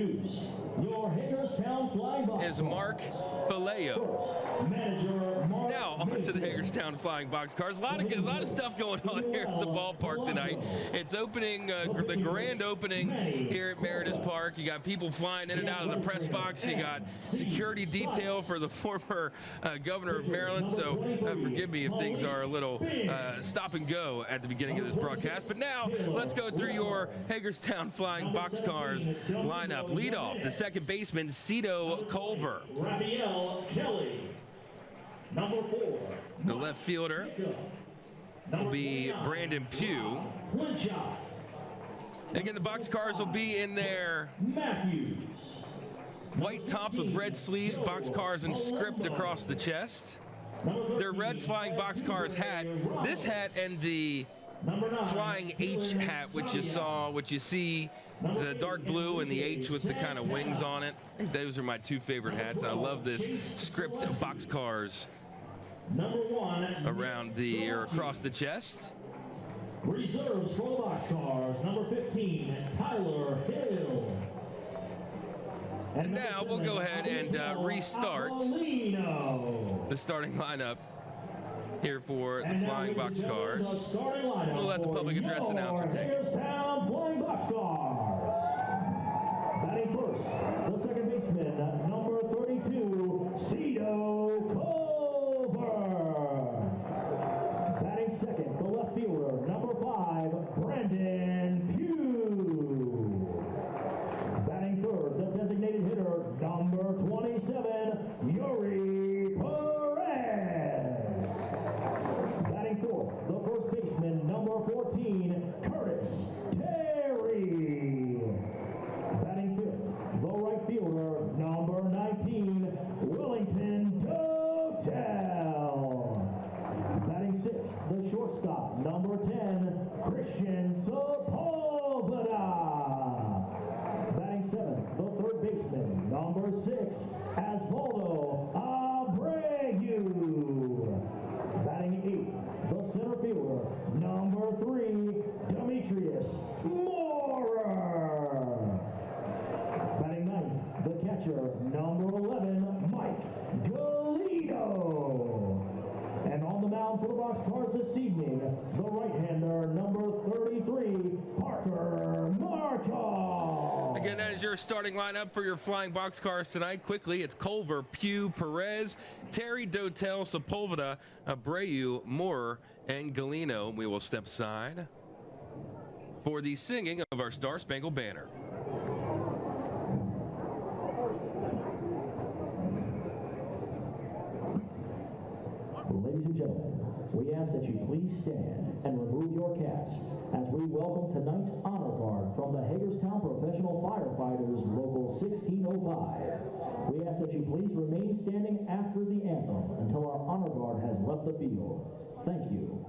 introduce your Hagerstown Flying Boxcars is Mark Faleo. Manager Mark Now on to the Hagerstown Flying Boxcars. A lot of stuff going on here at the ballpark tonight. It's opening, the grand opening here at Meredith Park. You got people flying in and out of the press box. You got security detail for the former governor of Maryland. So forgive me if things are a little stop and go at the beginning of this broadcast. But now let's go through your Hagerstown Flying Boxcars lineup. Lead off, the second baseman, Cito Culver. Raphael Kelly. Number 4. The left fielder will be Brandon Pugh. And again, the Boxcars will be in their white tops with red sleeves, Boxcars and script across the chest. Their red Flying Boxcars hat. This hat and the Flying H hat, which you see, the dark blue and the H with the kind of wings on it. I think those are my two favorite hats. I love this script Boxcars around or across the chest. Reserves for the Boxcars, number 15, Tyler Hill. And now we'll go ahead and restart the starting lineup here for the Flying Boxcars. We'll let the public address announcer take it. Hagerstown Flying Boxcars. Batting first, the second baseman, number 32, Cito Culver. Batting second, the left fielder, number 5, Brandon Pugh. Batting third, the designated hitter, number 27, Yuri Perez. Batting fourth, the first baseman, number 14, Curtis Terry. Batting fifth, the right fielder, number 19, Wellington Dotel. Batting sixth, the shortstop, number 10, Christian Sepulveda. Batting seventh, the third baseman, number 6, Osvaldo Abreu. Batting eighth, the center fielder, number 3, Demetrius Moorer. Batting ninth, the catcher, number 11, Mike Galito. And on the mound for the Boxcars this evening, the right-hander, number 33, Parker Markov. Again, that is your starting lineup for your Flying Boxcars tonight. Quickly, it's Culver, Pugh, Perez, Terry, Dotel, Sepulveda, Abreu, Moorer, and Galino. We will step aside for the singing of our Star Spangled Banner. Ladies and gentlemen, we ask that you please stand and remove your caps as we welcome tonight's honor guard from the Hagerstown Professional Firefighters Local 1605. We ask that you please remain standing after the anthem until our honor guard has left the field. Thank you.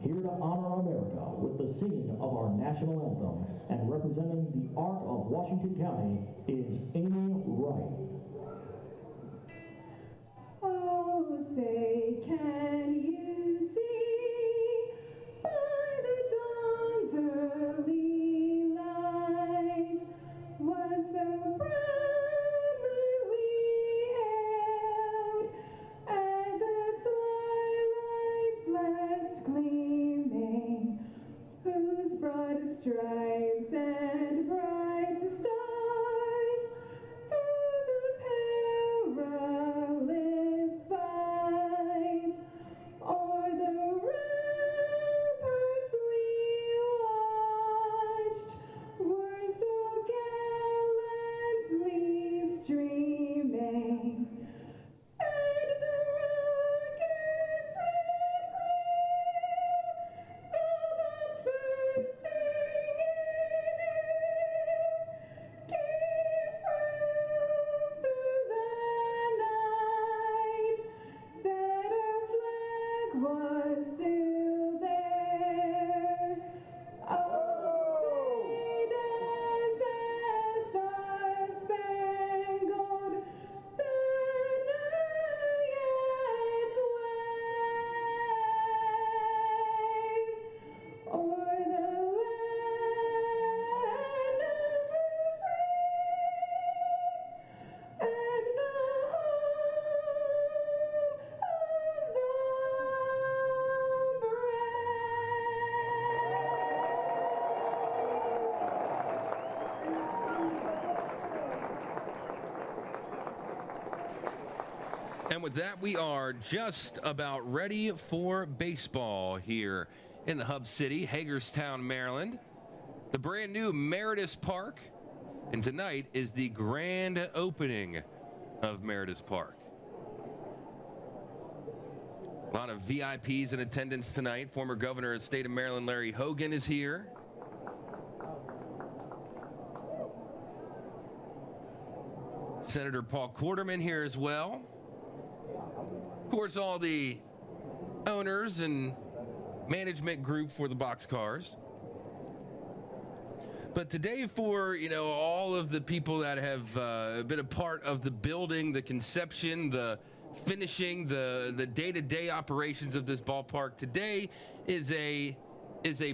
Here to honor America with the singing of our national anthem and representing the Arc of Washington County is Amy Wright. Oh, say, can you see by the dawn's early light what so proudly we hailed at the twilight's last gleaming, whose broad stripes and bright stars through the perilous fight And with that, we are just about ready for baseball here in the Hub City, Hagerstown, Maryland. The brand new Meredith Park. And tonight is the grand opening of Meredith Park. A lot of VIPs in attendance tonight. Former Governor of the State of Maryland, Larry Hogan, is here. Senator Paul Quarterman here as well. Of course, all the owners and management group for the Boxcars. But today, for all of the people that have been a part of the building, the conception, the finishing, the day-to-day operations of this ballpark, today is a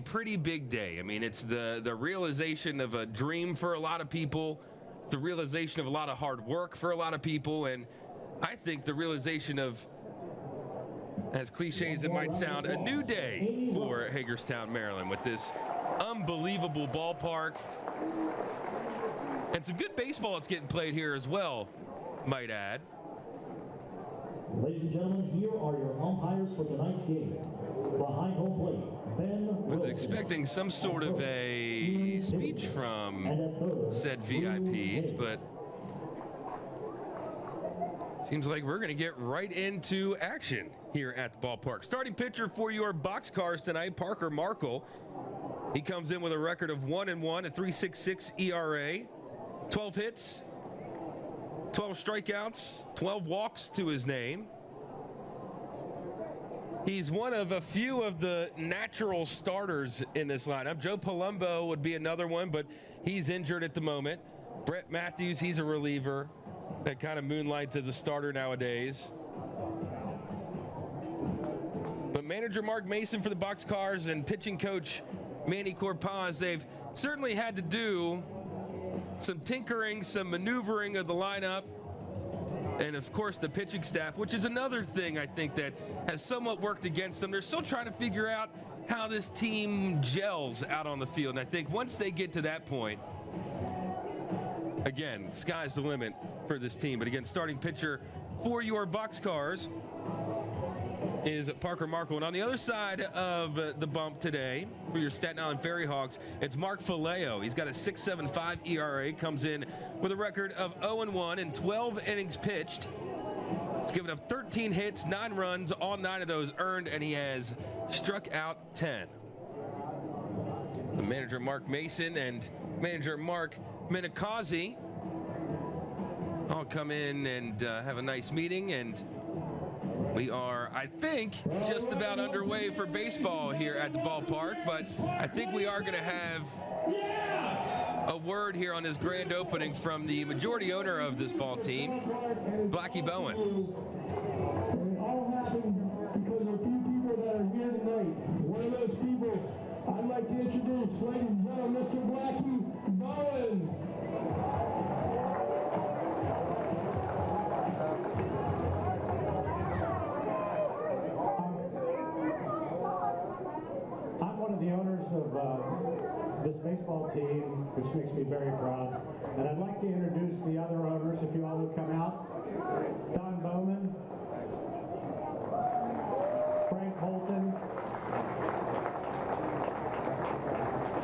pretty big day. I mean, it's the realization of a dream for a lot of people. It's the realization of a lot of hard work for a lot of people, and I think the realization of, as cliche as it might sound, a new day for Hagerstown, Maryland, with this unbelievable ballpark and some good baseball that's getting played here as well, might add. Ladies and gentlemen, here are your umpires for tonight's game. Behind home plate, Ben Was Wilson. expecting some sort of a speech from said VIPs, but seems like we're going to get right into action here at the ballpark. Starting pitcher for your Boxcars tonight, Parker Markle. He comes in with a record of 1-1, a 3.66 ERA, 12 hits, 12 strikeouts, 12 walks to his name. He's one of a few of the natural starters in this lineup. Joe Palumbo would be another one, but he's injured at the moment. Brett Matthews, he's a reliever that kind of moonlights as a starter nowadays. But manager Mark Mason for the Boxcars and pitching coach Manny Corpaz, they've certainly had to do some tinkering, some maneuvering of the lineup, and of course the pitching staff, which is another thing I think that has somewhat worked against them. They're still trying to figure out how this team gels out on the field, and I think once they get to that point, again, sky's the limit for this team. But again, starting pitcher for your Boxcars is Parker Markle. And on the other side of the bump today for your Staten Island Ferryhawks, it's Mark Faleo. He's got a 6.75 ERA, comes in with a record of 0-1 in 12 innings pitched. He's given up 13 hits, 9 runs, all 9 of those earned, and he has struck out 10. Manager Mark Mason and manager Mark Minikazi all come in and have a nice meeting, and we are, I think, just about underway for baseball here at the ballpark, but I think we are going to have a word here on this grand opening from the majority owner of this ball team, Blackie Bowen. It all happened because of a few people that are here tonight. One of those people I'd like to introduce, ladies and gentlemen, Mr. Blackie Bowen. The owners of this baseball team, which makes me very proud. And I'd like to introduce the other owners, if you all would come out. Don Bowman, Frank Holton,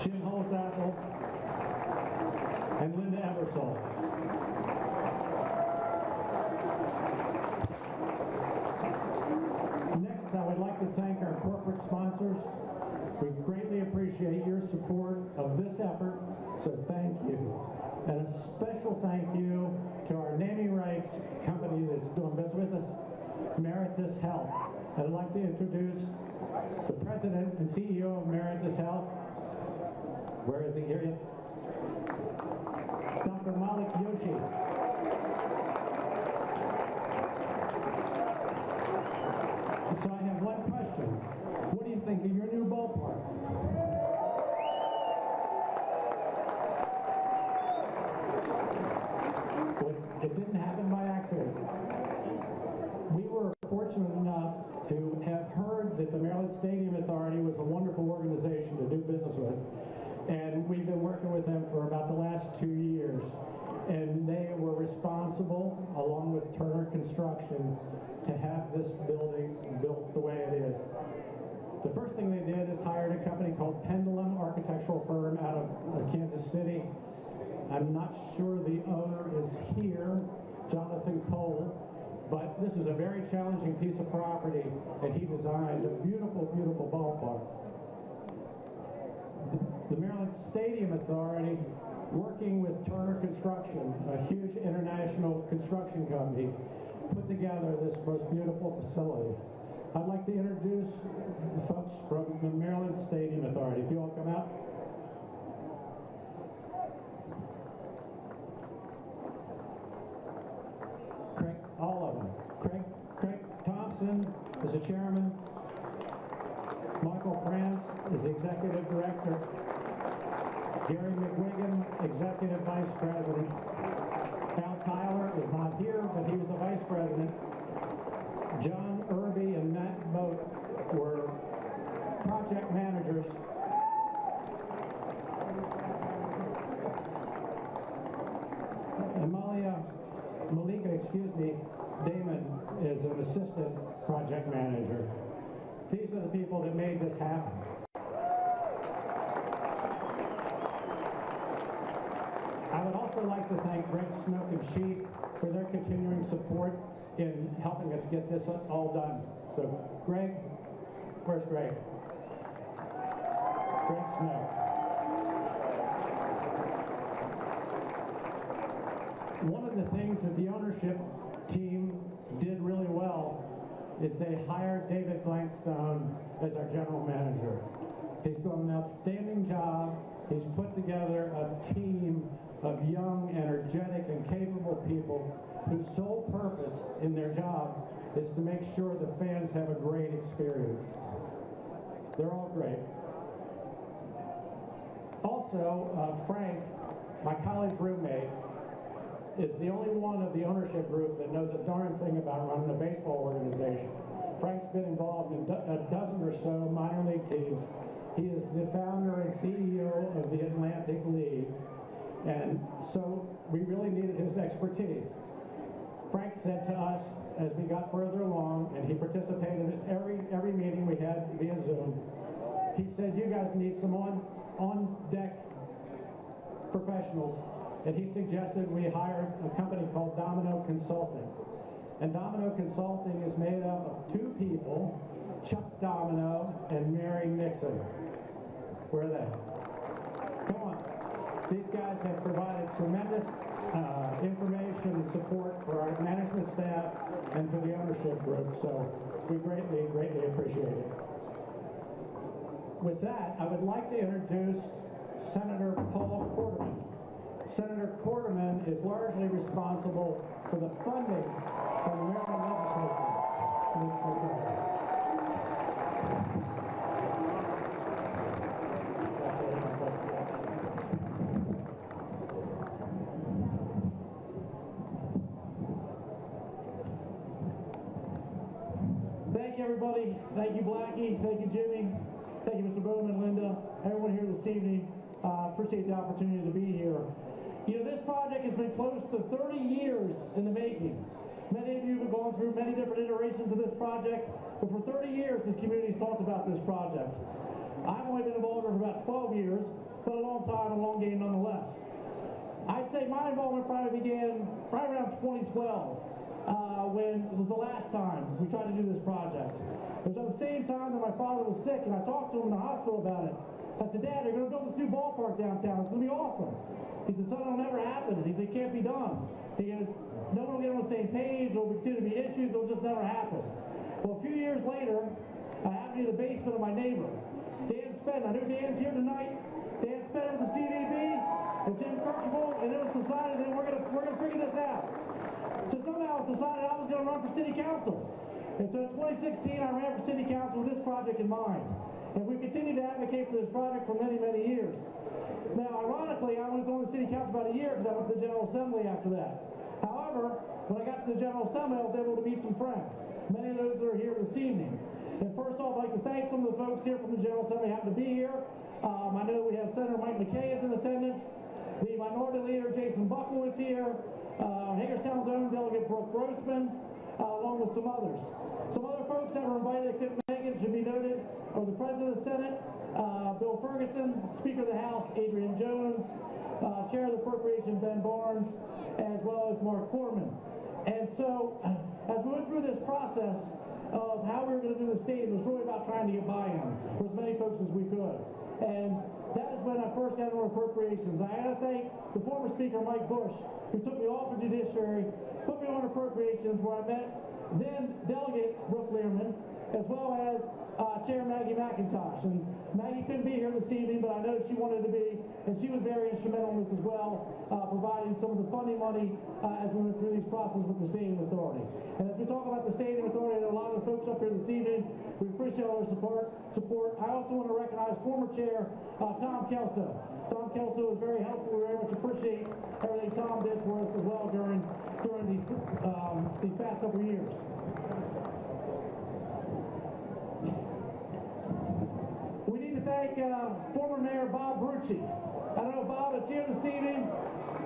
Jim Holzapfel, and Linda Eversole. Next, I would like to thank our corporate sponsors. We greatly appreciate your support of this effort, so thank you. And a special thank you to our naming rights company that's doing business with us, Meritus Health. I'd like to introduce the president and CEO of Meritus Health. Where is he? Here he is. Dr. Malik Yoshi. So I have one question. What do you think of your new ballpark? Well, it didn't happen by accident. We were fortunate enough to have heard that the Maryland Stadium Authority was a wonderful organization to do business with. And we've been working with them for about the last 2 years. And they were responsible, along with Turner Construction, construction to have this building built the way it is. The first thing they did is hired a company called Pendulum Architectural Firm out of Kansas City. I'm not sure the owner is here, Jonathan Cole, but this is a very challenging piece of property, and he designed a beautiful, beautiful ballpark. The Maryland Stadium Authority, working with Turner Construction, a huge international construction company, put together this most beautiful facility. I'd like to introduce the folks from the Maryland Stadium Authority. If you all come out. Craig, all of them. Craig Thompson is the chairman. Michael France is the executive director. Gary McWigan, executive vice president. Al Tyler is not here, but he was the vice president. John Irby and Matt Boat were project managers. Damon is an assistant project manager. These are the people that made this happen. I would also like to thank Greg Snook and Sheep for their continuing support in helping us get this all done. So, Greg, where's Greg? Greg Snook. One of the things that the ownership team did really well is they hired David Blankstone as our general manager. He's done an outstanding job. He's put together a team of young, energetic, and capable people whose sole purpose in their job is to make sure the fans have a great experience. They're all great. Also, Frank, my college roommate, is the only one of the ownership group that knows a darn thing about running a baseball organization. Frank's been involved in a dozen or so minor league teams. He is the founder and CEO of the Atlantic League, and so we really needed his expertise. Frank said to us as we got further along, and he participated in every meeting we had via Zoom, he said, you guys need some on-deck professionals. And he suggested we hire a company called Domino Consulting. And Domino Consulting is made up of two people, Chuck Domino and Mary Nixon. Where are they? Come on. These guys have provided tremendous information and support for our management staff and for the ownership group. So we greatly, greatly appreciate it. With that, I would like to introduce Senator Paul Quarterman. Senator Quarterman is largely responsible for the funding from the Maryland legislature. Thank you, everybody. Thank you, Blackie. Thank you, Jimmy. Thank you, Mr. Bowman, Linda, everyone here this evening. Appreciate the opportunity to be here. You know, this project has been close to 30 years in the making. Many of you have gone through many different iterations of this project, but for 30 years this community's talked about this project. I've only been involved for about 12 years, but a long time, a long game nonetheless. I'd say my involvement probably began around 2012, when it was the last time we tried to do this project. It was at the same time that my father was sick, and I talked to him in the hospital about it. I said, Dad, they're going to build this new ballpark downtown. It's going to be awesome. He said, son, it'll never happen. He said, it can't be done. He goes, no one will get on the same page. There'll continue to be issues. It'll just never happen. Well, a few years later, I happened to be in the basement of my neighbor, Dan Spenn. I know Dan's here tonight. Dan Spenn with the CVB and Jim Kirchhoff, and it was decided that we're gonna figure this out. So somehow it was decided I was going to run for city council. And so in 2016, I ran for city council with this project in mind. And we've continued to advocate for this project for many, many years. Now, ironically, I was on the city council about a year because I went to the General Assembly after that. However, when I got to the General Assembly, I was able to meet some friends. Many of those that are here this evening. And first off, I'd like to thank some of the folks here from the General Assembly who happen to be here. I know we have Senator Mike McKay is in attendance. The Minority Leader Jason Buckle is here. Hagerstown's own Delegate Brooke Grossman. along with some others. Some other folks that were invited that couldn't make it should be noted are the President of the Senate, Bill Ferguson, Speaker of the House, Adrian Jones, Chair of the Appropriation, Ben Barnes, as well as Mark Corman. And so, as we went through this process of how we were going to do the state, it was really about trying to get buy-in for as many folks as we could. And that is when I first got into appropriations. I had to thank the former Speaker, Mike Bush, who took me off the judiciary, put me on appropriations, where I met then Delegate Brooke Learman, as well as Chair Maggie McIntosh. And Maggie couldn't be here this evening, but I know she wanted to be, and she was very instrumental in this as well, providing some of the funding money as we went through these processes with the Stadium Authority. And as we talk about the Stadium Authority, and a lot of the folks up here this evening, we appreciate all their support. I also want to recognize former Chair Tom Kelso. Tom Kelso was very helpful. We very much appreciate everything Tom did for us as well during these past couple of years. We need to thank former Mayor Bob Brucci. I don't know if Bob is here this evening,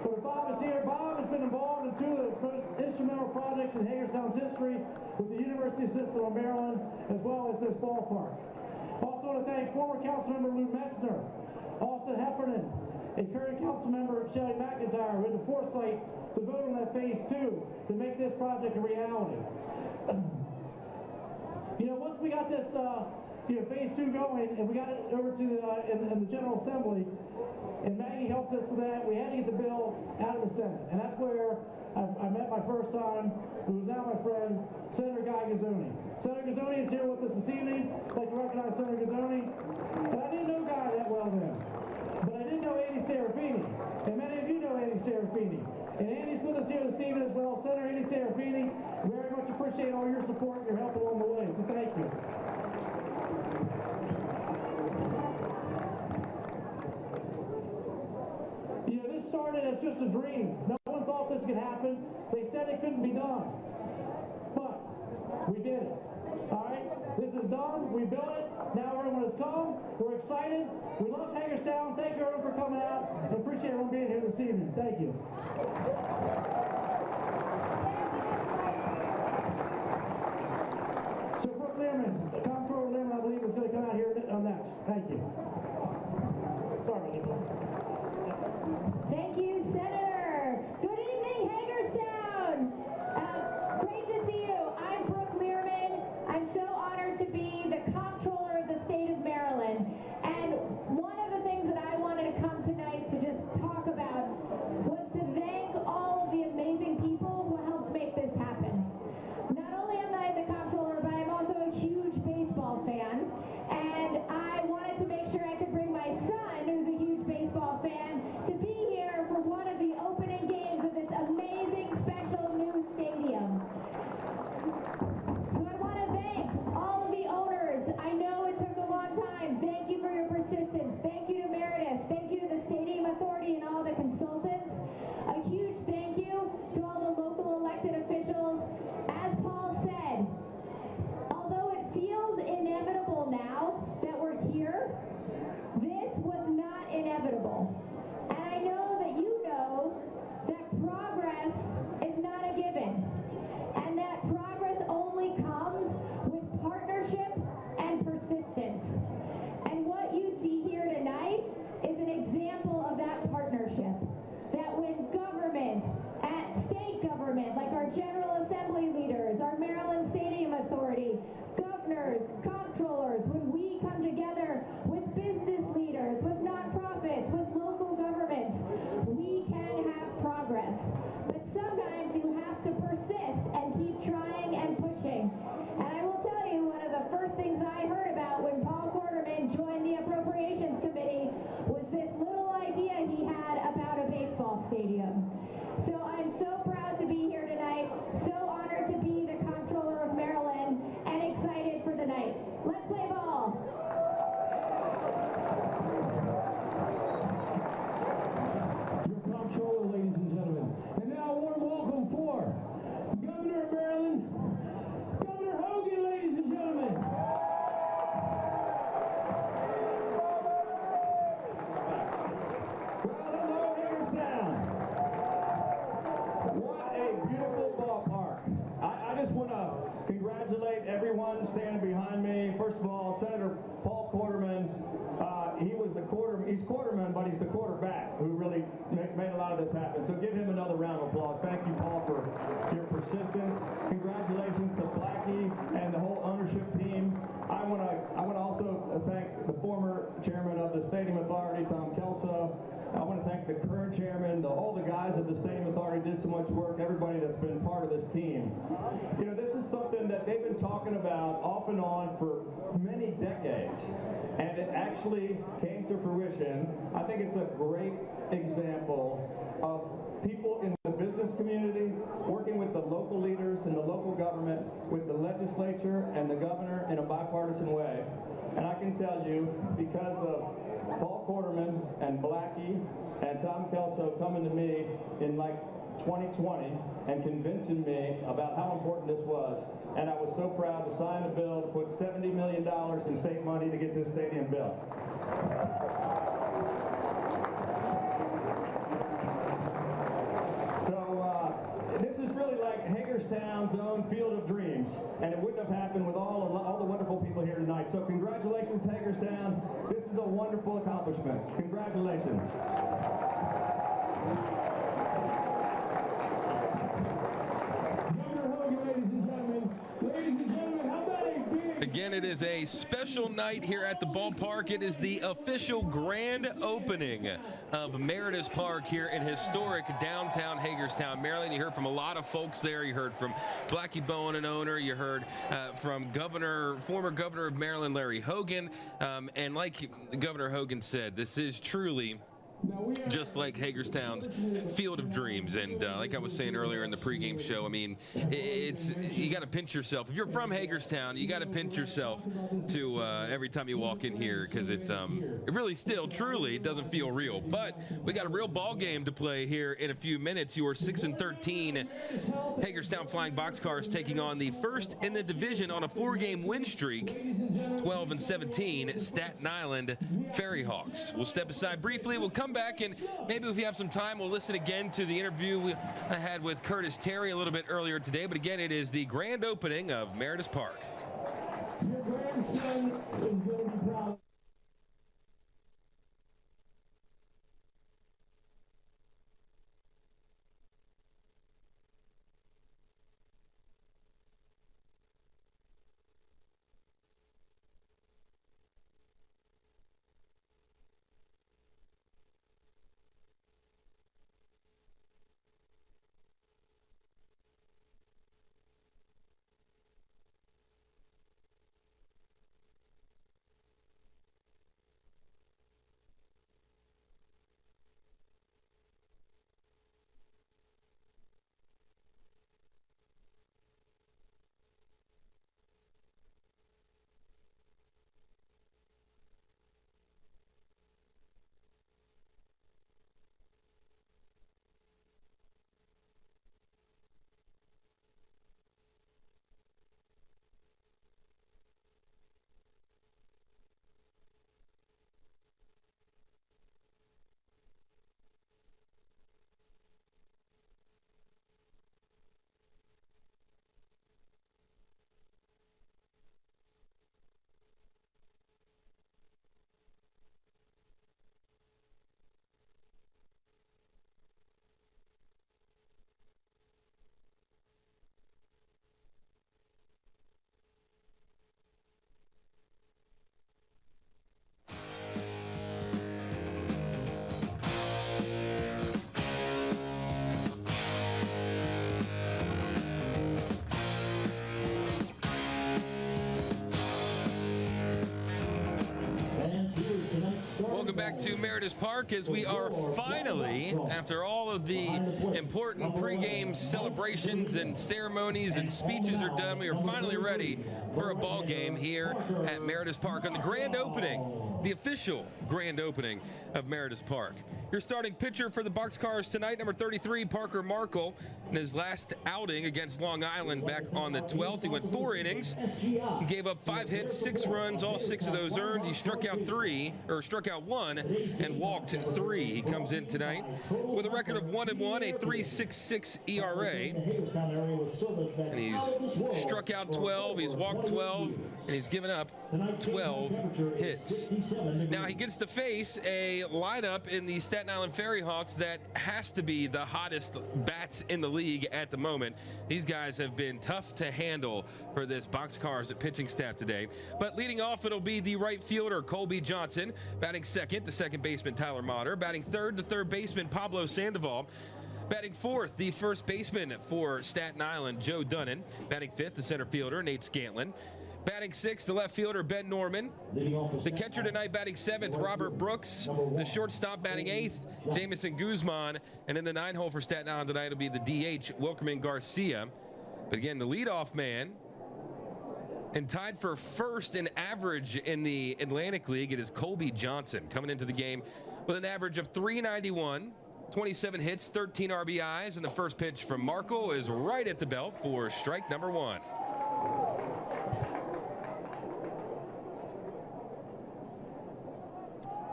but if Bob is here, Bob has been involved in two of the most instrumental projects in Hagerstown's history with the University System of Maryland, as well as this ballpark. Also want to thank former Councilmember Lou Metzner, Austin Heffernan, and current Councilmember Shelley McIntyre, who had the foresight to vote on that Phase 2 to make this project a reality. You know, once we got this Phase 2 going, and we got it over to in the General Assembly, and Maggie helped us with that, we had to get the bill out of the Senate. And that's where I met my first time, who is now my friend, Senator Guy Gazzoni. Senator Gazzoni is here with us this evening. I'd like to recognize Senator Gazzoni. And I didn't know Guy that well then, but I did know Andy Serafini. And many of you know Andy Serafini. And Andy's with us here this evening as well. Senator Andy Serafini, very much appreciate all your support and your help along the way, so thank you. You know, this started as just a dream. No one thought this could happen. They said it couldn't be done. But we did it. All right? This is done. We built it. Now everyone has come. We're excited. We love Hagerstown. Thank you everyone for coming out. I appreciate everyone being here this evening. Thank you. So Brooke Learman, Comptroller Learman, I believe, is going to come out here next. Thank you. Sorry about that. Thank you, Senator. Good evening, Hagerstown. Great to see you. I'm Brooke Learman. I'm so honored to be the Comptroller of the state of Maryland. And one of the things that I wanted to come tonight to just talk about was to thank all of the amazing people who helped make this happen. Not only am I the Comptroller, but I'm also a huge baseball fan. And I wanted to make sure I could bring my son, who's a huge baseball fan, to be here for one of the opening games of this amazing special new stadium. So I want to thank all of the owners. I know it took a long time. Thank you for your persistence. Thank you to Meredith. Thank you to the Stadium Authority and all the consultants. A huge thank you to all the local elected officials. As Paul said, although it feels inevitable now that we're here, this was not inevitable. And I know that you know that progress is not a given, and that progress only comes with partnership and persistence. And what you see here tonight is an example of that partnership. That when government, at state government, like our General Assembly leaders, our Maryland Stadium Authority, governors, comptrollers, when we come together with business leaders, with nonprofits, with local governments, we can have progress. But sometimes you have to persist and keep trying and pushing. And I will tell you, one of the first things I heard about when Paul Quarterman joined the Appropriations Committee was this little idea he had about a baseball stadium. So I'm so proud to be here tonight, so honored to be the Comptroller of Maryland, and excited for the night. Let's play ball. Your Comptroller, ladies and gentlemen. And now a warm welcome for Governor of Maryland, Governor Hogan, ladies and gentlemen. Well, hello, Hagerstown. What a beautiful ballpark. first of all, Senator Paul Quarterman, he's quarterman, but he's the quarterback who really made a lot of this happen. So give him another round of applause. Thank you, Paul, for your persistence. Congratulations to Blackie and the whole ownership team. I want to also thank the former chairman of the Stadium Authority, Tom Kelso. I want to thank the current chairman, all the guys at the Stadium Authority did so much work, everybody that's been part of this team. You know, this is something that they've been talking about off and on for many decades, and it actually came to fruition. I think it's a great example of people in the business community working with the local leaders and the local government, with the legislature and the governor in a bipartisan way. And I can tell you, because of Paul Quarterman and Blackie and Tom Kelso coming to me in like 2020 and convincing me about how important this was, and I was so proud to sign a bill to put $70 million in state money to get this stadium built. This is really like Hagerstown's own Field of Dreams, and it wouldn't have happened with all the wonderful people here tonight. So congratulations, Hagerstown. This is a wonderful accomplishment. Congratulations. Governor Hogan, ladies and gentlemen. Ladies and gentlemen, how about a big... Again, it is a special night here at the ballpark. It is the official grand opening of Meritus Park here in historic downtown Hagerstown, Maryland. You heard from a lot of folks there. You heard from Blackie Bowen, an owner. You heard from former governor of Maryland, Larry Hogan. And like Governor Hogan said, this is truly just like Hagerstown's Field of Dreams. And like I was saying earlier in the pregame show, I mean, you got to pinch yourself. If you're from Hagerstown, you got to pinch yourself to every time you walk in here, because it really still truly doesn't feel real. But we got a real ball game to play here in a few minutes. Your 6-13 Hagerstown Flying Boxcars taking on the first in the division on a 4-game win streak, 12-17 Staten Island Ferryhawks. We'll step aside briefly. We'll come back, and maybe if we have some time, we'll listen again to the interview I had with Curtis Terry a little bit earlier today. But again, it is the grand opening of Meritus Park. Your grandson is going to be proud. Welcome back to Meritus Park, as we are finally, after all of the important pregame celebrations and ceremonies and speeches are done, we are finally ready for a ball game here at Meritus Park on the grand opening the official grand opening of Meredith Park. Your starting pitcher for the Boxcars tonight, number 33, Parker Markle. In his last outing against Long Island back on the 12th, he went 4 innings. He gave up 5 hits, 6 runs, all 6 of those earned. He struck out 1 and walked 3. He comes in tonight with a record of 1-1, a 3.66 ERA. And he's struck out 12, he's walked 12, and he's given up 12 hits. Now he gets to face a lineup in the Staten Island Ferryhawks that has to be the hottest bats in the league at the moment. These guys have been tough to handle for this Boxcars pitching staff today. But leading off, it'll be the right fielder, Colby Johnson. Batting second, the second baseman, Tyler Motter. Batting third, the third baseman, Pablo Sandoval. Batting fourth, the first baseman for Staten Island, Joe Dunnan. Batting fifth, the center fielder, Nate Scantlin. Batting sixth, the left fielder, Ben Norman. The catcher tonight batting seventh, Robert Brooks. The shortstop batting eighth, Jamison Guzman. And in the 9-hole for Staten Island tonight will be the DH, Wilkerman Garcia. But again, the leadoff man, and tied for first in average in the Atlantic League, it is Colby Johnson, coming into the game with an average of .391, 27 hits, 13 RBIs, and the first pitch from Markle is right at the belt for strike number 1.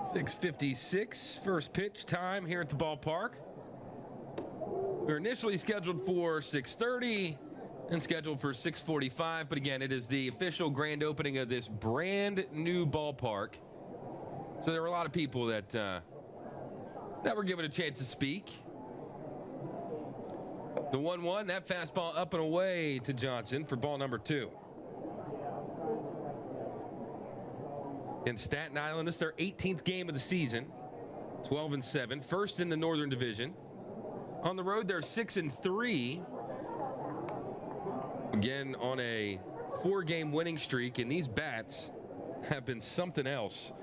.656 first pitch time here at the ballpark. We were initially scheduled for 6:30 and scheduled for 6:45, but again, it is the official grand opening of this brand new ballpark. So there were a lot of people that were given a chance to speak. The 1-1, that fastball up and away to Johnson for ball number 2. In Staten Island, this is their 18th game of the season, 12-7, first in the Northern Division. On the road, they're 6-3. Again, on a 4-game winning streak, and these bats have been something else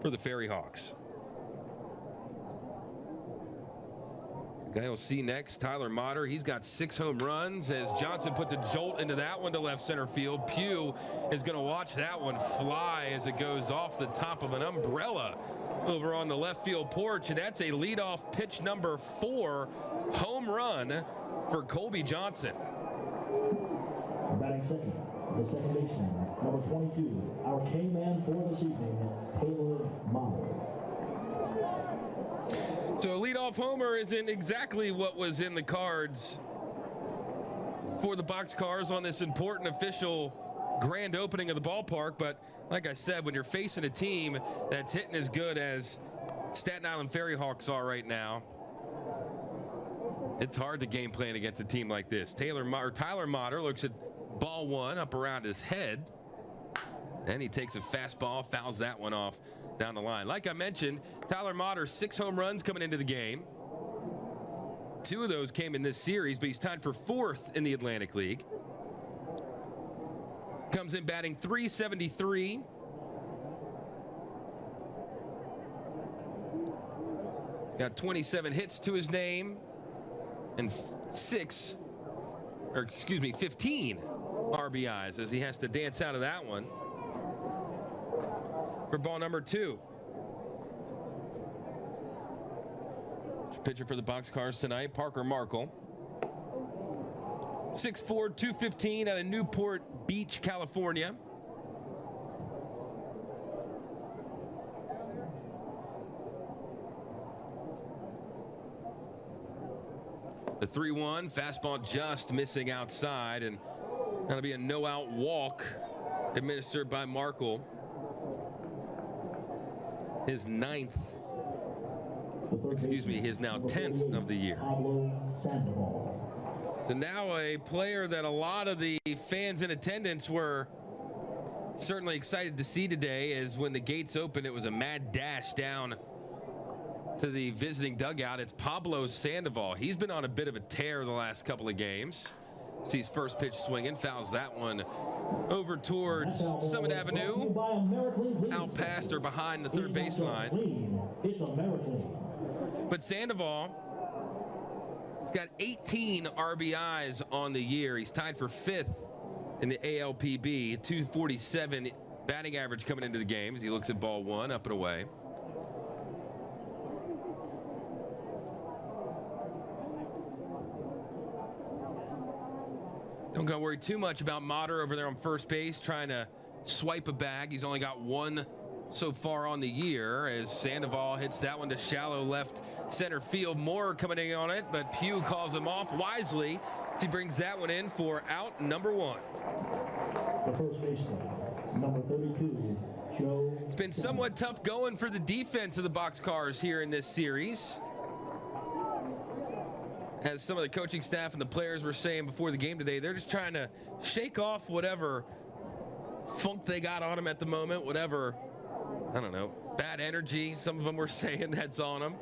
for the Ferryhawks. The guy you'll see next, Tyler Motter. He's got 6 home runs as Johnson puts a jolt into that one to left center field. Pugh is going to watch that one fly as it goes off the top of an umbrella over on the left field porch. And that's a leadoff pitch number 4 home run for Colby Johnson. Batting second, the second baseman, number 22, our K-man for this evening, Taylor Motter. So a leadoff homer isn't exactly what was in the cards for the Boxcars on this important official grand opening of the ballpark. But like I said, when you're facing a team that's hitting as good as Staten Island Ferryhawks are right now, it's hard to game plan against a team like this. Tyler Motter looks at ball 1 up around his head, and he takes a fastball, fouls that one off down the line. Like I mentioned, Tyler Motter, 6 home runs coming into the game. 2 of those came in this series, but he's tied for 4th in the Atlantic League. Comes in batting .373. He's got 27 hits to his name and 15 RBIs as he has to dance out of that one for ball number 2. Pitcher for the Boxcars tonight, Parker Markle. 6'4", 215 out of Newport Beach, California. The 3-1 fastball just missing outside, and that'll be a no-out walk administered by Markle. His 9th, his now 10th of the year. So now a player that a lot of the fans in attendance were certainly excited to see today, is when the gates opened, it was a mad dash down to the visiting dugout. It's Pablo Sandoval. He's been on a bit of a tear the last couple of games. Sees first pitch swinging, fouls that one over towards Summit Avenue, out past or behind the third baseline. But Sandoval has got 18 RBIs on the year. He's tied for 5th in the ALPB, 247 batting average coming into the game as he looks at ball one, up and away. Don't gotta worry too much about Motter over there on first base trying to swipe a bag. He's only got one so far on the year as Sandoval hits that one to shallow left center field. Moore coming in on it, but Pugh calls him off wisely as he brings that one in for out number one. The first baseman, number 32, Joe. It's been somewhat tough going for the defense of the Boxcars here in this series. As some of the coaching staff and the players were saying before the game today, they're just trying to shake off whatever funk they got on them at the moment, whatever, I don't know, bad energy some of them were saying that's on them.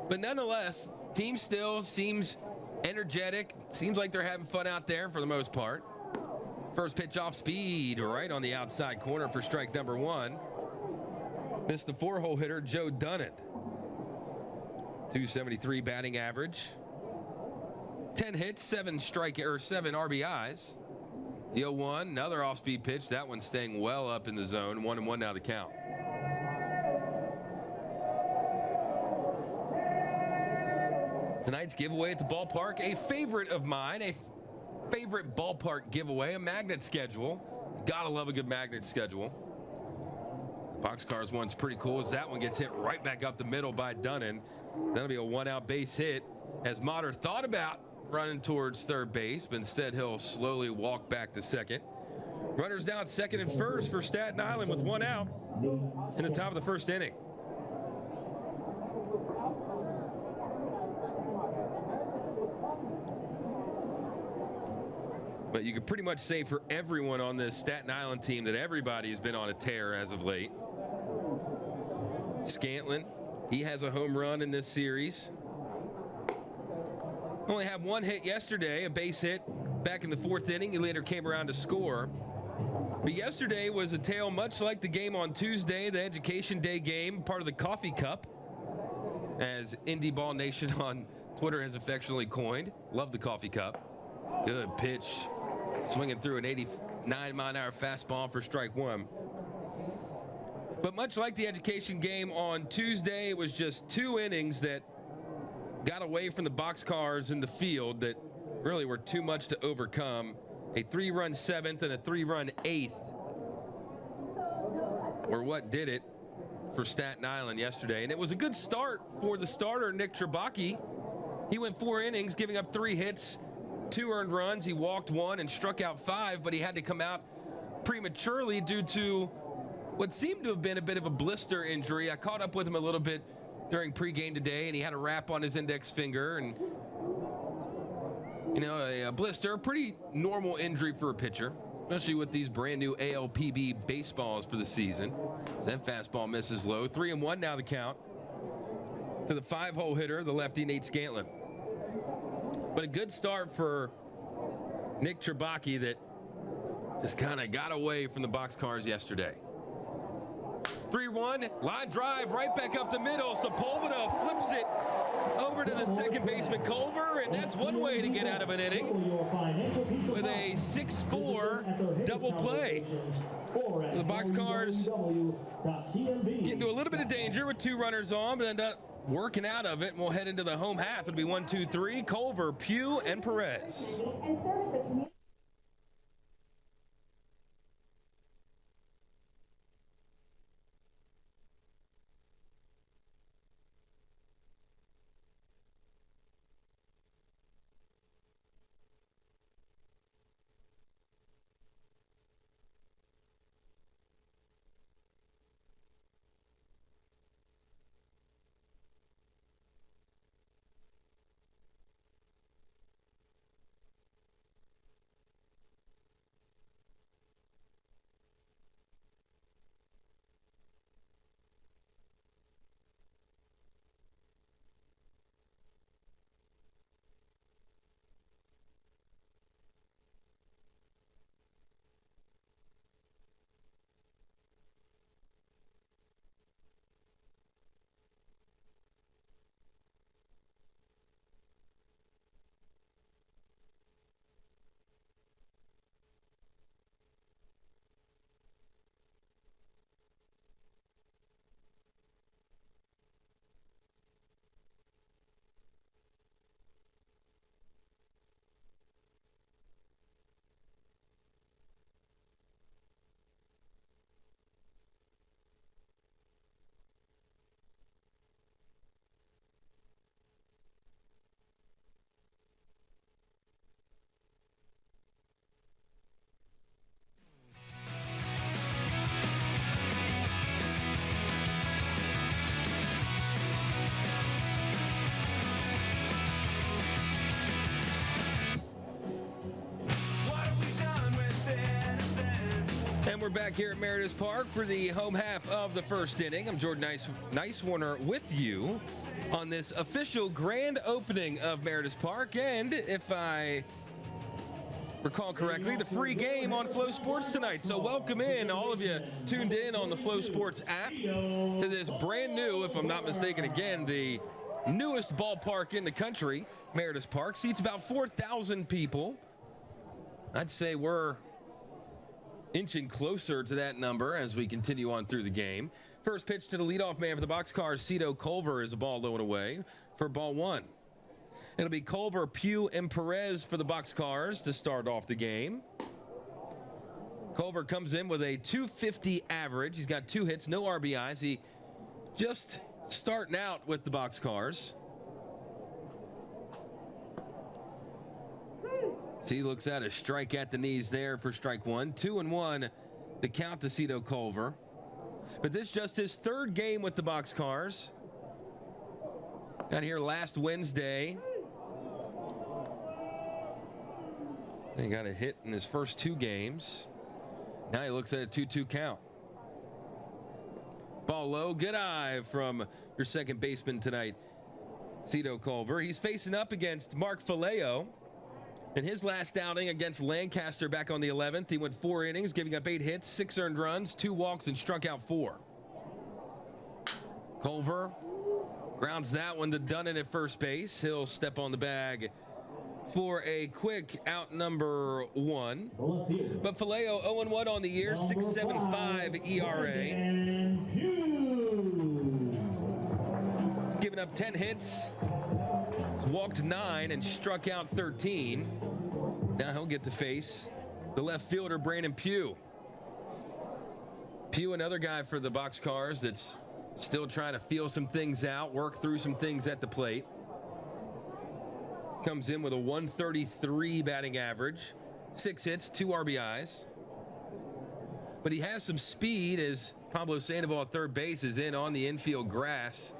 But nonetheless, team still seems energetic. Seems like they're having fun out there for the most part. First pitch off speed right on the outside corner for strike number one. Missed the 4-hole hitter, Joe Dunnett. 273 batting average. 10 hits, 7 RBIs. The 0-1, another off-speed pitch. That one staying well up in the zone. 1-1 now the count. Tonight's giveaway at the ballpark, a favorite of mine, a favorite ballpark giveaway, a magnet schedule. Gotta love a good magnet schedule. Boxcars one's pretty cool as that one gets hit right back up the middle by Dunnan. That'll be a 1-out base hit as Motter thought about running towards third base, but instead he'll slowly walk back to second. Runners now at second and first for Staten Island with 1 out in the top of the first inning. But you could pretty much say for everyone on this Staten Island team that everybody's been on a tear as of late. Scantlin, he has a home run in this series. Only had 1 hit yesterday, a base hit back in the 4th inning. He later came around to score. But yesterday was a tale much like the game on Tuesday, the Education Day game, part of the Coffee Cup, as Indie Ball Nation on Twitter has affectionately coined. Love the Coffee Cup. Good pitch. Swinging through an 89-mile-an-hour fastball for strike one. But much like the Education game on Tuesday, it was just 2 innings that got away from the Boxcars in the field that really were too much to overcome. A 3-run 7th and a 3-run 8th were what did it for Staten Island yesterday. And it was a good start for the starter, Nick Trabacki. He went 4 innings, giving up 3 hits, 2 earned runs. He walked 1 and struck out 5, but he had to come out prematurely due to what seemed to have been a bit of a blister injury. I caught up with him a little bit during pregame today, and he had a wrap on his index finger, and you know, a blister, a pretty normal injury for a pitcher, especially with these brand new ALPB baseballs for the season. That fastball misses low. 3-1 now the count to the 5-hole hitter, the lefty Nate Scantlin. But a good start for Nick Trabacki that just kind of got away from the Boxcars yesterday. 3-1, line drive right back up the middle. Sepulveda flips it over to the second baseman Culver, and that's one way to get out of an inning with a 6-4 double play. The Boxcars get into a little bit of danger with 2 runners on, but end up working out of it, and we'll head into the home half. It'll be 1, 2, 3, Culver, Pugh, and Perez. And we're back here at Meredith Park for the home half of the first inning. I'm Jordan Nice Warner with you on this official grand opening of Meredith Park. And if I recall correctly, the free game on Flow Sports tonight. So welcome in, all of you tuned in on the Flow Sports app to this brand new, if I'm not mistaken again, the newest ballpark in the country, Meredith Park. Seats about 4,000 people. I'd say we're inching closer to that number as we continue on through the game. First pitch to the leadoff man for the Boxcars, Cito Culver, is a ball low and away for ball one. It'll be Culver, Pugh, and Perez for the Boxcars to start off the game. Culver comes in with a .250 average. He's got 2 hits, no RBIs. He just starting out with the Boxcars. So he looks at a strike at the knees there for strike one. 2-1 the count to Cito Culver. But this is just his third game with the Boxcars. Got here last Wednesday. He got a hit in his first 2 games. Now he looks at a 2-2 count. Ball low, good eye from your second baseman tonight, Cito Culver. He's facing up against Mark Faleo. In his last outing against Lancaster back on the 11th, he went 4 innings, giving up 8 hits, 6 earned runs, 2 walks, and struck out 4. Culver grounds that one to Dunnan at first base. He'll step on the bag for a quick out number 1. But Faleo 0-1 on the year, 6.75 ERA. He's given up 10 hits. He's walked 9 and struck out 13. Now he'll get to face the left fielder, Brandon Pugh. Pugh, another guy for the Boxcars that's still trying to feel some things out, work through some things at the plate. Comes in with a .133 batting average, 6 hits, 2 RBIs. But he has some speed as Pablo Sandoval at third base is in on the infield grass.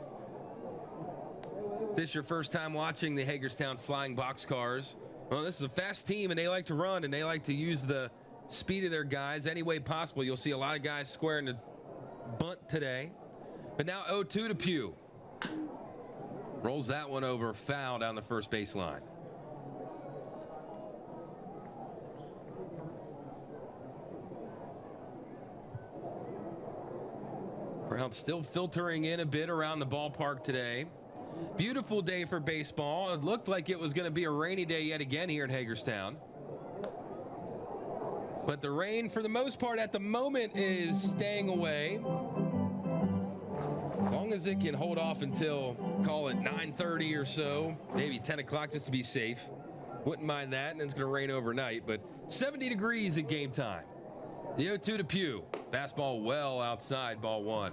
If this is your first time watching the Hagerstown Flying Boxcars, well, this is a fast team, and they like to run, and they like to use the speed of their guys any way possible. You'll see a lot of guys squaring the bunt today. But now 0-2 to Pugh. Rolls that one over, foul down the first baseline. Crowd still filtering in a bit around the ballpark today. Beautiful day for baseball. It looked like it was going to be a rainy day yet again here in Hagerstown. But the rain, for the most part, at the moment is staying away. As long as it can hold off until, call it 9:30 or so, maybe 10 o'clock just to be safe. Wouldn't mind that, and then it's going to rain overnight. But 70 degrees at game time. The 0-2 to Pugh. Fastball well outside, ball 1.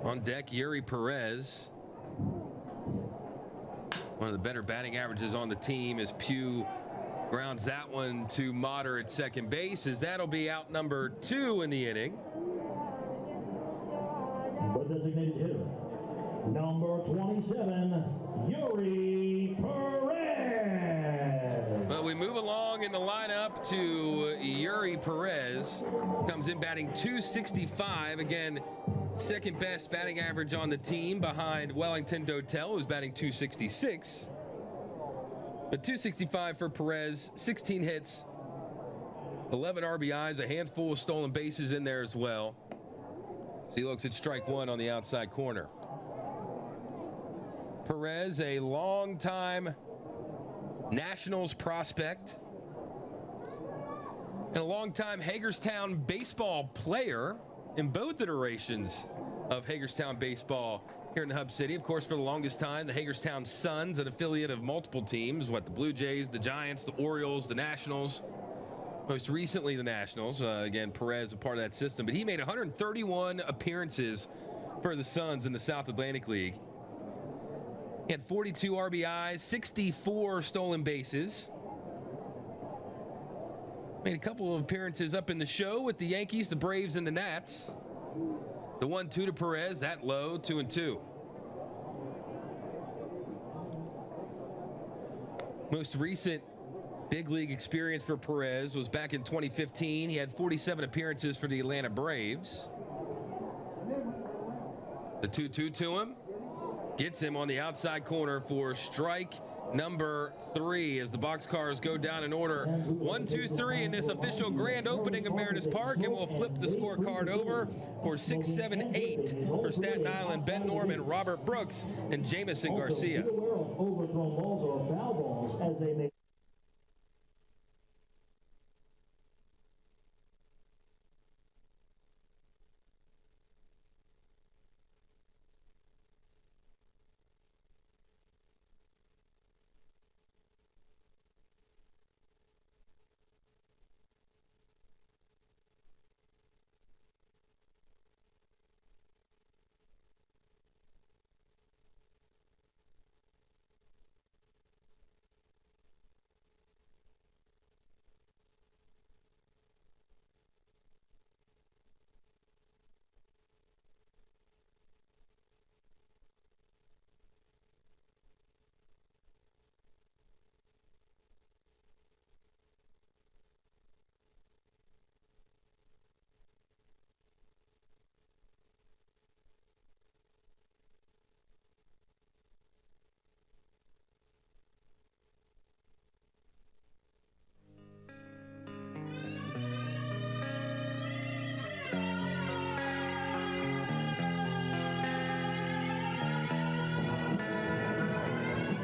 On deck, Yuri Perez. One of the better batting averages on the team as Pugh grounds that one to Motter at second base, as that'll be out number 2 in the inning. The designated hitter, number 27, Yuri Perez. But we move along in the lineup to Yuri Perez. Comes in batting .265. Again, second best batting average on the team behind Wellington Dotel, who's batting .266. But .265 for Perez, 16 hits, 11 RBIs, a handful of stolen bases in there as well. So he looks at strike 1 on the outside corner. Perez, a long-time Nationals prospect and a long-time Hagerstown baseball player in both iterations of Hagerstown baseball here in the Hub City. Of course, for the longest time, the Hagerstown Suns, an affiliate of multiple teams, the Blue Jays, the Giants, the Orioles, the Nationals. Most recently, the Nationals. Again, Perez a part of that system. But he made 131 appearances for the Suns in the South Atlantic League. He had 42 RBIs, 64 stolen bases. Made a couple of appearances up in the show with the Yankees, the Braves, and the Nats. The 1-2 to Perez, that low, 2-2. Most recent big league experience for Perez was back in 2015. He had 47 appearances for the Atlanta Braves. The 2-2 to him. Gets him on the outside corner for strike number 3 as the Boxcars go down in order. 1, 2, 3 in this official grand opening of Meredith Park, and we'll flip the scorecard over for 6, 7, 8 for Staten Island. Ben Norman, Robert Brooks, and Jamison Garcia. Overthrown balls or foul balls as they make.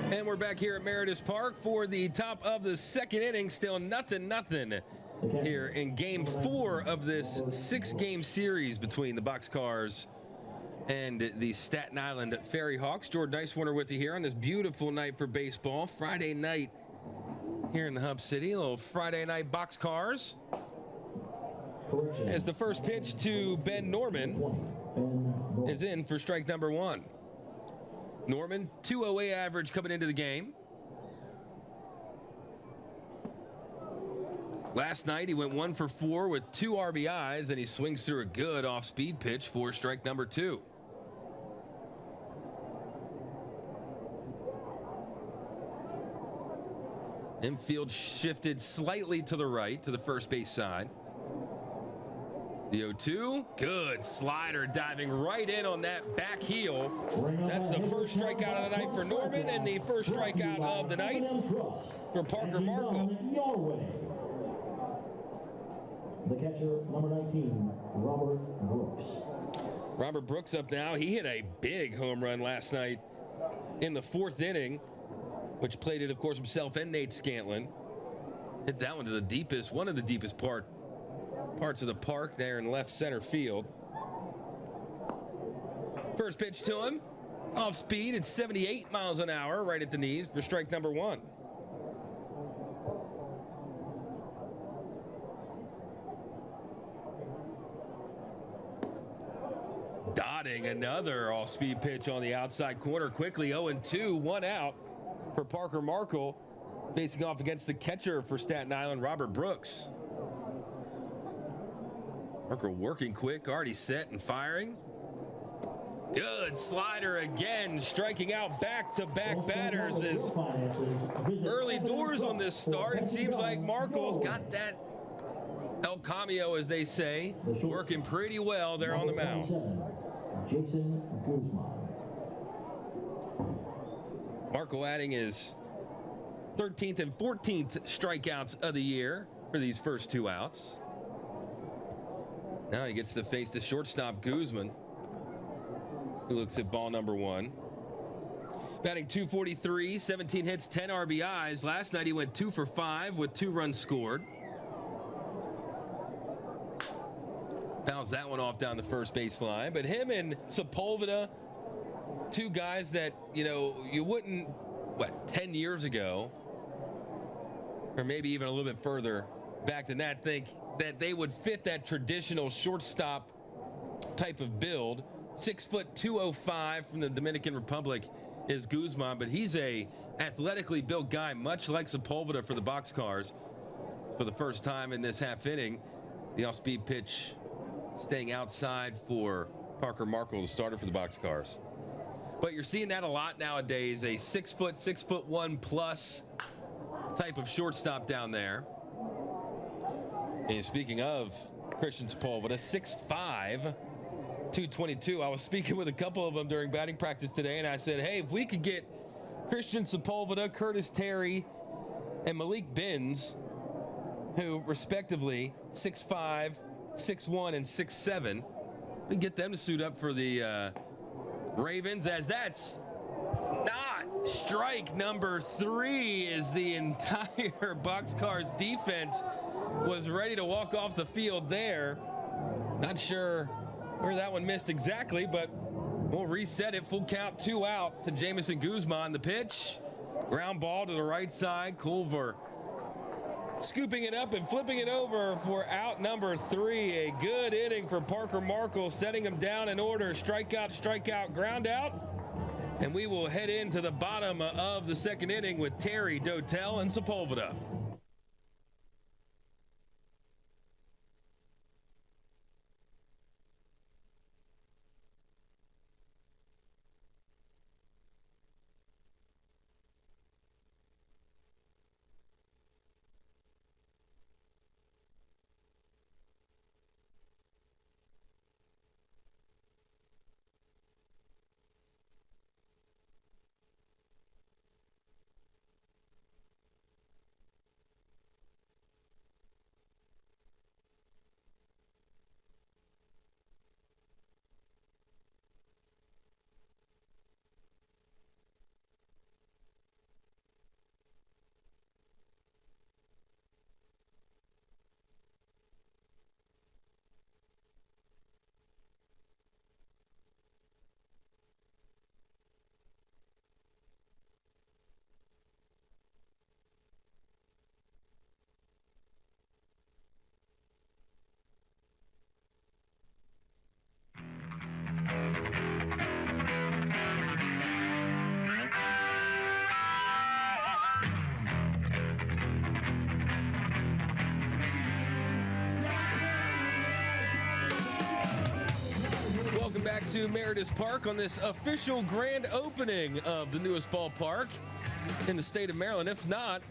And we're back here at Meredith Park for the top of the second inning. Still nothing here in game 4 of this 6-game series between the Boxcars and the Staten Island Ferryhawks. Jordan Nicewarner with you here on this beautiful night for baseball. Friday night here in the Hub City. A little Friday night Boxcars. As the first pitch to Ben Norman is in for strike number 1. Norman, 2.08 average coming into the game. Last night he went 1 for 4 with 2 RBIs, and he swings through a good off-speed pitch for strike number 2. Infield shifted slightly to the right to the first base side. The 0-2, good slider diving right in on that back heel. That's the first strikeout of the night for Norman and the first strikeout of the night for Parker Markle. The catcher, number 19, Robert Brooks. Robert Brooks up now. He hit a big home run last night in the 4th inning, which plated, of course, himself and Nate Scantlin. Hit that one to the deepest, one of the deepest parts of the park there in left center field. First pitch to him, off speed at 78 miles an hour, right at the knees for strike number 1. Dotting another off-speed pitch on the outside corner quickly. 0-2, 1 out for Parker Markle, facing off against the catcher for Staten Island, Robert Brooks. Markle working quick, already set and firing. Good slider again, striking out back-to-back batters as early doors on this start. It seems like Markle's got that El Cameo, as they say, working pretty well there on the mound. Jason Guzman. Markle adding his 13th and 14th strikeouts of the year for these first 2 outs. Now he gets to face the shortstop Guzman, who looks at ball number 1. Batting .243, 17 hits, 10 RBIs. Last night he went 2 for 5 with 2 runs scored. Fouls that one off down the first baseline. But him and Sepulveda, 2 guys that, you wouldn't, 10 years ago, or maybe even a little bit further back than that, think that they would fit that traditional shortstop type of build. 6 foot 205 from the Dominican Republic is Guzman, but he's a athletically built guy, much like Sepulveda for the Boxcars. For the first time in this half inning, the off-speed pitch staying outside for Parker Markle, the starter for the Boxcars. But you're seeing that a lot nowadays, a 6 foot 1 plus type of shortstop down there. And speaking of Christian Sepulveda, 6'5", 222. I was speaking with a couple of them during batting practice today, and I said, hey, if we could get Christian Sepulveda, Curtis Terry, and Malik Binns, who respectively 6'5", 6'1", and 6'7", we can get them to suit up for the Ravens, as that's not strike number 3 as the entire Boxcars defense was ready to walk off the field there. Not sure where that one missed exactly, but we'll reset it. Full count, 2 out to Jamison Guzman. The pitch, ground ball to the right side. Culver scooping it up and flipping it over for out number 3. A good inning for Parker Markle, setting him down in order. Strikeout, strikeout, ground out. And we will head into the bottom of the second inning with Terry, Dotel, and Sepulveda. Back to Meredith Park on this official grand opening of the newest ballpark in the state of Maryland, if not,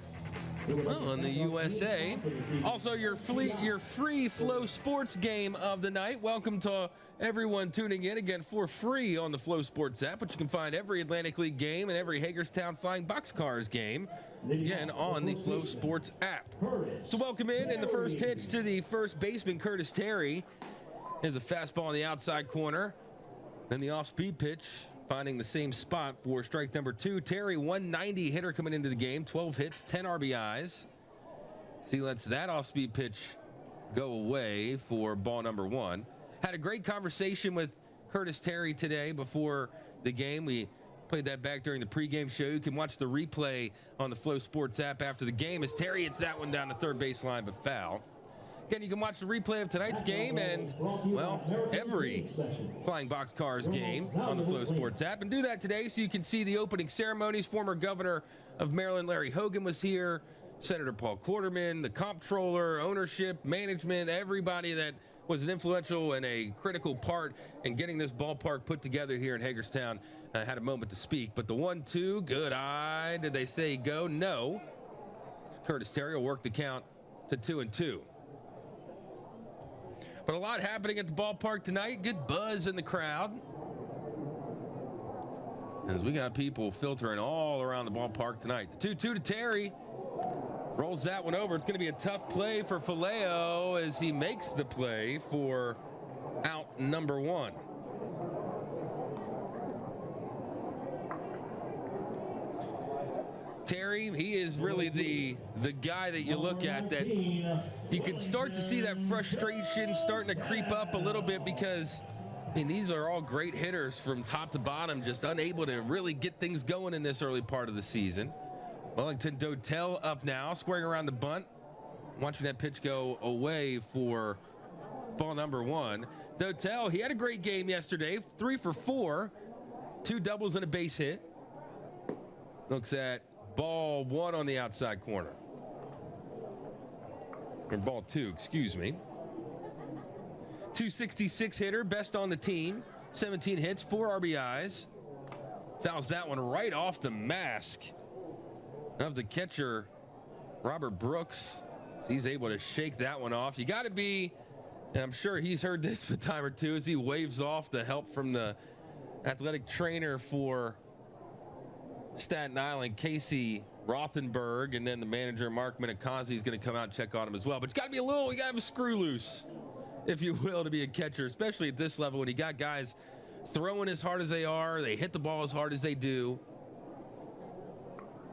well, in the USA. Also, your free Flow Sports game of the night. Welcome to everyone tuning in again for free on the Flow Sports app, which you can find every Atlantic League game and every Hagerstown Flying Boxcars game, again, on the Flow Sports app. So welcome in the first pitch to the first baseman, Curtis Terry. There's a fastball in the outside corner. Then the off-speed pitch, finding the same spot for strike number 2. Terry, 190 hitter coming into the game, 12 hits, 10 RBIs. He lets that off-speed pitch go away for ball number 1. Had a great conversation with Curtis Terry today before the game. We played that back during the pregame show. You can watch the replay on the Flow Sports app after the game as Terry hits that one down the third baseline but foul. Again, you can watch the replay of tonight's game and, well, every Flying Boxcars game on the Flow Sports app. And do that today so you can see the opening ceremonies. Former Governor of Maryland, Larry Hogan, was here. Senator Paul Quarterman, the comptroller, ownership, management, everybody that was an influential and a critical part in getting this ballpark put together here in Hagerstown had a moment to speak. But the 1-2, good eye. Did they say go? No. Curtis Terry will work the count to 2-2. But a lot happening at the ballpark tonight. Good buzz in the crowd, as we got people filtering all around the ballpark tonight. The 2-2 to Terry. Rolls that one over. It's going to be a tough play for Faleo as he makes the play for out number 1. Terry, he is really the guy that you look at that you can start to see that frustration starting to creep up a little bit because, I mean, these are all great hitters from top to bottom, just unable to really get things going in this early part of the season. Wellington Dotel up now, squaring around the bunt. Watching that pitch go away for ball number 1. Dotel, he had a great game yesterday, 3 for 4, 2 doubles and a base hit. Looks at ball 1 on the outside corner. Or ball 2, excuse me. 266 hitter, best on the team. 17 hits, 4 RBIs. Fouls that one right off the mask of the catcher, Robert Brooks, he's able to shake that one off. You got to be, and I'm sure he's heard this a time or two as he waves off the help from the athletic trainer for Staten Island, Casey Rothenberg, and then the manager, Mark Minikazi, is going to come out and check on him as well. But you got to be you got to have a screw loose, if you will, to be a catcher, especially at this level when you got guys throwing as hard as they are, they hit the ball as hard as they do.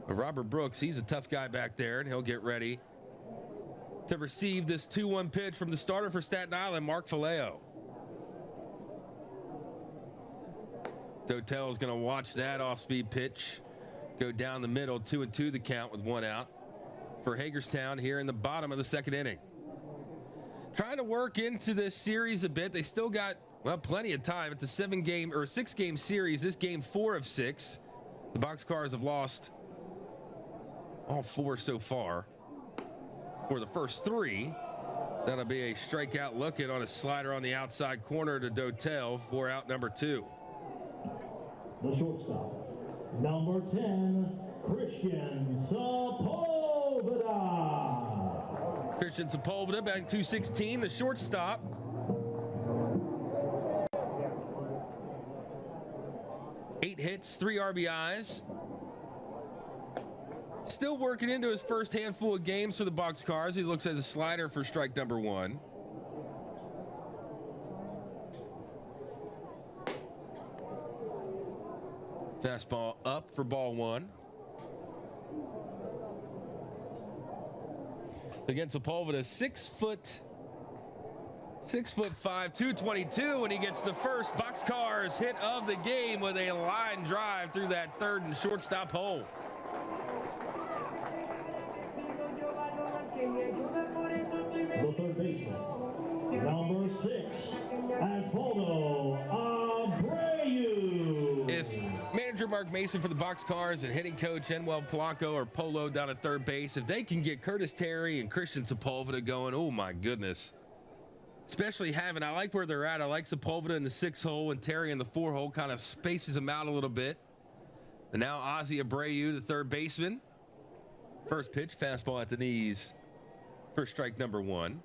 But Robert Brooks, he's a tough guy back there, and he'll get ready to receive this 2-1 pitch from the starter for Staten Island, Mark Faleo. Dotel is going to watch that off-speed pitch go down the middle, 2-2 the count with one out for Hagerstown here in the bottom of the second inning. Trying to work into this series a bit. They still got, well, plenty of time. It's a 6-game series. This game 4 of 6. The Boxcars have lost all 4 so far for the first 3. So that'll be a strikeout looking on a slider on the outside corner to Dotel for out number 2. The shortstop, number 10, Christian Sepulveda. Christian Sepulveda batting .216, the shortstop. Eight hits, 3 RBIs. Still working into his first handful of games for the Boxcars. He looks as a slider for strike number 1. Fastball up for ball 1. Against Sepulveda, 6 foot 5, 222, and he gets the first Boxcars hit of the game with a line drive through that third and shortstop hole. The third baseman, number 6, Asfaldo Abreu. If manager Mark Mason for the Boxcars and hitting coach Enwell Polanco or Polo down at third base, if they can get Curtis Terry and Christian Sepulveda going, oh my goodness. Especially having, I like where they're at. I like Sepulveda in the 6 hole and Terry in the 4 hole, kind of spaces them out a little bit. And now Ozzie Abreu, the third baseman. First pitch, fastball at the knees for strike number 1.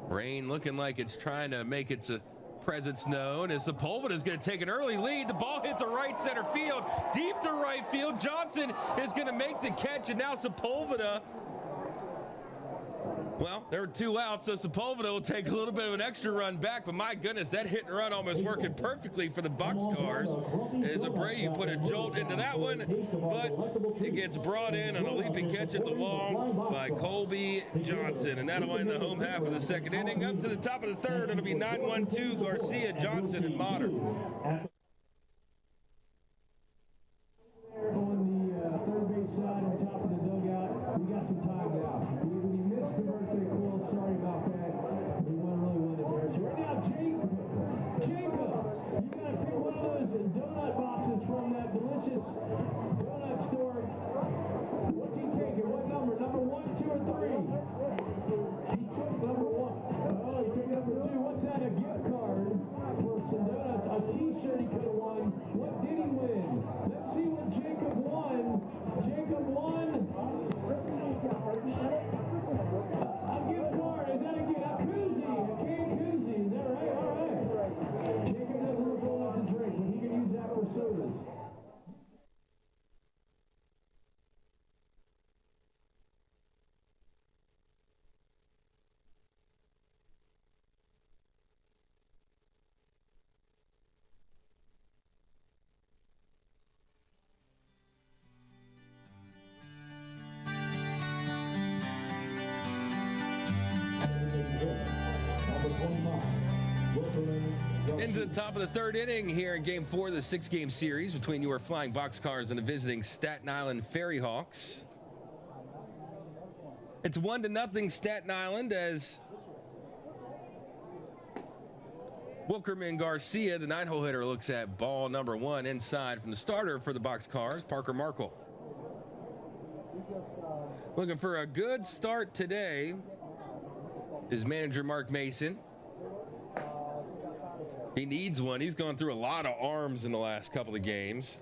Rain looking like it's trying to make its presence known as Sepulveda is going to take an early lead. The ball hit the right center field, deep to right field. Johnson is going to make the catch, and now Sepulveda, well, there were 2 outs, so Sepulveda will take a little bit of an extra run back, but my goodness, that hit and run almost working perfectly for the Boxcars as Abreu put a jolt into that one, but it gets brought in on a leaping catch at the wall by Colby Johnson, and that'll end the home half of the second inning. Up to the top of the third, it'll be 9-1-2, Garcia, Johnson, and Motter. On the third base side on top of the dugout, we got some time now. We missed the birthday call. Sorry about that. We really want to embarrass you. Right now, Jacob, you got to pick one of those donut boxes from that delicious donut store. What's he taking? What number? Number 1, 2, or 3? He took number 1. Oh, he took number 2. What's that? A gift card for some donuts. A T-shirt he could have won. What did he win? Let's see what Jacob won. Jacob won a gift card. Is that a koozie? A can koozie. Is that right? All right. Jacob doesn't look old enough to drink, but he can use that for sodas. Into the top of the third inning here in game 4 of the 6-game series between your Flying Boxcars and the visiting Staten Island Ferryhawks. It's 1-0 Staten Island as Wilkerman Garcia, the 9-hole hitter, looks at ball number 1 inside from the starter for the Boxcars, Parker Markle. Looking for a good start today is manager Mark Mason. He needs one. He's gone through a lot of arms in the last couple of games.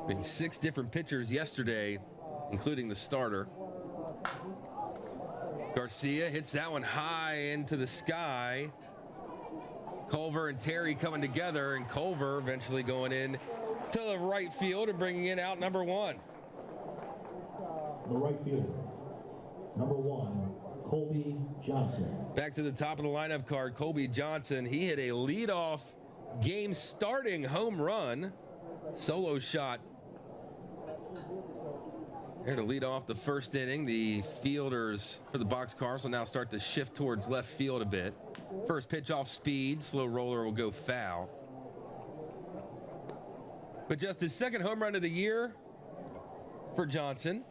I mean, 6 different pitchers yesterday, including the starter. Garcia hits that one high into the sky. Culver and Terry coming together, and Culver eventually going in to the right field and bringing in out number 1. The right fielder, number 1, Colby Johnson. Back to the top of the lineup card, Colby Johnson. He hit a leadoff game-starting home run, solo shot. Here to lead off the first inning. The fielders for the Boxcars will now start to shift towards left field a bit. First pitch off speed, slow roller will go foul. But just his second home run of the year for Johnson.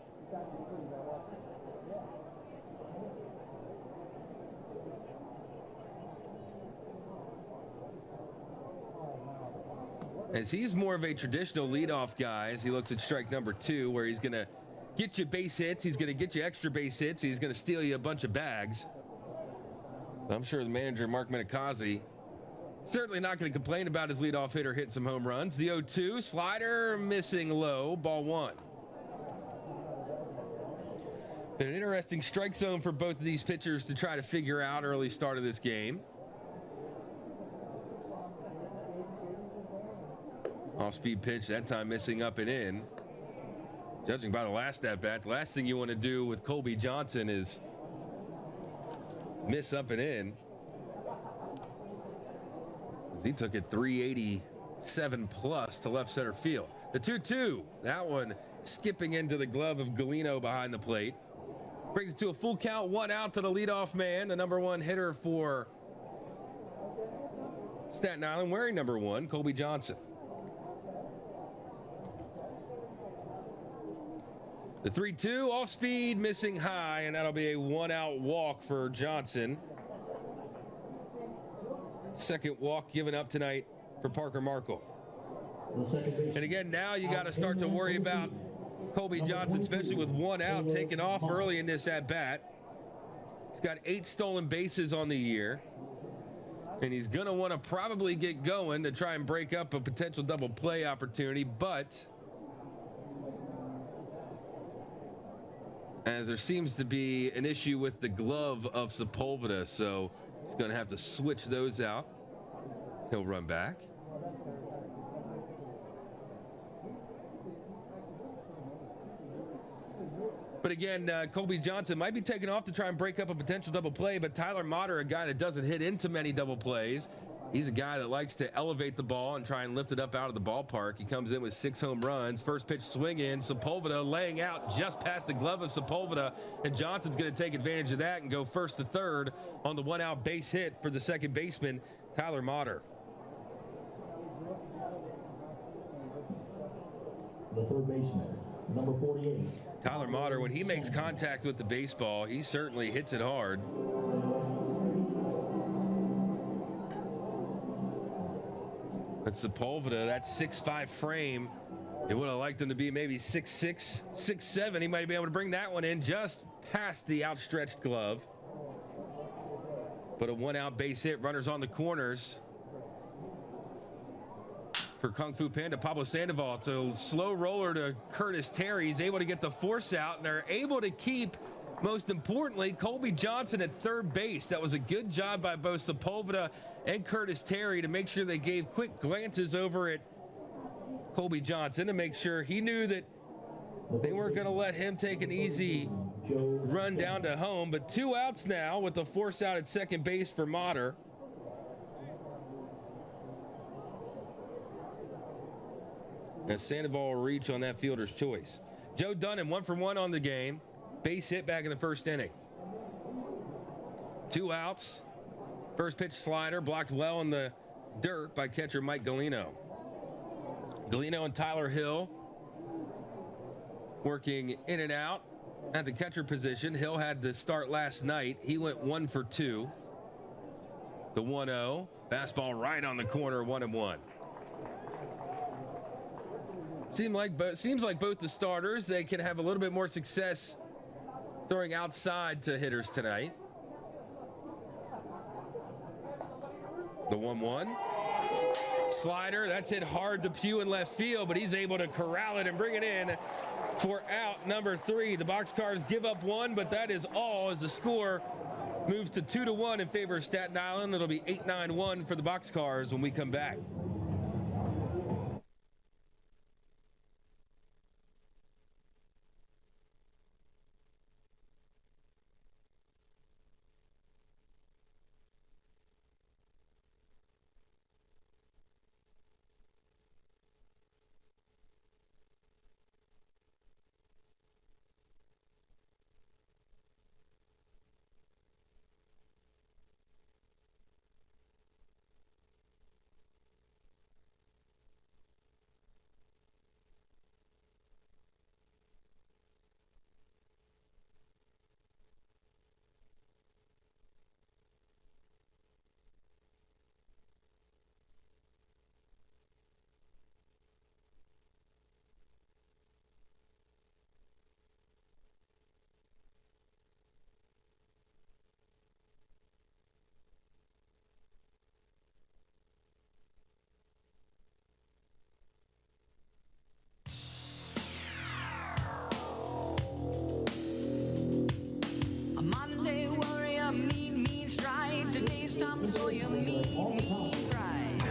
As he's more of a traditional leadoff guy, as he looks at strike number 2, where he's going to get you base hits, he's going to get you extra base hits, he's going to steal you a bunch of bags. I'm sure the manager, Mark Menikazi, certainly not going to complain about his leadoff hitter hitting some home runs. The 0-2, slider missing low, ball 1. Been an interesting strike zone for both of these pitchers to try to figure out early start of this game. Off-speed pitch, that time missing up and in. Judging by the last at-bat, the last thing you want to do with Colby Johnson is miss up and in. As he took it 387 plus to left center field. The 2-2, that one skipping into the glove of Galino behind the plate. Brings it to a full count, 1 out to the leadoff man, the number 1 hitter for Staten Island, wearing number 1, Colby Johnson. The 3-2 off speed, missing high, and that'll be a 1-out walk for Johnson. Second walk given up tonight for Parker Markle. And again, now you got to start to worry about Colby Johnson, especially with 1 out taken off early in this at bat. He's got 8 stolen bases on the year, and he's going to want to probably get going to try and break up a potential double play opportunity, but as there seems to be an issue with the glove of Sepulveda, so he's going to have to switch those out. He'll run back. But again, Colby Johnson might be taken off to try and break up a potential double play, but Tyler Motter, a guy that doesn't hit into many double plays, he's a guy that likes to elevate the ball and try and lift it up out of the ballpark. He comes in with 6 home runs. First pitch swing in. Sepulveda laying out just past the glove of Sepulveda, and Johnson's going to take advantage of that and go first to third on the 1-out base hit for the second baseman, Tyler Motter. The third baseman, number 48. Tyler Motter, when he makes contact with the baseball, he certainly hits it hard. But Sepulveda, that 6'5" frame, it would have liked him to be maybe 6'6", 6'7". He might be able to bring that one in just past the outstretched glove. But a 1-out base hit, runners on the corners for Kung Fu Panda Pablo Sandoval. It's a slow roller to Curtis Terry. He's able to get the force out, and they're able to keep, most importantly, Colby Johnson at third base. That was a good job by both Sepulveda and Curtis Terry to make sure they gave quick glances over at Colby Johnson to make sure he knew that they weren't going to let him take an easy run down to home. But 2 outs now with the force out at second base for Motter. As Sandoval will reach on that fielder's choice. Joe Dunham, 1 for 1 on the game. Base hit back in the first inning. 2 outs. First pitch slider blocked well in the dirt by catcher Mike Galino. Galino and Tyler Hill working in and out at the catcher position. Hill had the start last night. He went 1 for 2. The 1-0. Fastball right on the corner, 1-1. Seems like both the starters, they can have a little bit more success throwing outside to hitters tonight. The 1-1. Slider, that's hit hard to Pugh in left field, but he's able to corral it and bring it in for out number 3. The Boxcars give up 1, but that is all as the score moves to 2-1 in favor of Staten Island. It'll be 8-9-1 for the Boxcars when we come back. So you mean pride.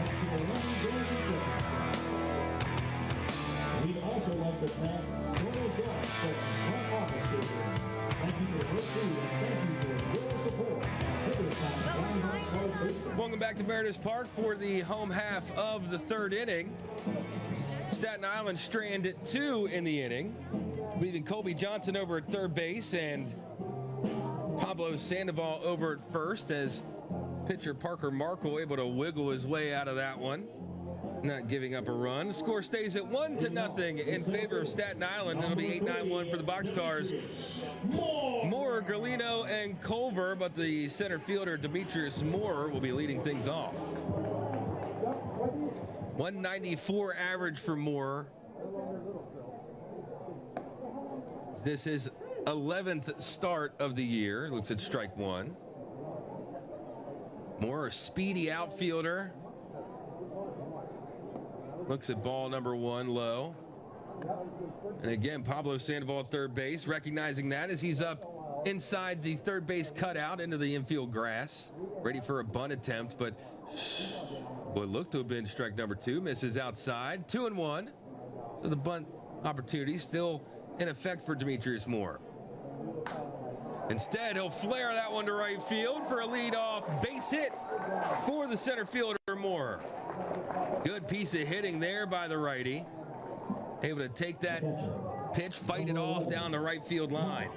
We'd also like to thank Colonel John for front office station. Thank you for listening and thank you for your support. Welcome back to Meredith Park for the home half of the 3rd inning. Staten Island stranded 2 in the inning, leaving Colby Johnson over at 3rd base and Pablo Sandoval over at 1st as pitcher Parker Markle able to wiggle his way out of that one, not giving up a run. The score stays at 1-0 in favor of Staten Island. It'll be 8-9-1 for the Boxcars. Moore, Galino, and Culver, but the center fielder Demetrius Moore will be leading things off. 194 average for Moore. This is 11th start of the year. Looks at strike 1. Moore, a speedy outfielder. Looks at ball number 1 low. And again, Pablo Sandoval at 3rd base, recognizing that as he's up inside the 3rd base cutout into the infield grass, ready for a bunt attempt, but what looked to have been strike number 2 misses outside. 2-1. So the bunt opportunity still in effect for Demetrius Moore. Instead, he'll flare that one to right field for a leadoff base hit for the center fielder Moore. Good piece of hitting there by the righty. Able to take that pitch, fight it off down the right field line.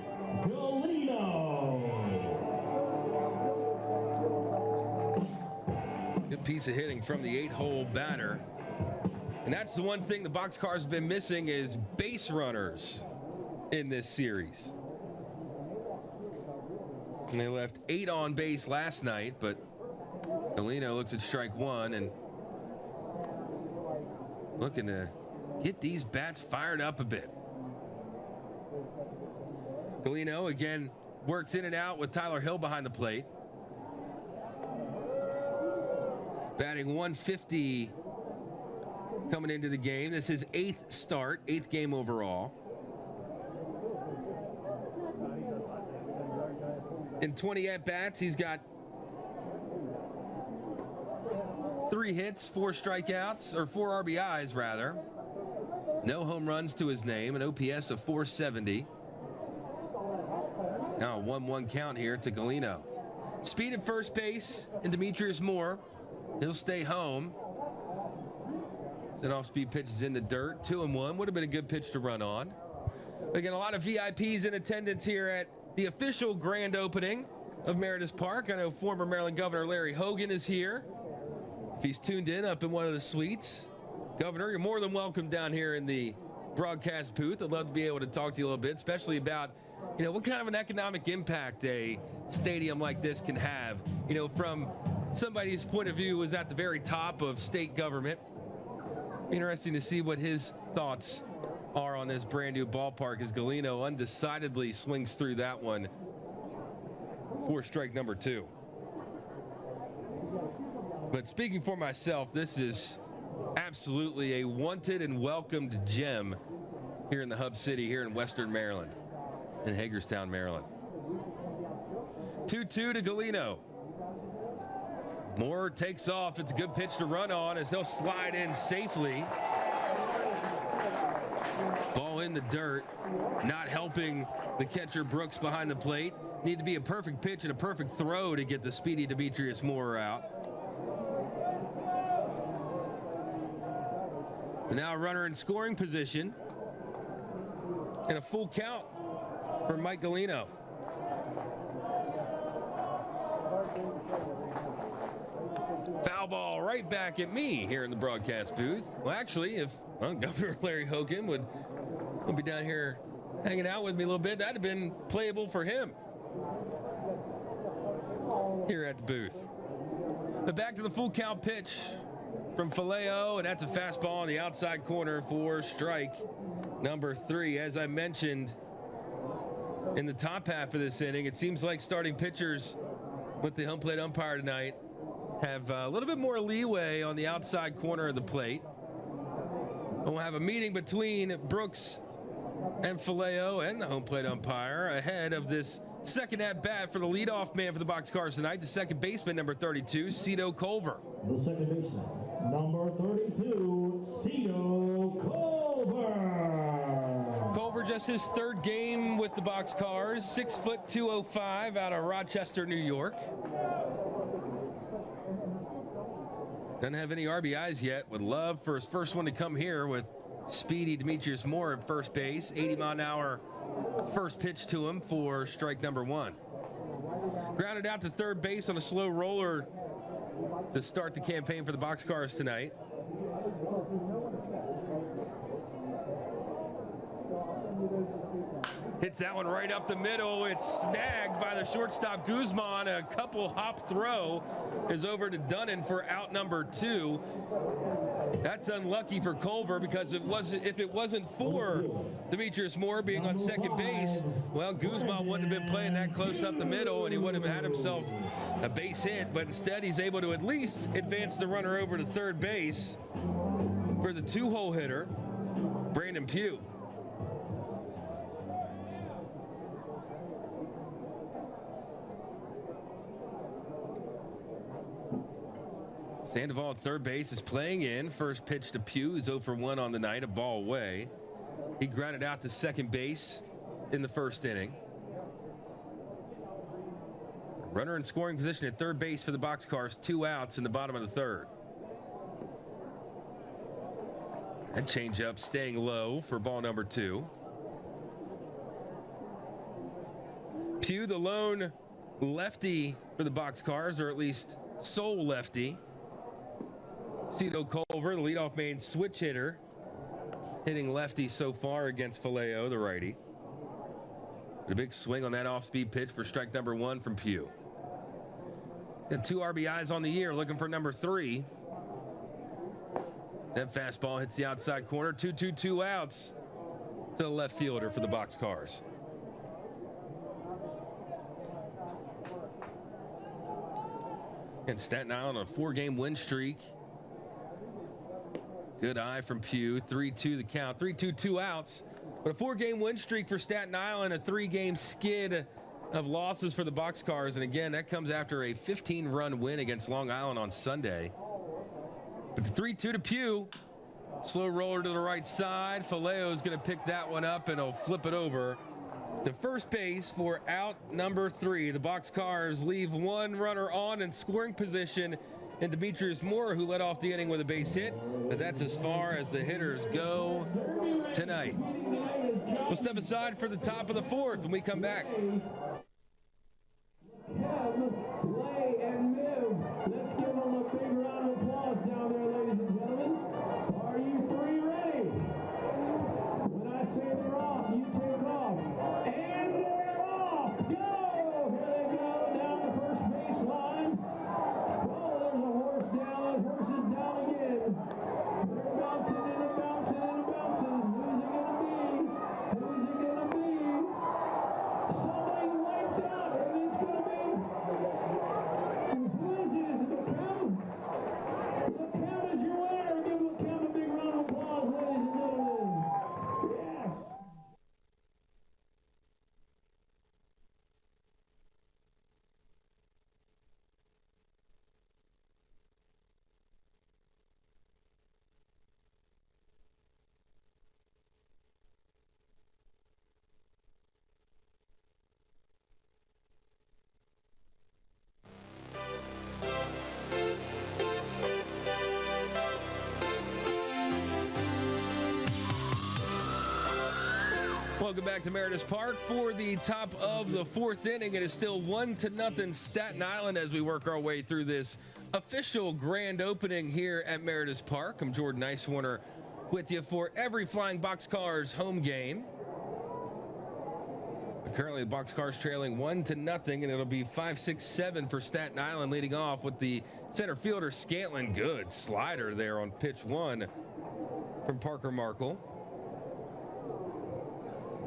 Good piece of hitting from the 8-hole batter. And that's the one thing the Boxcars have been missing is base runners in this series. And they left 8 on base last night, but Galino looks at strike 1 and looking to get these bats fired up a bit. Galino again works in and out with Tyler Hill behind the plate. Batting 150 coming into the game. This is 8th start, 8th game overall. In 20 at-bats, he's got 3 hits, 4 strikeouts, or 4 RBIs, rather. No home runs to his name, an OPS of 470. Now a 1-1 count here to Galino. Speed at first base, and Demetrius Moore. He'll stay home. That off-speed pitch is in the dirt. 2-1. Would have been a good pitch to run on. Again, a lot of VIPs in attendance here at the official grand opening of Meredith Park. I know former Maryland Governor Larry Hogan is here. If he's tuned in up in one of the suites. Governor, you're more than welcome down here in the broadcast booth. I'd love to be able to talk to you a little bit, especially about, what kind of an economic impact a stadium like this can have. From somebody's point of view was at the very top of state government. Interesting to see what his thoughts are on this brand new ballpark as Galino undecidedly swings through that one for strike number 2. But speaking for myself, this is Absolutely a wanted and welcomed gem here in the hub city, here in Western Maryland, in Hagerstown, Maryland. 2-2 to Galeno. Moore takes off. It's a good pitch to run on as they'll slide in safely. Ball in the dirt, not helping the catcher Brooks behind the plate. Need to be a perfect pitch and a perfect throw to get the speedy Demetrius Moore out. And now a runner in scoring position and a full count for Mike Galeno. Foul ball right back at me here in the broadcast booth. Well, actually, if Governor Larry Hogan would be down here hanging out with me a little bit, that'd have been playable for him here at the booth. But back to the full count pitch from Faleo, and that's a fastball on the outside corner for strike number 3. As I mentioned in the top half of this inning, it seems like starting pitchers with the home plate umpire tonight have a little bit more leeway on the outside corner of the plate. We'll have a meeting between Brooks and Faleo and the home plate umpire ahead of this second at bat for the leadoff man for the Boxcars tonight, the second baseman, number 32, Cito Culver. The second baseman, number 32, Cito Culver. Culver, just his third game with the Boxcars, 6', 205 out of Rochester, New York. Doesn't have any RBIs yet. Would love for his first one to come here with speedy Demetrius Moore at first base. 80-mile-an-hour first pitch to him for strike number 1. Grounded out to third base on a slow roller to start the campaign for the Boxcars tonight. Hits that one right up the middle. It's snagged by the shortstop Guzman. A couple hop throw is over to Dunnan for out number 2. That's unlucky for Culver because if it wasn't for Demetrius Moore being on second base, well, Guzman wouldn't have been playing that close up the middle and he would have had himself a base hit, but instead he's able to at least advance the runner over to third base for the 2-hole hitter, Brandon Pugh. Sandoval at third base is playing in. First pitch to Pugh is 0 for 1 on the night, a ball away. He grounded out to second base in the first inning. Runner in scoring position at third base for the Boxcars, 2 outs in the bottom of the third. That changeup staying low for ball number 2. Pugh, the lone lefty for the Boxcars, or at least sole lefty. Cito Culver, the leadoff main switch hitter, hitting lefty so far against Faleo, the righty. A big swing on that off-speed pitch for strike number 1 from Pugh. He's got 2 RBIs on the year, looking for number 3. That fastball hits the outside corner. 2 outs to the left fielder for the Boxcars. And Staten Island on a 4-game win streak. Good eye from Pugh. 3-2 the count. 3-2, 2 outs. But a 4-game win streak for Staten Island. A 3-game skid of losses for the Boxcars. And again, that comes after a 15-run win against Long Island on Sunday. But the 3-2 to Pugh. Slow roller to the right side. Faleo is going to pick that one up and he'll flip it over to first base for out number 3. The Boxcars leave 1 runner on in scoring position and Demetrius Moore, who led off the inning with a base hit, but that's as far as the hitters go tonight. We'll step aside for the top of the 4th when we come back. Lay and move. Let's give them a big round of applause down there, ladies and gentlemen. Are you 3 ready? When I say they're off, you take off. And they're off. Go! Here they go down the first baseline. Horses down again. They're bouncing and bouncing and bouncing. Who's it gonna be? Who's it gonna be? Somebody wiped out, and it's gonna be. Who is it? Is it the Pim? The Welcome back to Meredith Park for the top of the fourth inning. It is still 1-0 Staten Island as we work our way through this official grand opening here at Meredith Park. I'm Jordan Icewarner with you for every Flying Boxcars home game. Currently, the Boxcars trailing 1-0, and it'll be 5-6-7 for Staten Island, leading off with the center fielder Scantlin. Good slider there on pitch one from Parker Markle.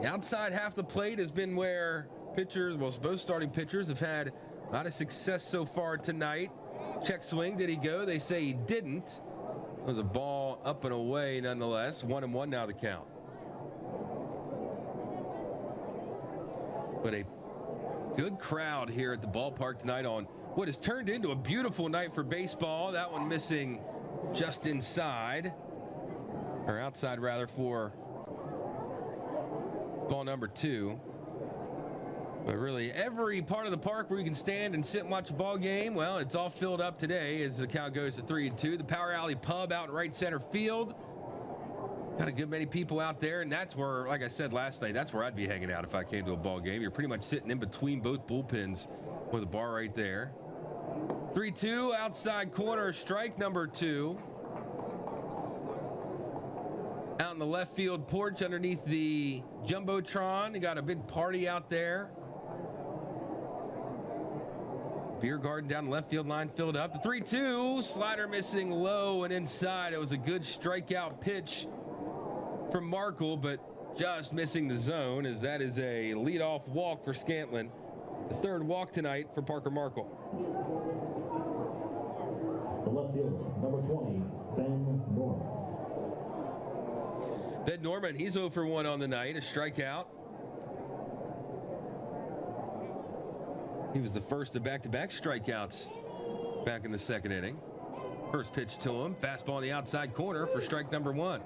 The outside half the plate has been where pitchers, well, both starting pitchers have had a lot of success so far tonight. Check swing, did he go? They say he didn't. It was a ball up and away nonetheless. 1-1 now the count. But a good crowd here at the ballpark tonight on what has turned into a beautiful night for baseball. That one missing just inside, or outside rather, for ball number 2. But really every part of the park where you can stand and sit and watch a ball game, well, it's all filled up today as the count goes to 3-2. The Power Alley Pub out in right center field. Got a good many people out there, and that's where, like I said last night, that's where I'd be hanging out if I came to a ball game. You're pretty much sitting in between both bullpens with a bar right there. 3-2, outside corner, strike number 2. Out in the left field porch underneath the Jumbotron. You got a big party out there. Beer garden down the left field line filled up. The 3-2, slider missing low and inside. It was a good strikeout pitch from Markle, but just missing the zone, as that is a leadoff walk for Scantlin. The third walk tonight for Parker Markle. The left fielder, number 20, Ben Norman. Ben Norman, he's 0 for 1 on the night, a strikeout. He was the first of back-to-back strikeouts back in the second inning. First pitch to him, fastball in the outside corner for strike number 1.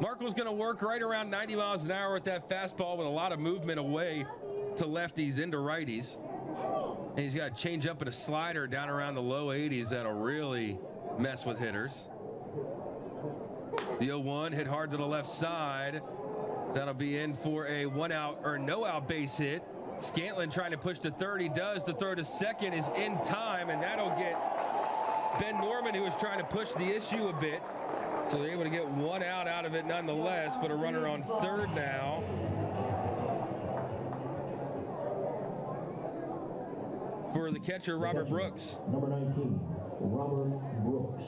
Markle's going to work right around 90 miles an hour with that fastball, with a lot of movement away to lefties into righties. And he's got a change up and a slider down around the low 80s that'll really mess with hitters. The 0-1 hit hard to the left side. So that'll be in for a one-out or no-out base hit. Scantlin trying to push to third. He does. The throw to second is in time, and that'll get Ben Norman, who was trying to push the issue a bit. So they're able to get one out of it nonetheless, but a runner on third now. For the catcher, Robert Brooks. Number 19, Robert Brooks.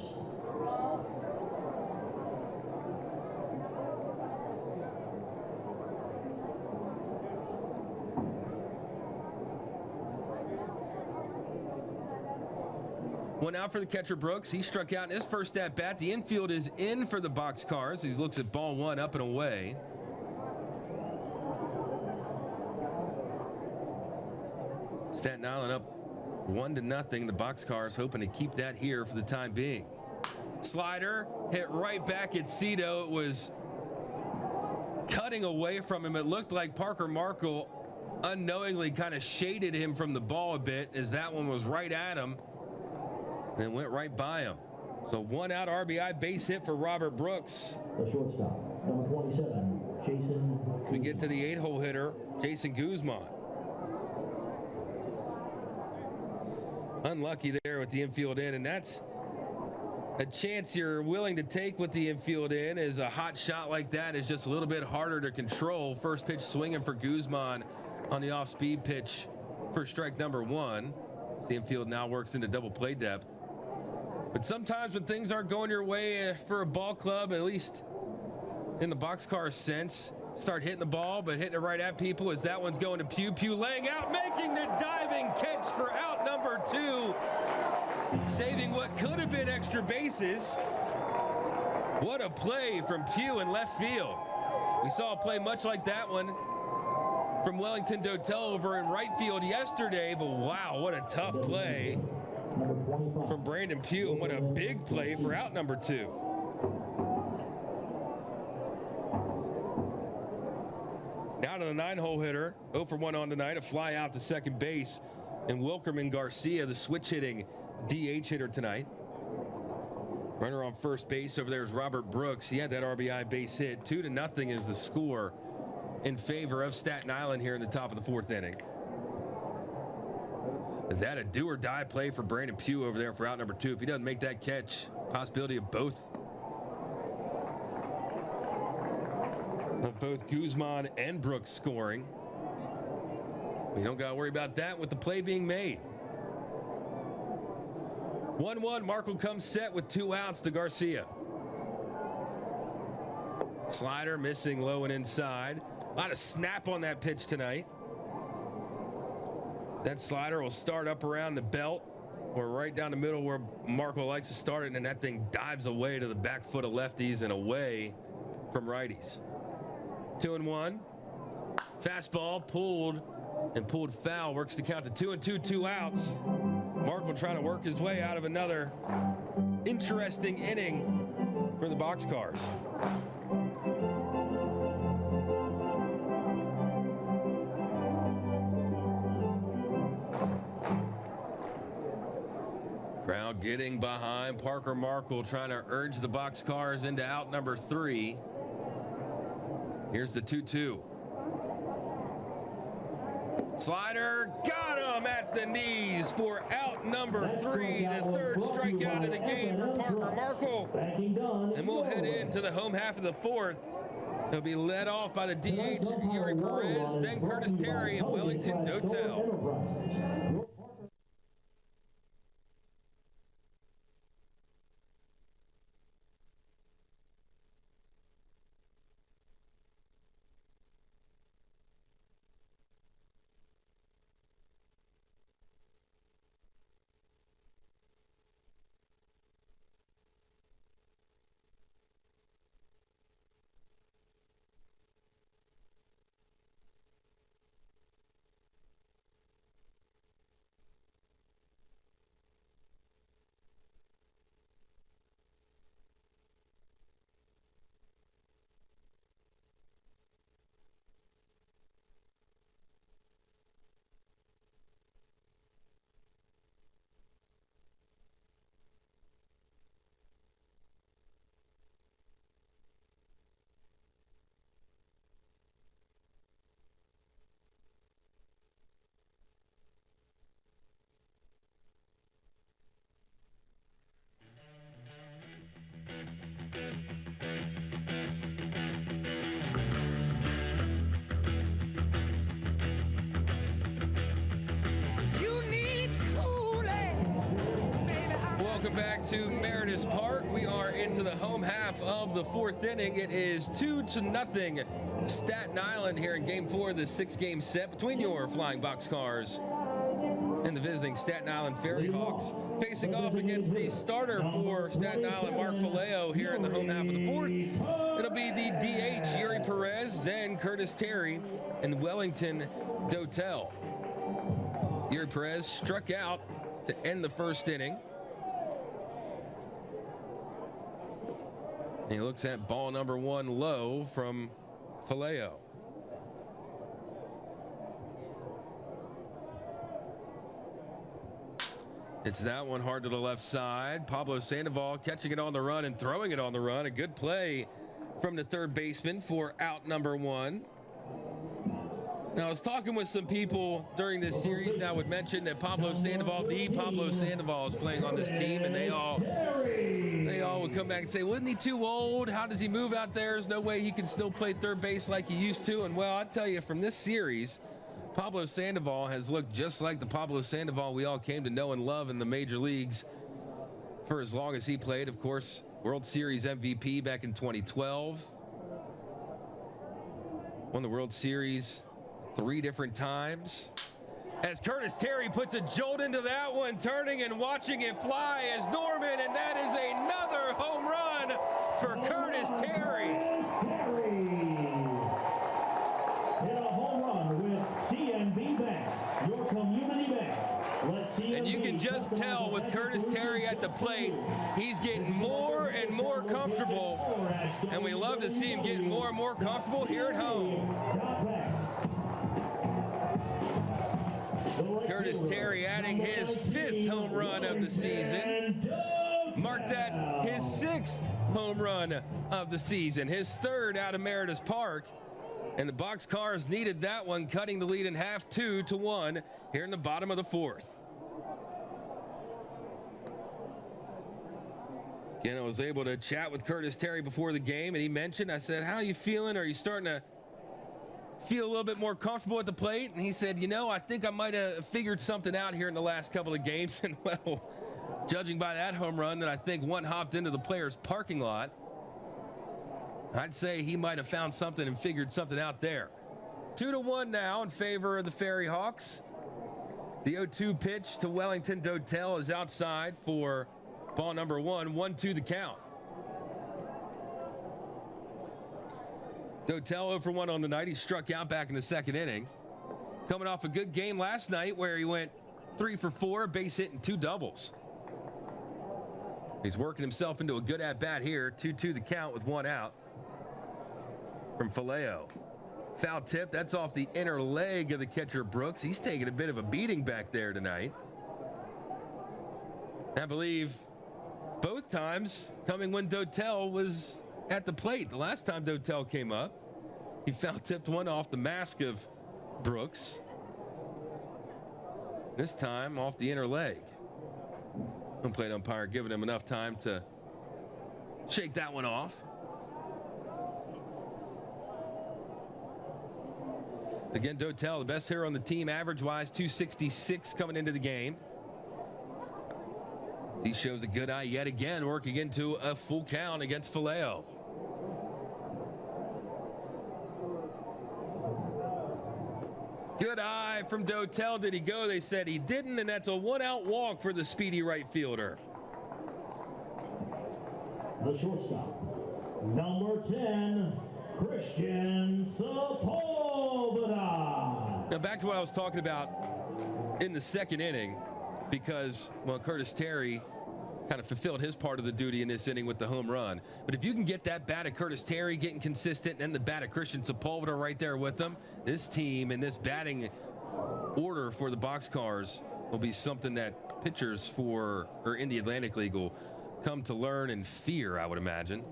One out for the catcher, Brooks. He struck out in his first at bat. The infield is in for the Boxcars. He looks at ball 1 up and away. Staten Island up 1-0. The Boxcars hoping to keep that here for the time being. Slider hit right back at Cito. It was cutting away from him. It looked like Parker Markle unknowingly kind of shaded him from the ball a bit, as that one was right at him and went right by him. So one out RBI base hit for Robert Brooks. The shortstop, number 27, Jason. As we get to the 8-hole hitter, Jason Guzman. Unlucky there with the infield in, and that's a chance you're willing to take with the infield in, as a hot shot like that is just a little bit harder to control. First pitch swinging for Guzman on the off-speed pitch for strike number 1. The infield now works into double play depth. But sometimes when things aren't going your way for a ball club, at least in the Boxcar sense, start hitting the ball, but hitting it right at people, as that one's going to Pugh. Pugh laying out, making the diving catch for out number 2, saving what could have been extra bases. What a play from Pugh in left field. We saw a play much like that one from Wellington Dotel over in right field yesterday, but wow, what a tough play from Brandon Pugh, and what a big play for out number 2. Now to the 9-hole hitter, 0 for 1 on tonight, a fly out to second base, and Wilkerman Garcia, the switch hitting DH hitter tonight. Runner on first base over there is Robert Brooks. He had that RBI base hit. 2-0 is the score in favor of Staten Island here in the top of the 4th inning. That a do or die play for Brandon Pugh over there for out number 2. If he doesn't make that catch, possibility of both Guzman and Brooks scoring. We don't got to worry about that with the play being made. 1-1, Markle comes set with 2 outs to Garcia. Slider missing low and inside. A lot of snap on that pitch tonight. That slider will start up around the belt or right down the middle where Markle likes to start it, and that thing dives away to the back foot of lefties and away from righties. 2-1. Fastball pulled foul, works the count to 2-2, 2 outs. Markle trying to work his way out of another interesting inning for the Boxcars. Crowd getting behind Parker Markle, trying to urge the Boxcars into out number 3. Here's the 2-2. Slider got him at the knees for out number 3, the 3rd strikeout of the game for Parker Markle. And we'll head into the home half of the 4th. He'll be led off by the DH, Yuri Perez, then Curtis Terry and Wellington Dotel. Welcome back to Meredith Park. We are into the home half of the 4th inning. It is 2-0 Staten Island here in Game 4 of the 6-game set between your Flying Boxcars and the visiting Staten Island Ferryhawks. Facing off against the starter for Staten Island, Mark Faleo, here in the home half of the 4th. It'll be the DH, Yuri Perez, then Curtis Terry, and Wellington Dotel. Yuri Perez struck out to end the 1st inning. He looks at ball number 1 low from Faleo. It's that one hard to the left side. Pablo Sandoval catching it on the run and throwing it on the run. A good play from the 3rd baseman for out number 1. Now, I was talking with some people during this series that would mention that Pablo Sandoval is playing on this team, and they all would come back and say, wasn't he too old? How does he move out there? There's no way he can still play 3rd base like he used to. And well, I tell you, from this series, Pablo Sandoval has looked just like the Pablo Sandoval we all came to know and love in the major leagues for as long as he played. Of course, World Series MVP back in 2012. Won the World Series 3 different times. As Curtis Terry puts a jolt into that one, turning and watching it fly as Norman, and that is another home run for Curtis Terry. Hit a home run with CNB Bank, your community bank. And you can just tell with Curtis Terry at the plate, he's getting more and more comfortable, and we love to see him getting more and more comfortable here at home. Curtis Terry adding his 5th home run of the season. Mark that his 6th home run of the season, his 3rd out of Meredith Park. And the Boxcars needed that one, cutting the lead in half 2-1 here in the bottom of the fourth. Again, I was able to chat with Curtis Terry before the game, and he mentioned, I said, how are you feeling? Are you starting to feel a little bit more comfortable at the plate? And he said, you know, I think I might have figured something out here in the last couple of games. And, well, judging by that home run that I think one hopped into the players' parking lot, I'd say he might have found something and figured something out there. 2-1 now in favor of the Ferryhawks. The 0-2 pitch to Wellington Dotel is outside for ball number 1, 1-2 the count. Dotel 0 for 1 on the night. He struck out back in the second inning. Coming off a good game last night where he went 3 for 4, base hit and 2 doubles. He's working himself into a good at-bat here. 2-2 the count with 1 out from Faleo. Foul tip, that's off the inner leg of the catcher Brooks. He's taking a bit of a beating back there tonight. I believe both times coming when Dotel was at the plate. The last time Dotel came up, he foul tipped one off the mask of Brooks. This time off the inner leg. Home plate umpire giving him enough time to shake that one off. Again, Dotel, the best hitter on the team, average-wise, 266 coming into the game. He shows a good eye yet again, working into a full count against Faleo. Good eye from Dotel. Did he go? They said he didn't, and that's a 1-out walk for the speedy right fielder. The shortstop, number 10, Christian Sepulveda. Now back to what I was talking about in the second inning, because, well, Curtis Terry kind of fulfilled his part of the duty in this inning with the home run. But if you can get that bat of Curtis Terry getting consistent and the bat of Christian Sepulveda right there with them, this team and this batting order for the Boxcars will be something that pitchers in the Atlantic League will come to learn and fear, I would imagine.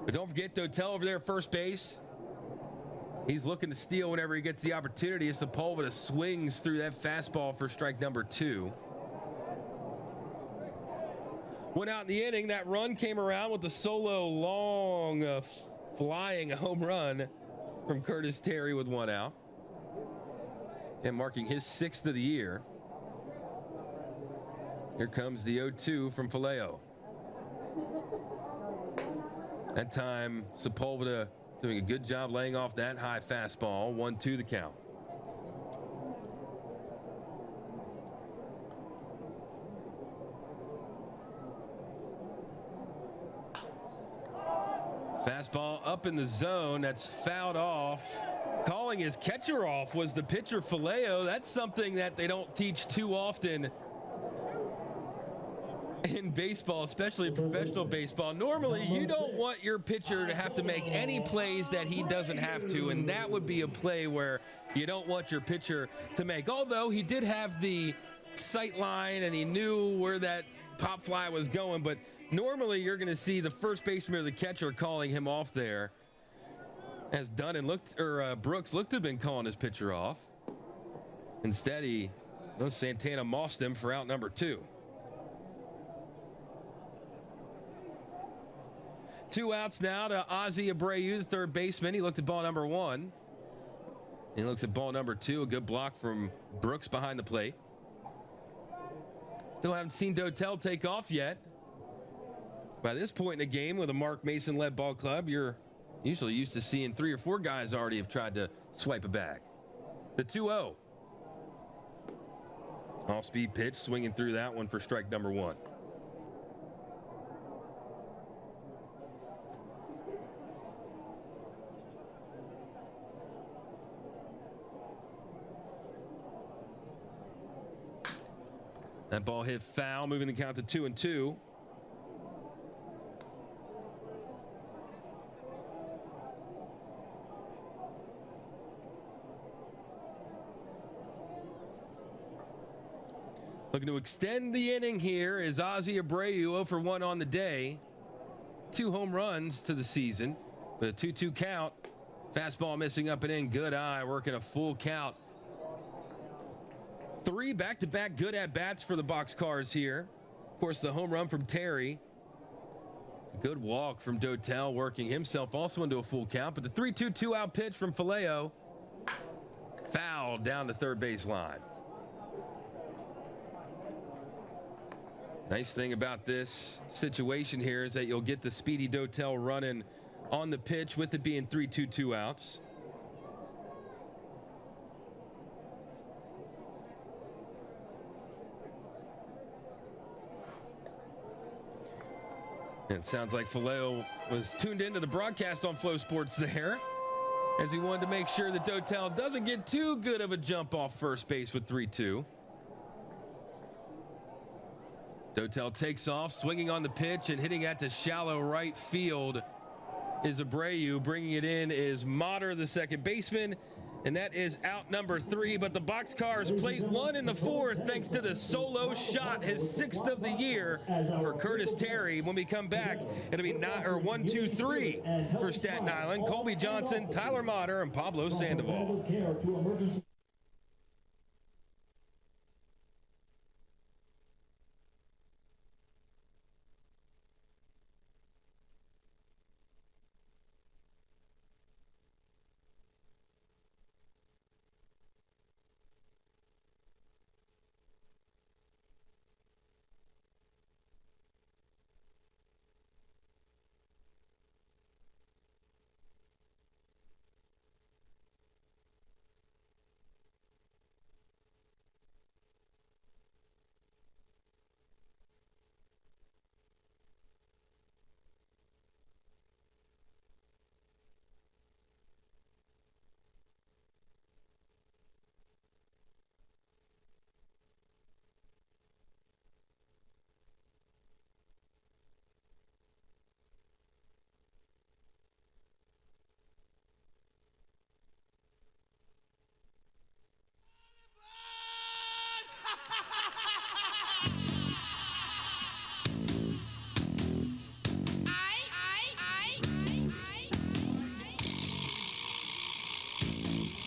But don't forget Dotel over there at first base. He's looking to steal whenever he gets the opportunity as Sepulveda swings through that fastball for strike number 2. Went out in the inning. That run came around with a solo long flying home run from Curtis Terry with 1 out. And marking his 6th of the year. Here comes the 0-2 from Faleo. That time, Sepulveda doing a good job laying off that high fastball. 1-2 the count. Fastball up in the zone. That's fouled off. Calling his catcher off was the pitcher Faleo. That's something that they don't teach too often in baseball, especially in professional baseball. Normally, you don't want your pitcher to have to make any plays that he doesn't have to, and that would be a play where you don't want your pitcher to make. Although he did have the sight line and he knew where that pop fly was going, but normally you're going to see the first baseman or the catcher calling him off there, as Brooks looked to have been calling his pitcher off. Instead, Santana mossed him for out number 2. 2 outs now to Ozzie Abreu, the third baseman. He looked at ball number 1. He looks at ball number 2. A good block from Brooks behind the plate. Still haven't seen Dotel take off yet. By this point in the game, with a Mark Mason-led ball club, you're usually used to seeing 3 or 4 guys already have tried to swipe a bag. The 2-0. Off-speed pitch, swinging through that one for strike number 1. That ball hit foul, moving the count to 2-2. Looking to extend the inning here is Ozzie Abreu, 0 for 1 on the day. 2 home runs to the season, but a 2-2 count Fastball missing up and in. Good eye, working a full count. 3 back-to-back good at-bats for the Boxcars here. Of course, the home run from Terry. Good walk from Dotel, working himself also into a full count. But the 3-2 two-out pitch from Faleo. Foul down the third base line. Nice thing about this situation here is that you'll get the speedy Dotel running on the pitch with it being 3-2 two outs. And it sounds like Faleo was tuned into the broadcast on Flow Sports there, as he wanted to make sure that Dotel doesn't get too good of a jump off first base with 3-2. Dotel takes off, swinging on the pitch and hitting at the shallow right field is Abreu. Bringing it in is Motter, the second baseman, and that is out number 3. But the Boxcars plate 1 in the 4th thanks to the solo shot, his 6th of the year for Curtis Terry. When we come back, it'll be 1, 2, 3 for Staten Island. Colby Johnson, Tyler Motter, and Pablo Sandoval.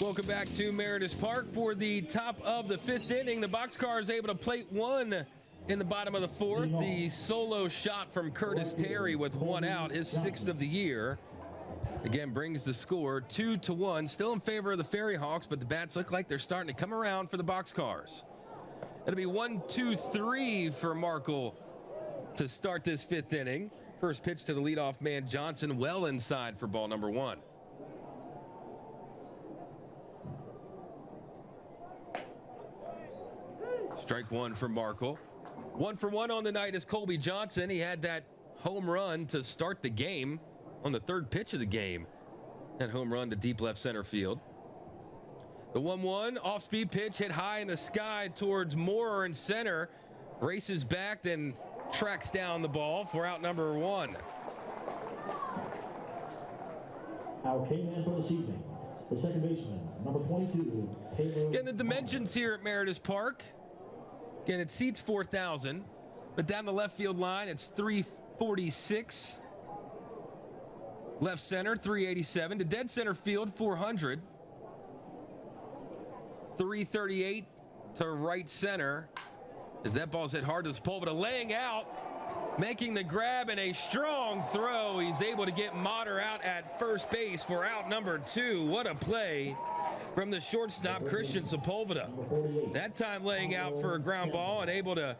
Welcome back to Meredith Park for the top of the 5th inning. The Boxcars able to plate 1 in the bottom of the 4th. The solo shot from Curtis Terry with 1 out, his 6th of the year. Again, brings the score 2-1. Still in favor of the Ferryhawks, but the bats look like they're starting to come around for the Boxcars. It'll be 1, 2, 3 for Markle to start this 5th inning. First pitch to the leadoff man Johnson, well inside for ball number 1. Strike 1 from Markle. 1 for 1 on the night is Colby Johnson. He had that home run to start the game on the 3rd pitch of the game. That home run to deep left center field. The 1-1 off-speed pitch hit high in the sky towards Moorer in center. Races back, then tracks down the ball for out number 1. Our K-man for this evening, the second baseman, number 22. Again, the dimensions here at Meredith Park. Again, it seats 4,000, but down the left field line, it's 346. Left center, 387. To dead center field, 400. 338 to right center. As that ball's hit hard to Sepulveda, laying out, making the grab and a strong throw. He's able to get Motter out at first base for out number 2. What a play from the shortstop, Christian Sepulveda. That time laying out for a ground ball and able to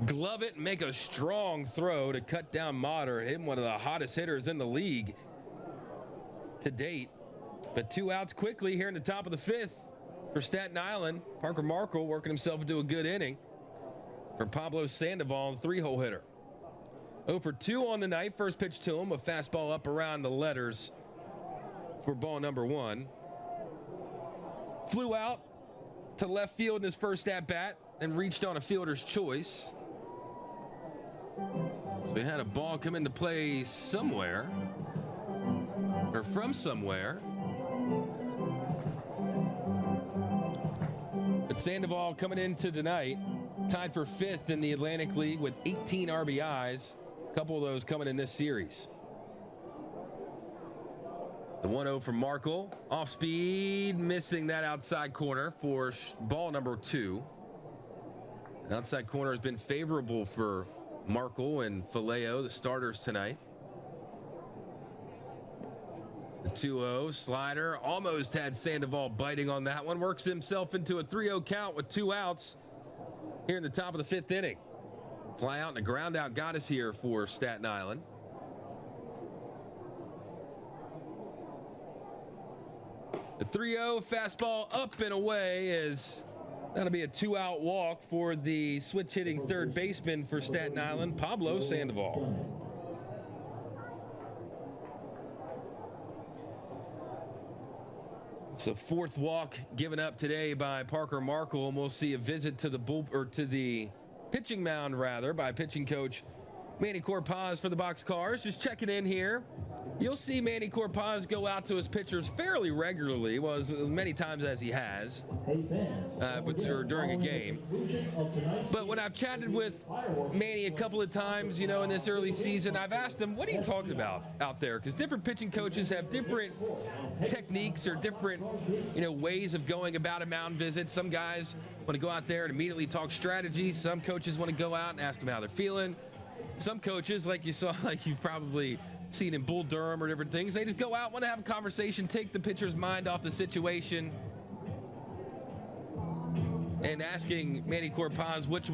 glove it and make a strong throw to cut down Motter, him one of the hottest hitters in the league to date. But 2 outs quickly here in the top of the 5th for Staten Island. Parker Markle working himself into a good inning for Pablo Sandoval, 3-hole hitter. 0 for 2 on the night. First pitch to him, a fastball up around the letters for ball number 1. Flew out to left field in his first at-bat and reached on a fielder's choice. So he had a ball come into play somewhere, or from somewhere. But Sandoval coming into tonight, tied for 5th in the Atlantic League with 18 RBIs. A couple of those coming in this series. The 1-0 from Markle. Off speed, missing that outside corner for ball number 2. The outside corner has been favorable for Markle and Faleo, the starters tonight. The 2-0 slider almost had Sandoval biting on that one. Works himself into a 3-0 count with 2 outs here in the top of the 5th inning. Fly out and a ground out got us here for Staten Island. The 3-0 fastball up and away is that'll be a 2-out walk for the switch hitting third baseman for Staten Island, Pablo Sandoval. It's the 4th walk given up today by Parker Markle, and we'll see a visit to the pitching mound by pitching coach Manny Corpaz for the Boxcars. Just checking in here. You'll see Manny Corpaz go out to his pitchers fairly regularly, well, as many times as he has, during a game. But when I've chatted with Manny a couple of times, in this early season, I've asked him, what are you talking about out there? Because different pitching coaches have different techniques or different, ways of going about a mound visit. Some guys want to go out there and immediately talk strategy. Some coaches want to go out and ask them how they're feeling. Some coaches, like you've probably seen in Bull Durham or different things, they just go out, want to have a conversation, take the pitcher's mind off the situation. And asking Manny Corpaz which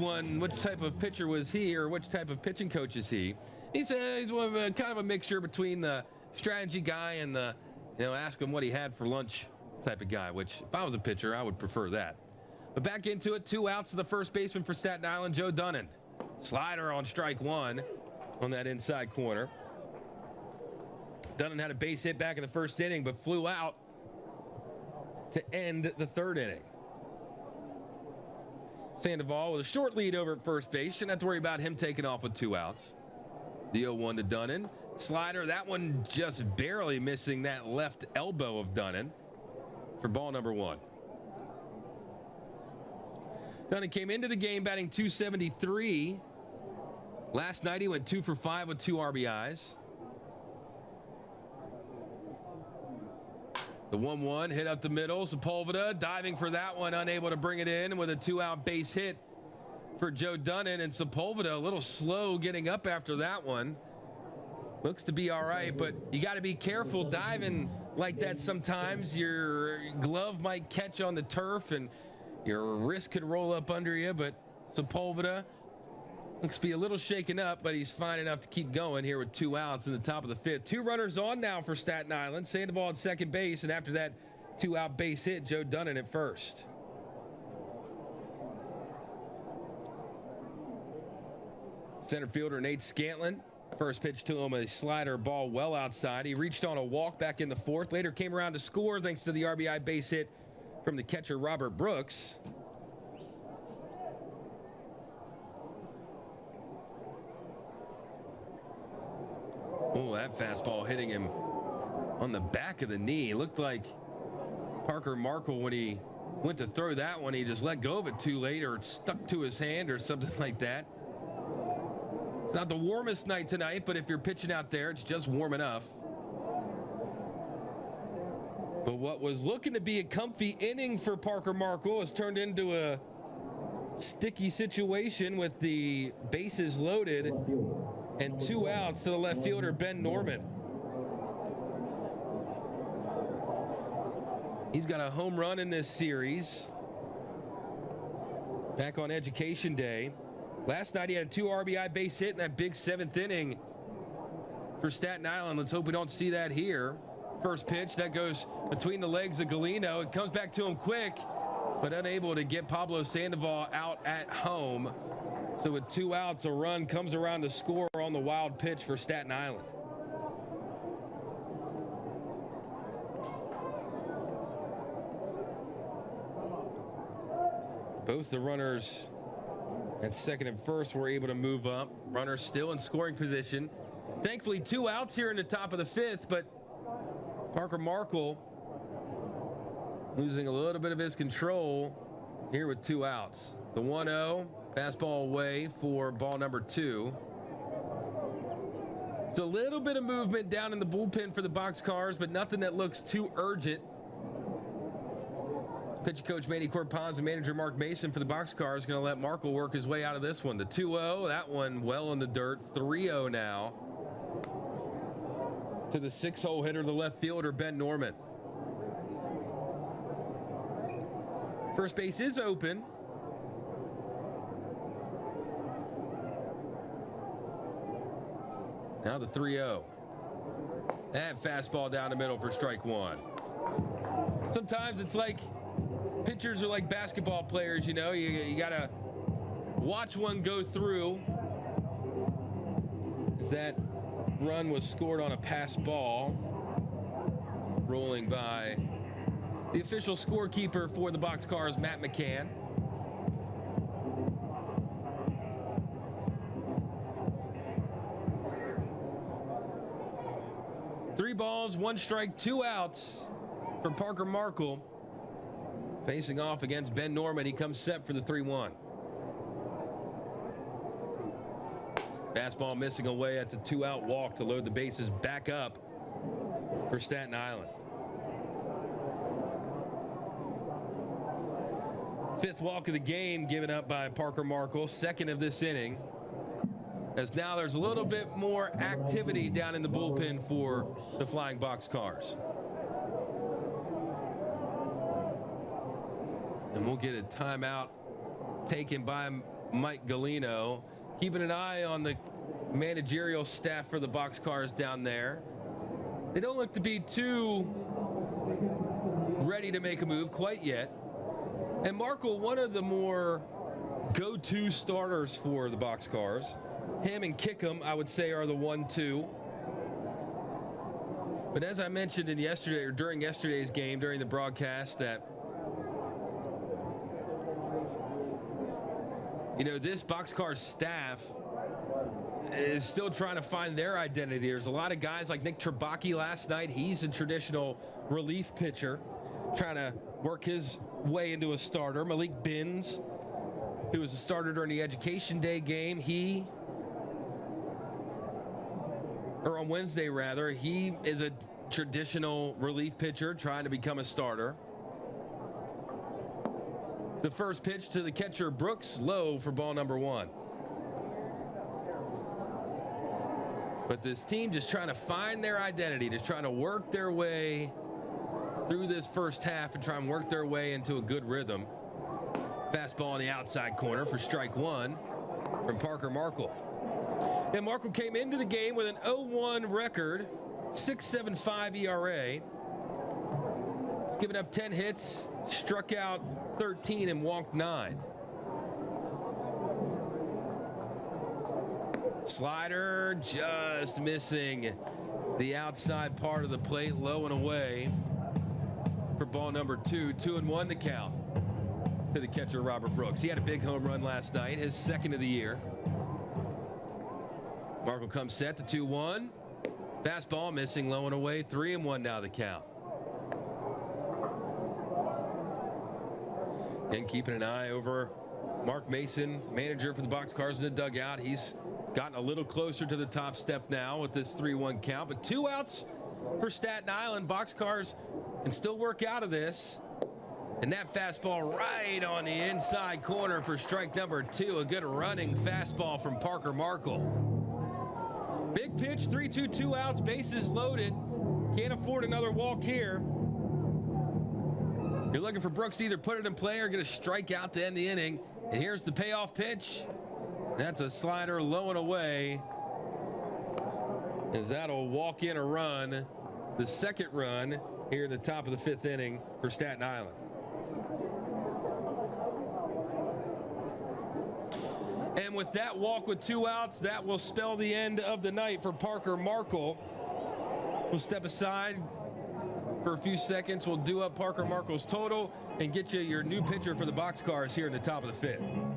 type of pitcher was he, or which type of pitching coach is he. He says he's kind of a mixture between the strategy guy and the, ask him what he had for lunch type of guy, which if I was a pitcher, I would prefer that. But back into it, 2 outs to the first baseman for Staten Island, Joe Dunnan. Slider on strike 1 on that inside corner. Dunnan had a base hit back in the 1st inning, but flew out to end the 3rd inning. Sandoval with a short lead over at first base. Shouldn't have to worry about him taking off with 2 outs. The 0-1 to Dunnan. Slider, that one just barely missing that left elbow of Dunnan for ball number 1. Dunnan came into the game batting .273. Last night he went 2 for 5 with 2 RBIs. The 1-1 hit up the middle. Sepulveda diving for that one, unable to bring it in with a 2-out base hit for Joe Dunnan. And Sepulveda a little slow getting up after that one. Looks to be all right, but you got to be careful diving like that sometimes. Your glove might catch on the turf and your wrist could roll up under you, but Sepulveda looks to be a little shaken up, but he's fine enough to keep going here with 2 outs in the top of the 5th. 2 runners on now for Staten Island. Sandoval at second base, and after that 2-out base hit, Joe Dunnan at first. Center fielder Nate Scantlin. First pitch to him, a slider ball well outside. He reached on a walk back in the 4th. Later came around to score thanks to the RBI base hit from the catcher Robert Brooks. Oh, that fastball hitting him on the back of the knee. Looked like Parker Markle, when he went to throw that one, he just let go of it too late, or it stuck to his hand or something like that. It's not the warmest night tonight, but if you're pitching out there, it's just warm enough. But what was looking to be a comfy inning for Parker Markle has turned into a sticky situation with the bases loaded and 2 outs to the left fielder, Ben Norman. He's got a home run in this series. Back on Education Day. Last night he had a 2 RBI base hit in that big 7th inning for Staten Island. Let's hope we don't see that here. First pitch, that goes between the legs of Galeno. It comes back to him quick, but unable to get Pablo Sandoval out at home. So with 2 outs, a run comes around to score on the wild pitch for Staten Island. Both the runners at second and first were able to move up. Runners still in scoring position. Thankfully, 2 outs here in the top of the 5th, but Parker Markle losing a little bit of his control here with 2 outs. The 1-0, fastball away for ball number 2. So a little bit of movement down in the bullpen for the Boxcars, but nothing that looks too urgent. Pitching coach Manny Corpons and manager Mark Mason for the Boxcars going to let Markle work his way out of this one. The 2-0, that one well in the dirt. 3-0 now to the 6-hole hitter, the left fielder, Ben Norman. First base is open. Now the 3-0. And fastball down the middle for strike one. Sometimes it's like pitchers are like basketball players, you know. You got to watch one go through. As that run was scored on a pass ball. Rolling by the official scorekeeper for the Boxcars, Matt McCann. Three balls, one strike, two outs for Parker Markle. Facing off against Ben Norman. He comes set for the 3-1. Fastball missing away at the 2-out walk to load the bases back up for Staten Island. Fifth walk of the game given up by Parker Markle, second of this inning. As now there's a little bit more activity down in the bullpen for the Flying Boxcars. And we'll get a timeout taken by Mike Galino. Keeping an eye on the managerial staff for the Boxcars down there. They don't look to be too ready to make a move quite yet. And Markle, one of the more go-to starters for the Boxcars. Him and Kickham, I would say, are the 1-2. But as I mentioned in yesterday or during yesterday's game, during the broadcast, that this Boxcars staff is still trying to find their identity. There's a lot of guys like Nick Trabacki last night. He's a traditional relief pitcher, trying to work his way into a starter. Malik Binns, who was a starter during the Education Day game, on Wednesday rather, he is a traditional relief pitcher trying to become a starter. The first pitch to the catcher Brooks, low for ball number one. But this team just trying to find their identity, just trying to work their way through this first half and try and work their way into a good rhythm. Fastball on the outside corner for strike one from Parker Markle. And Markle came into the game with an 0-1 record, 6.75 ERA. He's given up 10 hits, struck out 13 and walked 9. Slider just missing the outside part of the plate, low and away for ball number 2. 2-1 the count to the catcher Robert Brooks. He had a big home run last night, his second of the year. Markle comes set to 2-1. Fastball missing, low and away. 3-1 now the count. And keeping an eye over Mark Mason, manager for the Boxcars in the dugout. He's gotten a little closer to the top step now with this 3-1 count. But 2 outs for Staten Island. Boxcars can still work out of this. And that fastball right on the inside corner for strike number 2. A good running fastball from Parker Markle. Big pitch, 3-2, 2 outs, bases loaded. Can't afford another walk here. You're looking for Brooks to either put it in play or get a strikeout to end the inning. And here's the payoff pitch. That's a slider low and away. As that'll walk in a run, the second run here in the top of the 5th inning for Staten Island. And with that walk with 2 outs, that will spell the end of the night for Parker Markle. We'll step aside for a few seconds. We'll do up Parker Markle's total and get you your new pitcher for the Boxcars here in the top of the 5th.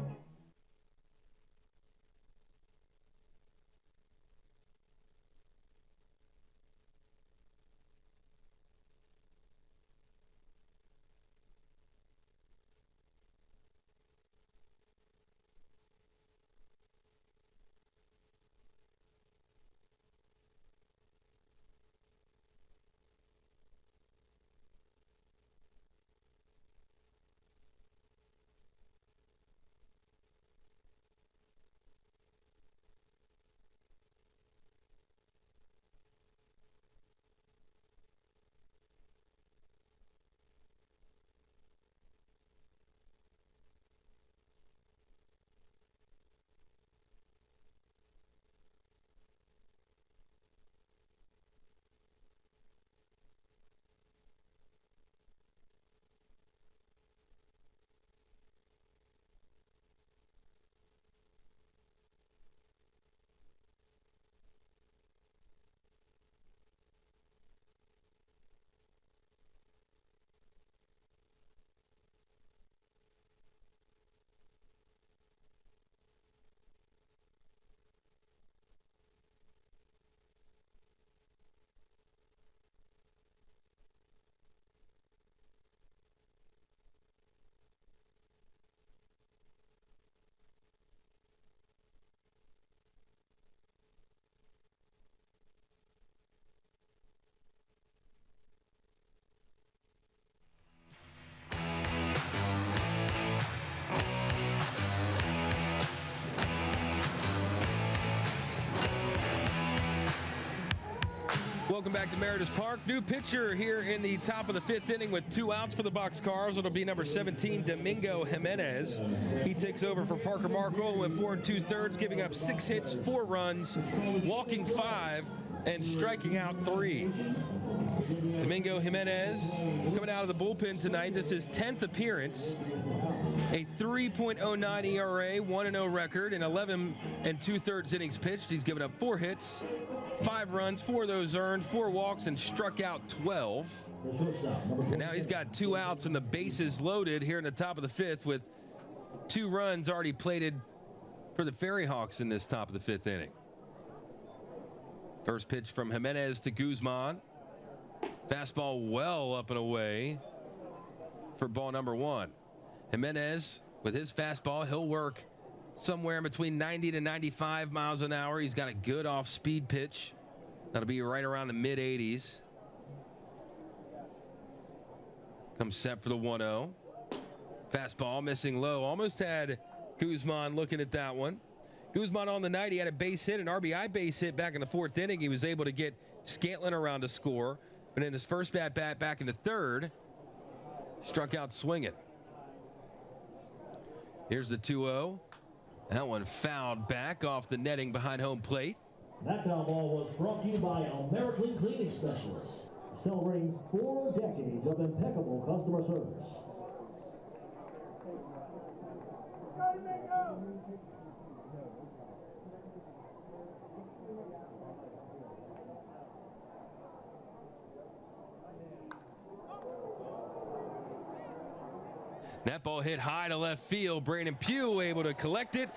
Welcome back to Meredith Park. New pitcher here in the top of the 5th inning with 2 outs for the Boxcars. It'll be number 17, Domingo Jimenez. He takes over for Parker Markle, went 4 2/3, giving up 6 hits, 4 runs, walking 5, and striking out 3. Domingo Jimenez coming out of the bullpen tonight. This is his 10th appearance. A 3.09 ERA, 1-0 record, and 11 2/3 innings pitched. He's given up 4 hits, 5 runs, 4 of those earned, 4 walks, and struck out 12. And now he's got 2 outs and the bases loaded here in the top of the 5th with 2 runs already plated for the Ferryhawks in this top of the 5th inning. First pitch from Jimenez to Guzman. Fastball well up and away for ball number 1. Jimenez, with his fastball, he'll work somewhere in between 90 to 95 miles an hour. He's got a good off-speed pitch. That'll be right around the mid-80s. Comes set for the 1-0. Fastball missing low. Almost had Guzman looking at that one. Guzman on the night, he had a base hit, an RBI base hit back in the 4th inning. He was able to get Scantlin around to score. But in his first bat back in the 3rd, struck out swinging. Here's the 2-0. That one fouled back off the netting behind home plate. That foul ball was brought to you by American Cleaning Specialists, celebrating 4 decades of impeccable customer service. That ball hit high to left field. Brandon Pugh able to collect it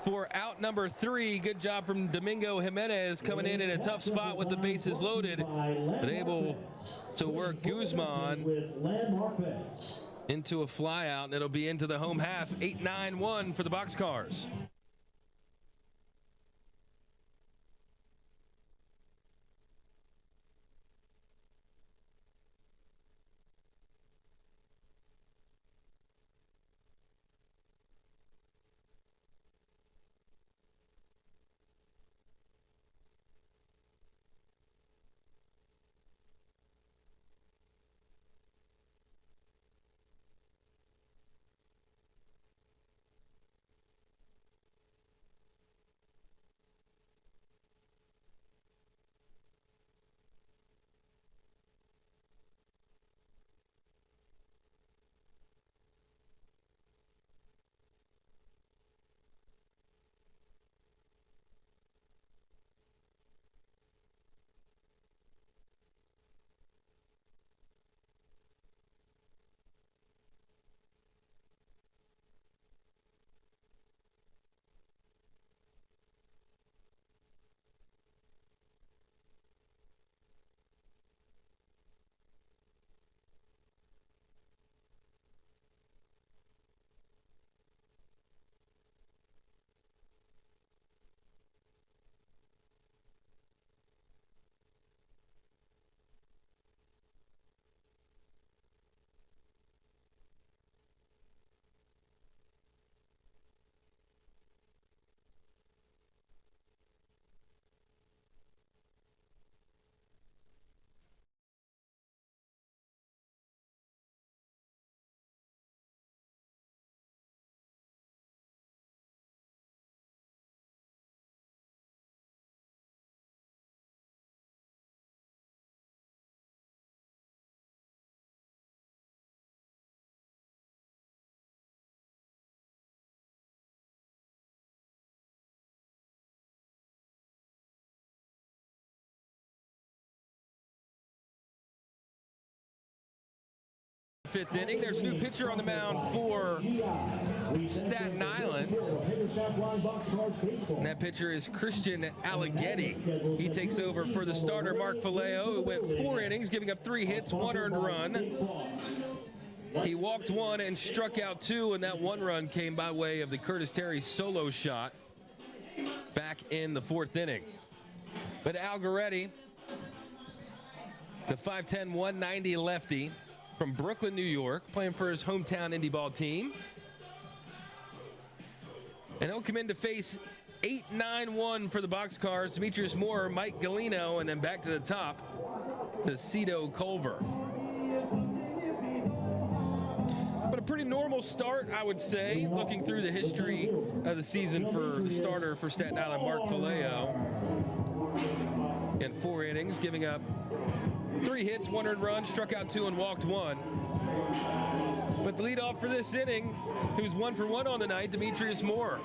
for out number 3. Good job from Domingo Jimenez coming in a tough spot with the bases loaded, but able to work Guzman into a fly out, and it'll be into the home half. 8-9-1 for the Boxcars. Fifth inning. There's a new pitcher on the mound for Staten Island. And that pitcher is Christian Alleghetti. He takes over for the starter, Mark Vallejo, who went 4 innings, giving up 3 hits, 1 earned run. He walked 1 and struck out 2, and that 1 run came by way of the Curtis Terry solo shot back in the 4th inning. But Alleghetti, the 5'10", 190 lefty from Brooklyn, New York, playing for his hometown indie ball team. And he'll come in to face 8-9-1 for the Boxcars. Demetrius Moore, Mike Galino, and then back to the top to Cito Culver. But a pretty normal start, I would say, looking through the history of the season for the starter for Staten Island, Mark Vallejo. In 4 innings, giving up 3 hits, 1 earned run, struck out 2 and walked 1. But the leadoff for this inning, who's 1 for 1 on the night, Demetrius Moore.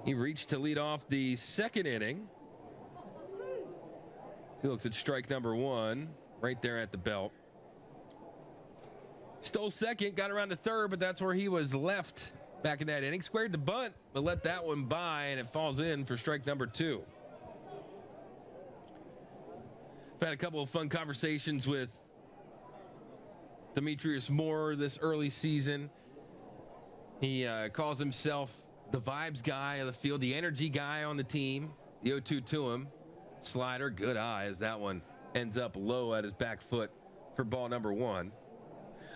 He reached to lead off the 2nd inning. He looks at strike number 1 right there at the belt. Stole 2nd, got around to 3rd, but that's where he was left back in that inning. Squared the bunt, but let that one by, and it falls in for strike number 2. I've had a couple of fun conversations with Demetrius Moore this early season. He calls himself the vibes guy of the field, the energy guy on the team. The 0-2 to him. Slider, good eye as that one ends up low at his back foot for ball number 1.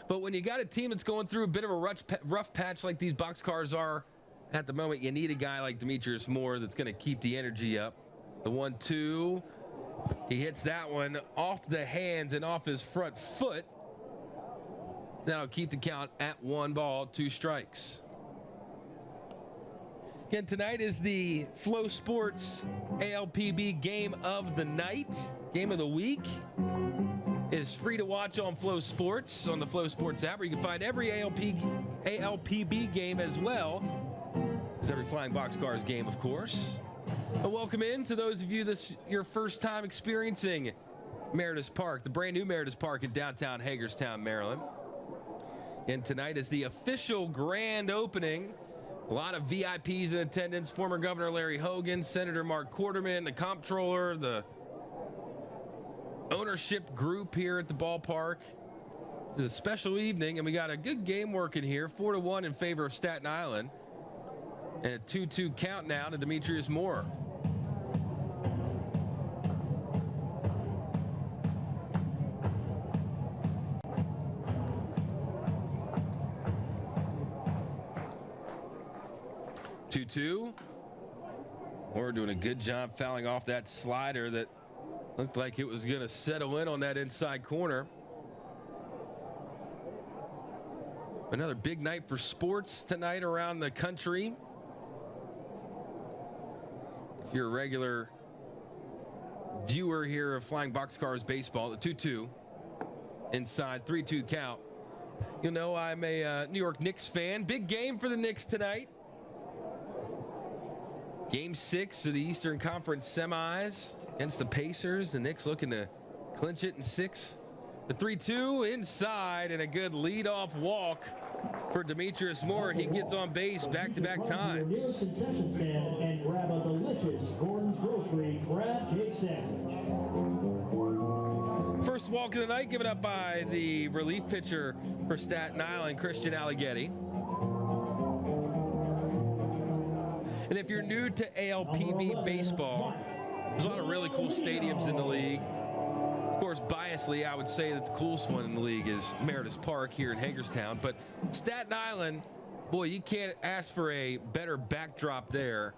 But when you got a team that's going through a bit of a rough patch like these Boxcars are at the moment, you need a guy like Demetrius Moore that's going to keep the energy up. The 1-2, he hits that one off the hands and off his front foot. So that'll keep the count at 1 ball, 2 strikes. Again, tonight is the Flow Sports ALPB game of the night, game of the week. It is free to watch on Flow Sports, on the Flow Sports app, where you can find every ALPB game as well as every Flying Boxcars game, of course. But welcome in to those of you that's your first time experiencing Meredith Park, the brand new Meredith Park in downtown Hagerstown, Maryland. And tonight is the official grand opening. A lot of VIPs in attendance. Former Governor Larry Hogan, Senator Mark Quarterman, the comptroller, the ownership group here at the ballpark. It's a special evening, and we got a good game working here. 4-1 in favor of Staten Island. And a 2-2 count now to Demetrius Moore. Moore doing a good job fouling off that slider that looked like it was going to settle in on that inside corner. Another big night for sports tonight around the country. If you're a regular viewer here of Flying Boxcars baseball, the 2-2 inside, 3-2 count. You'll know I'm a New York Knicks fan. Big game for the Knicks tonight. Game 6 of the Eastern Conference semis against the Pacers. The Knicks looking to clinch it in 6. The 3-2 inside, and a good leadoff walk for Demetrius Moore. He gets on base back-to-back times. Nearest concession stand and grab a delicious Gordon's Grocery crab cake sandwich. First walk of the night given up by the relief pitcher for Staten Island, Christian Alleghetti. And if you're new to ALPB baseball, there's a lot of really cool stadiums in the league. Of course, biasly, I would say that the coolest one in the league is Meredith Park here in Hagerstown. But Staten Island, boy, you can't ask for a better backdrop there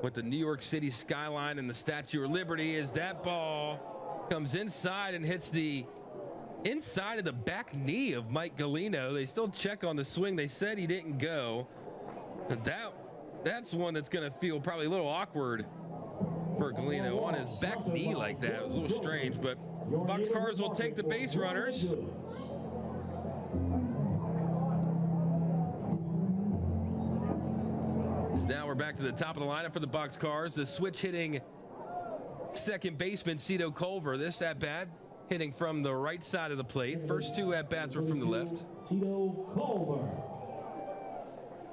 with the New York City skyline and the Statue of Liberty as that ball comes inside and hits the inside of the back knee of Mike Galino. They still check on the swing. They said he didn't go. That's one that's going to feel probably a little awkward for Galino on his back knee like that. It was a little strange, but Boxcars will take the base runners. As now we're back to the top of the lineup for the Boxcars. The switch hitting second baseman, Cito Culver. This at-bat hitting from the right side of the plate. First 2 at-bats were from the left. Cito Culver.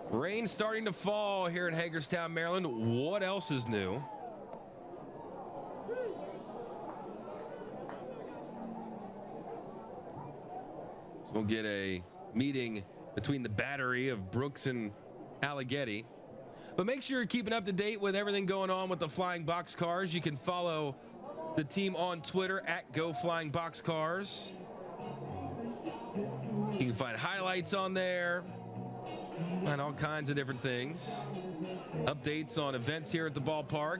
Rain starting to fall here in Hagerstown, Maryland. What else is new? So we'll get a meeting between the battery of Brooks and Alleghetti. But make sure you're keeping up to date with everything going on with the Flying Boxcars. You can follow the team on Twitter at GoFlyingBoxcars. You can find highlights on there. And all kinds of different things. Updates on events here at the ballpark.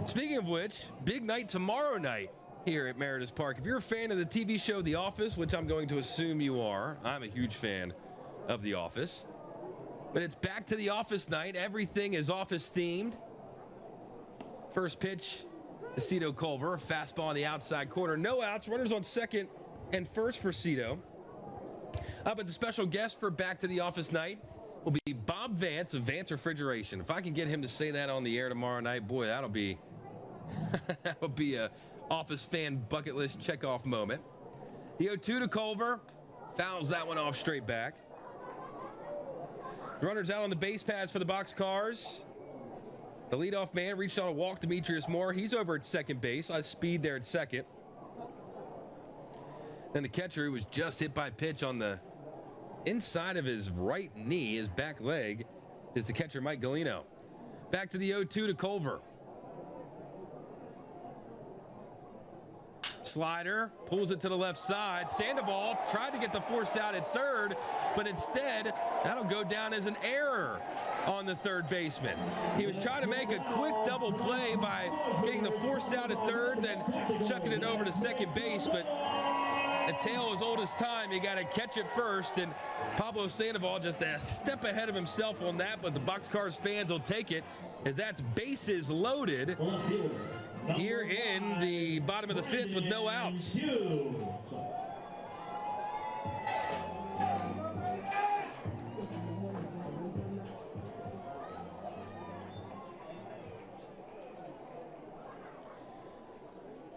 Speaking of which, big night tomorrow night here at Meredith Park. If you're a fan of the TV show The Office, which I'm going to assume you are, I'm a huge fan of The Office. But it's back to the office night. Everything is office themed. First pitch to Cito Culver. Fastball on the outside corner. No outs. Runners on second and first for Cito. But the special guest for Back to the Office night will be Bob Vance of Vance Refrigeration. If I can get him to say that on the air tomorrow night, boy, that'll be that'll be a Office fan bucket list checkoff moment. The 0-2 to Culver. Fouls that one off straight back. Runners out on the base paths for the Boxcars. The leadoff man reached on a walk, Demetrius Moore. He's over at second base. On speed there at second. Then the catcher, who was just hit by a pitch on the inside of his right knee, his back leg, is the catcher, Mike Galino. Back to the 0-2 to Culver. Slider, pulls it to the left side. Sandoval tried to get the force out at third, but instead, that'll go down as an error on the third baseman. He was trying to make a quick double play by getting the force out at third, then chucking it over to second base, but a tale as old as time. You got to catch it first, and Pablo Sandoval just a step ahead of himself on that, but the Boxcars fans will take it as that's bases loaded here in the bottom of the fifth with no outs.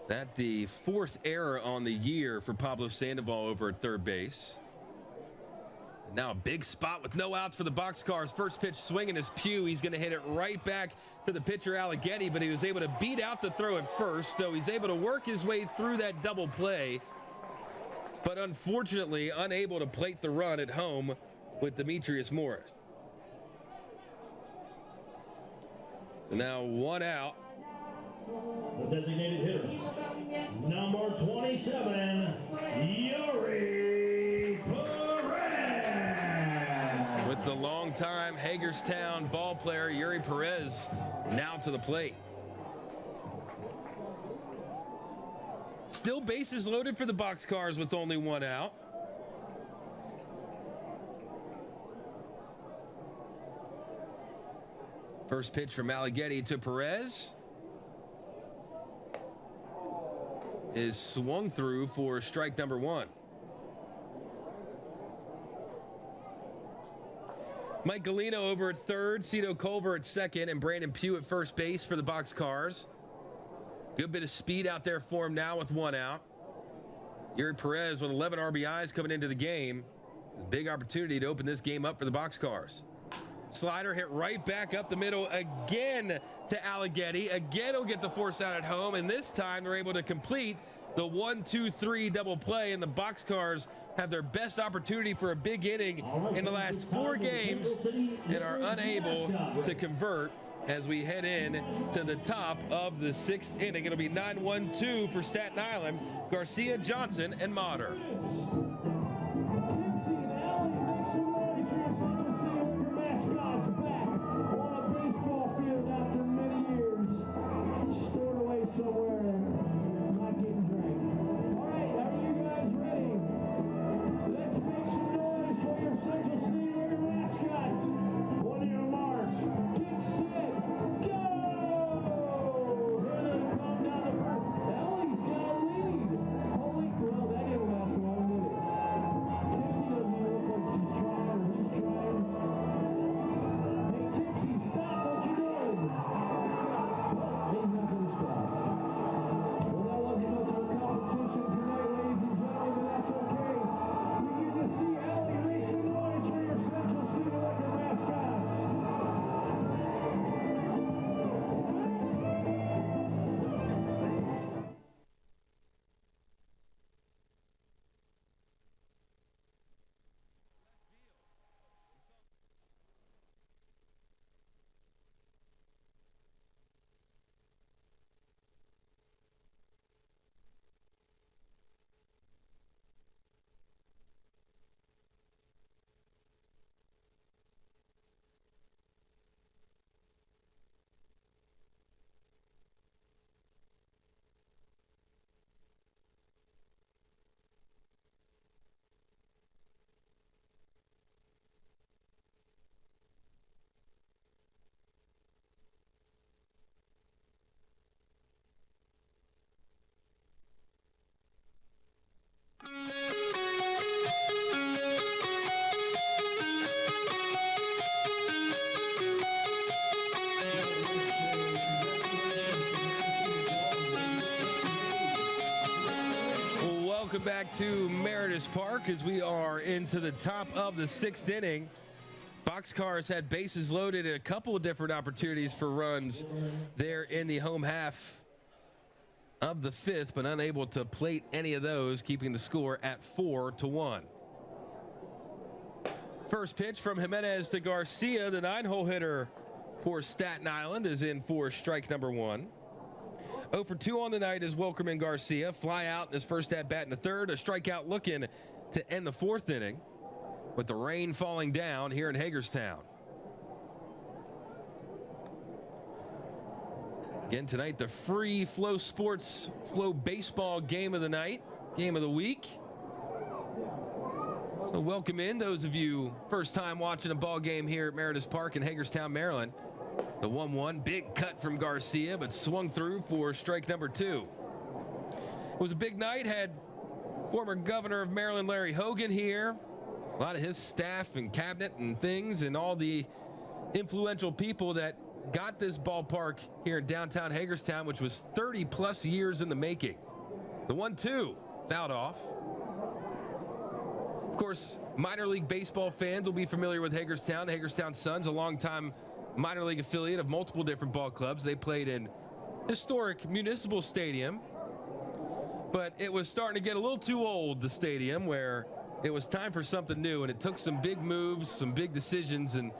That the fourth error on the year for Pablo Sandoval over at third base. Now a big spot with no outs for the Boxcars. First pitch swinging is Pugh. He's going to hit it right back to the pitcher Alleghetti, but he was able to beat out the throw at first, so he's able to work his way through that double play, but unfortunately unable to plate the run at home with Demetrius Morris. So now one out. The designated hitter, number 27, Yuri Perez. With the longtime Hagerstown ball player Yuri Perez now to the plate. Still bases loaded for the Boxcars with only one out. First pitch from Alleghetti to Perez is swung through for strike number one. Mike Galino over at third, Cito Culver at second, and Brandon Pugh at first base for the Boxcars. Good bit of speed out there for him now with one out. Yuri Perez with 11 RBIs coming into the game. Big opportunity to open this game up for the Boxcars. Slider hit right back up the middle again to Alleghetti. Again, he'll get the force out at home, and this time they're able to complete the 1-2-3 double play, and the Boxcars have their best opportunity for a big inning in the last 4 games and are unable to convert as we head in to the top of the 6th inning. It'll be 9-1-2 for Staten Island. Garcia, Johnson, and Motter. Somewhere not getting drank. All right, are you guys ready? Let's make some noise for your Central City River mascots. On your march, get set, go! Here they come down the first. Ellie's got a lead. Holy, well, that didn't last long, did it? Welcome back to Meredith Park as we are into the top of the 6th inning. Boxcars had bases loaded and a couple of different opportunities for runs there in the home half of the 5th, but unable to plate any of those, keeping the score at 4-1. First pitch from Jimenez to Garcia, the 9-hole hitter for Staten Island, is in for strike number 1. 0 for 2 on the night is Wilkerman Garcia. Fly out in his first at bat in the 3rd. A strikeout looking to end the 4th inning with the rain falling down here in Hagerstown. Again tonight, the free Flow Sports Flow Baseball game of the night, game of the week. So welcome in those of you first time watching a ball game here at Meredith Park in Hagerstown, Maryland. The 1-1, big cut from Garcia, but swung through for strike number 2. It was a big night, had former Governor of Maryland Larry Hogan here, a lot of his staff and cabinet and things, and all the influential people that got this ballpark here in downtown Hagerstown, which was 30 plus years in the making. The 1-2 fouled off. Of course, minor league baseball fans will be familiar with Hagerstown. The Hagerstown Suns, a longtime minor league affiliate of multiple different ball clubs. They played in historic Municipal Stadium, but it was starting to get a little too old, the stadium, where it was time for something new, and it took some big moves, some big decisions, and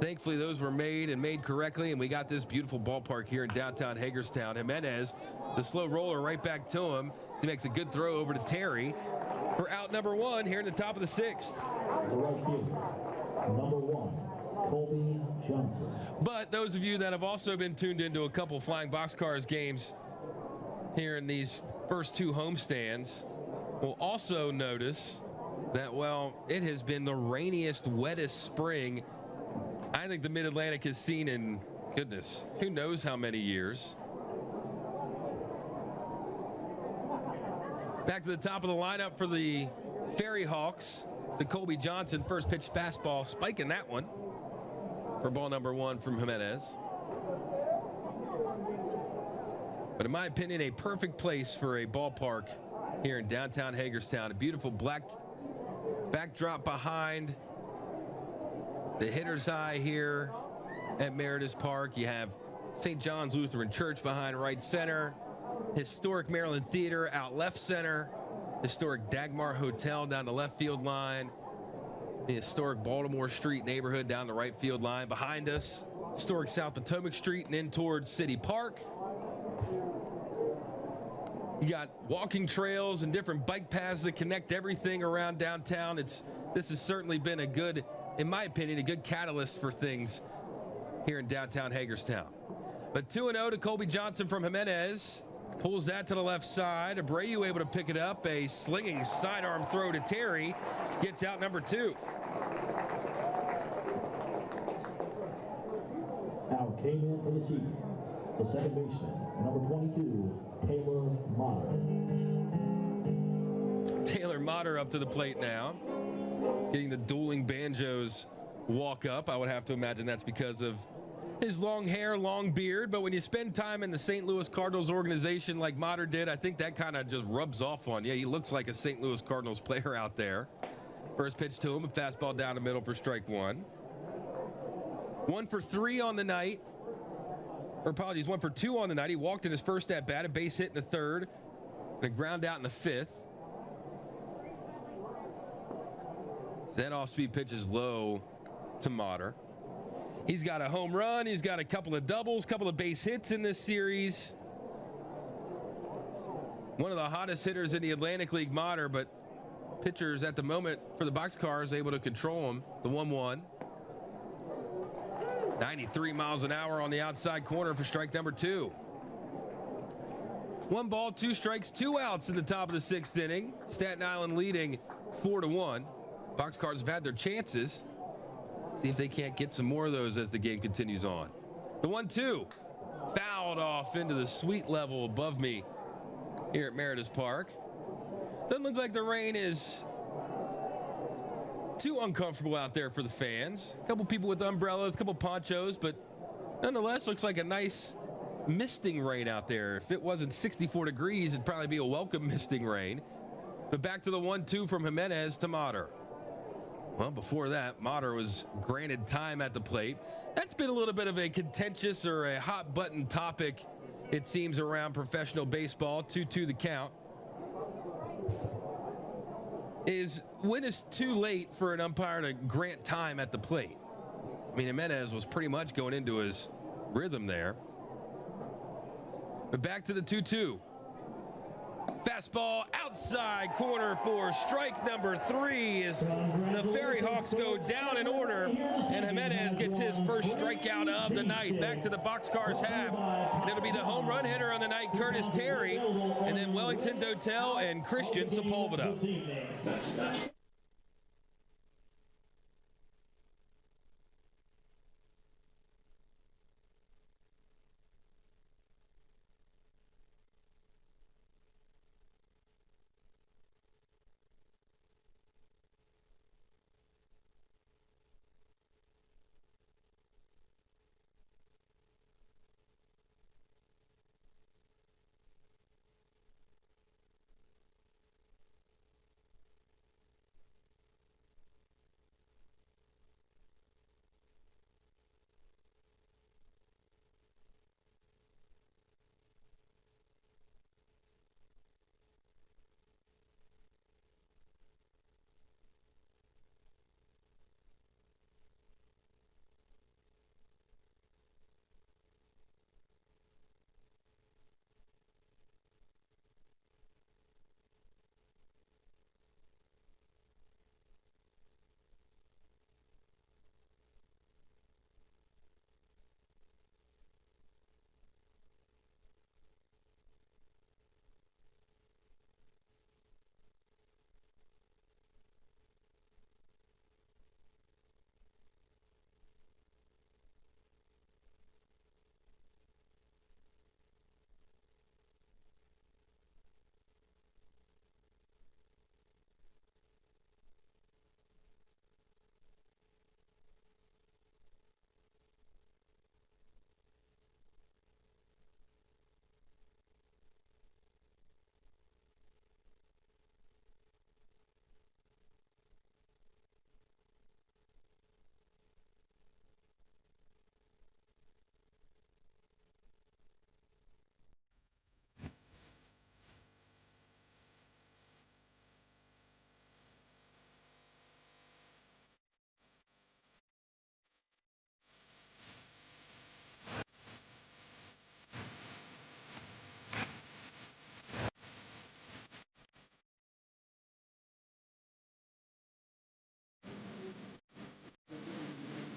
thankfully those were made and made correctly, and we got this beautiful ballpark here in downtown Hagerstown. Jimenez, the slow roller right back to him. He makes a good throw over to Terry for out number 1 here in the top of the 6th. The right fielder, number 1, Colby Johnson. But those of you that have also been tuned into a couple Flying Boxcars games here in these first 2 homestands will also notice that, well, it has been the rainiest, wettest spring I think the Mid-Atlantic has seen in, goodness, who knows how many years. Back to the top of the lineup for the Ferryhawks to Colby Johnson. First pitch fastball, spiking that one for ball number 1 from Jimenez. But in my opinion, a perfect place for a ballpark here in downtown Hagerstown. A beautiful black backdrop behind the hitter's eye here at Meredith Park. You have St. John's Lutheran Church behind right center, historic Maryland Theater out left center, historic Dagmar Hotel down the left field line, the historic Baltimore Street neighborhood down the right field line behind us, historic South Potomac Street and in towards City Park. You got walking trails and different bike paths that connect everything around downtown. This has certainly been a good, in my opinion, a good catalyst for things here in downtown Hagerstown. But 2-0 to Colby Johnson from Jimenez. Pulls that to the left side. Abreu able to pick it up. A slinging sidearm throw to Terry. Gets out number 2. Out came in for the seat, the second baseman, number 22, Taylor Motter. Taylor Motter up to the plate now. Getting the dueling banjos walk up. I would have to imagine that's because of his long hair, long beard. But when you spend time in the St. Louis Cardinals organization like Motter did, I think that kind of just rubs off on you. He looks like a St. Louis Cardinals player out there. First pitch to him, a fastball down the middle for strike 1. 1 for 3 on the night. Or apologies, 1 for 2 on the night. He walked in his first at bat, a base hit in the 3rd, and a ground out in the 5th. That off-speed pitch is low to Motter. He's got a home run. He's got a couple of doubles, couple of base hits in this series. One of the hottest hitters in the Atlantic League, Motter, but pitchers at the moment for the Boxcars able to control him. The 1-1. 93 miles an hour on the outside corner for strike number 2. 1 ball, 2 strikes, 2 outs in the top of the 6th inning. Staten Island leading 4-1. Boxcars have had their chances. See if they can't get some more of those as the game continues on. The 1-2 fouled off into the suite level above me here at Meredith Park. Doesn't look like the rain is too uncomfortable out there for the fans. A couple people with umbrellas, a couple ponchos, but nonetheless looks like a nice misting rain out there. If it wasn't 64 degrees, it'd probably be a welcome misting rain. But back to the 1-2 from Jimenez to Motter. Well, before that, Motter was granted time at the plate. That's been a little bit of a contentious or a hot button topic, it seems, around professional baseball. 2-2 the count. Is when it's too late for an umpire to grant time at the plate. I mean, Jimenez was pretty much going into his rhythm there. But back to the 2-2. Fastball outside corner for strike number 3 as the Ferryhawks go down in order, and Jimenez gets his first strikeout of the night. Back to the Boxcars half, and it'll be the home run hitter on the night, Curtis Terry, and then Wellington Dotel and Christian Sepulveda.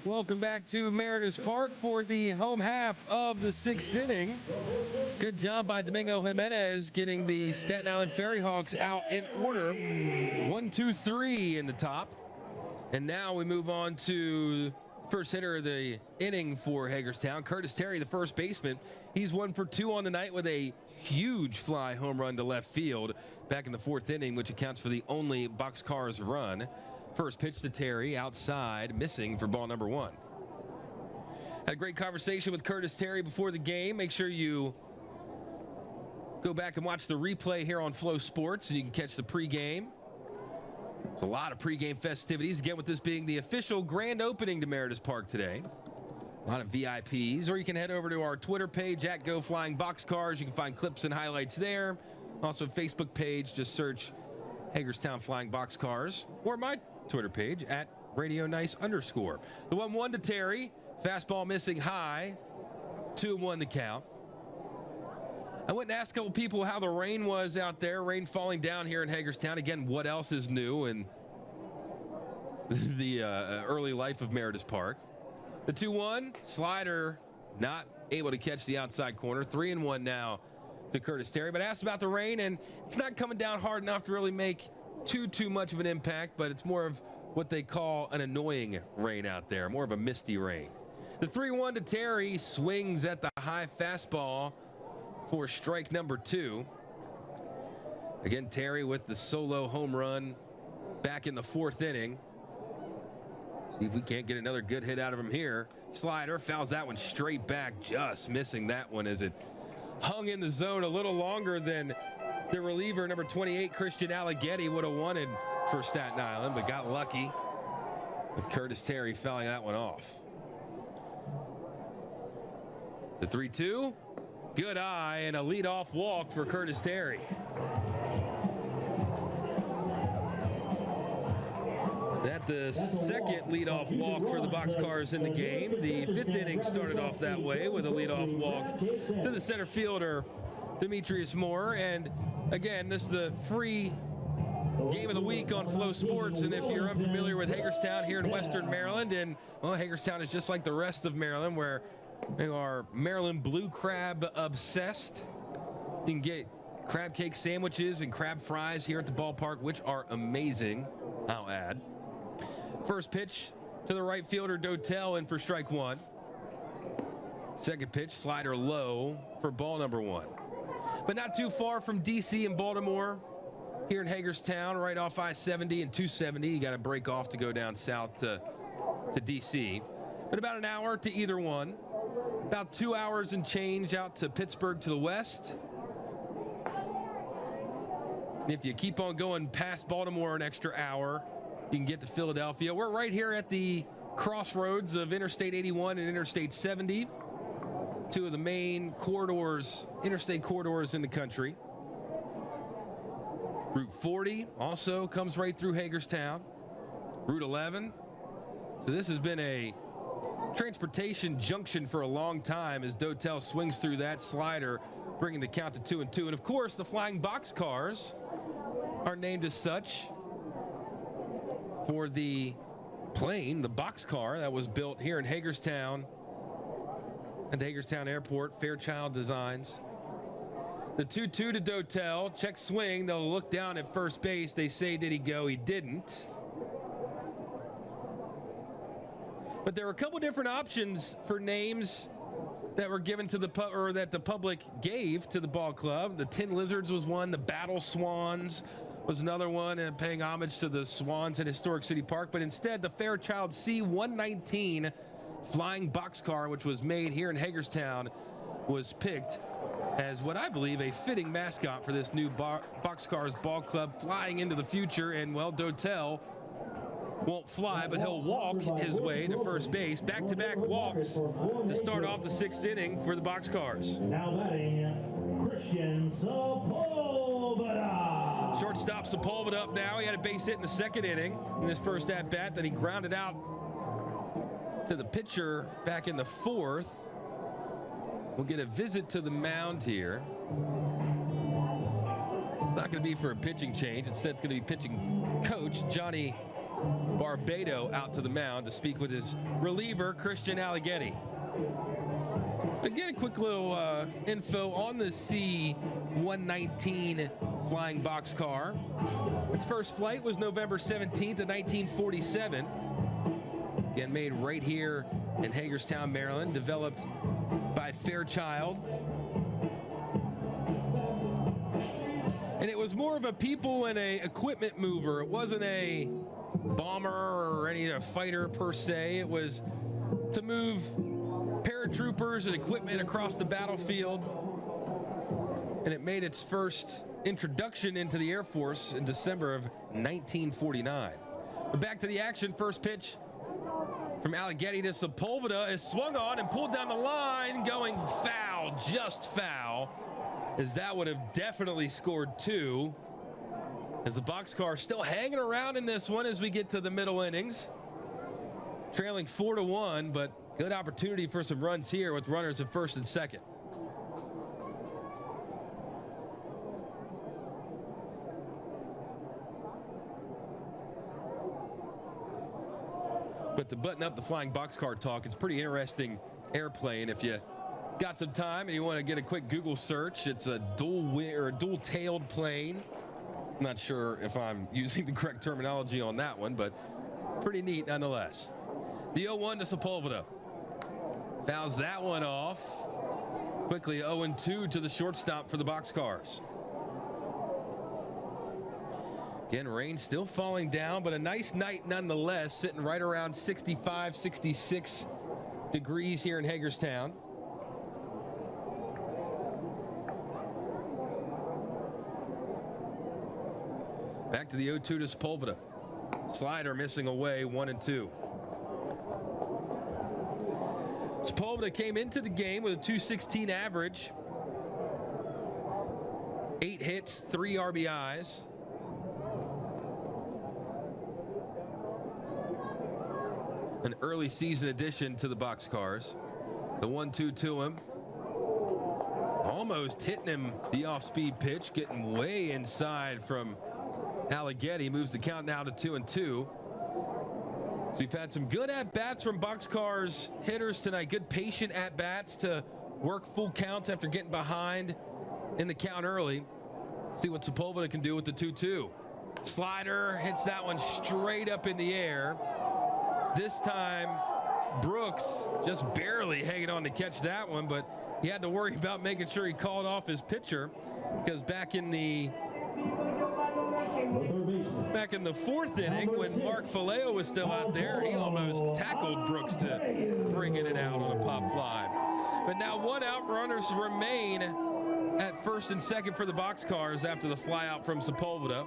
Welcome back to Mariners Park for the home half of the 6th inning. Good job by Domingo Jimenez getting the Staten Island Ferryhawks out in order. 1-2-3 in the top. And now we move on to first hitter of the inning for Hagerstown, Curtis Terry, the first baseman. He's 1 for 2 on the night with a huge fly home run to left field back in the 4th inning, which accounts for the only Boxcars run. First pitch to Terry, outside, missing for ball number 1. Had a great conversation with Curtis Terry before the game. Make sure you go back and watch the replay here on Flow Sports, and you can catch the pregame. There's a lot of pregame festivities, again, with this being the official grand opening to Meredith Park today. A lot of VIPs, or you can head over to our Twitter page at Go Flying Boxcars. You can find clips and highlights there. Also, Facebook page, just search Hagerstown Flying Boxcars, or my Twitter page at Radio Nice _. The 1-1 to Terry. Fastball missing high. 2-1 the count. I went and asked a couple people how the rain was out there. Rain falling down here in Hagerstown. Again, what else is new in the early life of Meredith Park? The 2-1 slider not able to catch the outside corner. 3-1 now to Curtis Terry. But I asked about the rain, and it's not coming down hard enough to really make too much of an impact, but it's more of what they call an annoying rain out there, more of a misty rain. The 3-1 to Terry, swings at the high fastball for strike number 2. Again, Terry with the solo home run back in the 4th inning. See if we can't get another good hit out of him here. Slider fouls that one straight back, just missing that one as it hung in the zone a little longer than the reliever, number 28, Christian Alleghetti, would have wanted for Staten Island, but got lucky with Curtis Terry fouling that one off. The 3-2, good eye, and a leadoff walk for Curtis Terry. That's the second leadoff walk for the Boxcars in the game. The 5th inning started off that way with a leadoff walk to the center fielder, Demetrius Moore. And again, this is the free game of the week on Flow Sports. And if you're unfamiliar with Hagerstown here in Western Maryland, and well, Hagerstown is just like the rest of Maryland, where they are Maryland blue crab obsessed. You can get crab cake sandwiches and crab fries here at the ballpark, which are amazing, I'll add. First pitch to the right fielder, Dotel, in for strike one. Second pitch, slider low for ball number one. But not too far from D.C. and Baltimore here in Hagerstown, right off I-70 and 270. You got to break off to go down south to D.C. But about an hour to either one. About 2 hours and change out to Pittsburgh to the west. If you keep on going past Baltimore an extra hour, you can get to Philadelphia. We're right here at the crossroads of Interstate 81 and Interstate 70, two of the main corridors, interstate corridors in the country. Route 40 also comes right through Hagerstown. Route 11. So this has been a transportation junction for a long time as Dotel swings through that slider, bringing the count to 2-2. And of course, the Flying Boxcars are named as such for the plane, the Boxcar that was built here in Hagerstown at the Hagerstown Airport, Fairchild Designs. The 2-2 to Dotel, check swing. They'll look down at first base. They say, did he go? He didn't. But there were a couple different options for names that were given to that the public gave to the ball club. The Tin Lizards was one. The Battle Swans was another one, and paying homage to the Swans at Historic City Park. But instead, the Fairchild C-119 Flying Boxcar, which was made here in Hagerstown, was picked as what I believe a fitting mascot for this new Boxcars ball club flying into the future. And well, Dotel won't fly, but he'll walk his way to first base. Back-to-back walks to start off the 6th inning for the Boxcars. Now batting, Christian Sepulveda. Shortstop Sepulveda up now. He had a base hit in the 2nd inning in his first at-bat. Then he grounded out to the pitcher back in the 4th. We'll get a visit to the mound here. It's not going to be for a pitching change. Instead, it's going to be pitching coach Johnny Barbado out to the mound to speak with his reliever, Christian Alleghetti. Again, a quick little info on the C-119 Flying Boxcar. Its first flight was November 17th of 1947. Again, made right here in Hagerstown, Maryland, developed by Fairchild. And it was more of a people and a equipment mover. It wasn't a bomber or any fighter per se. It was to move paratroopers and equipment across the battlefield. And it made its first introduction into the Air Force in December of 1949. But back to the action. First pitch from Alleghetti to Sepulveda is swung on and pulled down the line, going foul, just foul, as that would have definitely scored 2. As the Boxcar still hanging around in this one as we get to the middle innings. Trailing 4-1, but good opportunity for some runs here with runners at first and second. But to button up the Flying Boxcar talk, it's pretty interesting airplane. If you got some time and you want to get a quick Google search, it's a dual-tailed plane. I'm not sure if I'm using the correct terminology on that one, but pretty neat nonetheless. The 0-1 to Sepulveda. Fouls that one off. Quickly 0-2 to the shortstop for the Boxcars. Again, rain still falling down, but a nice night nonetheless, sitting right around 65, 66 degrees here in Hagerstown. Back to the 0-2 to Sepulveda. Slider missing away, 1-2. Sepulveda came into the game with a .216 average. 8 hits, 3 RBIs. An early season addition to the Boxcars. The 1-2 to him. Almost hitting him the off-speed pitch, getting way inside from Alleghetti. Moves the count now to 2-2. So we've had some good at-bats from Boxcars hitters tonight. Good patient at-bats to work full counts after getting behind in the count early. See what Sepulveda can do with the 2-2. Slider hits that one straight up in the air. This time, Brooks just barely hanging on to catch that one, but he had to worry about making sure he called off his pitcher, because back in the fourth inning, when Mark Faleo was still out there, he almost tackled Brooks to bring it out on a pop fly. But now 1 out, runners remain at first and second for the Boxcars after the fly out from Sepulveda.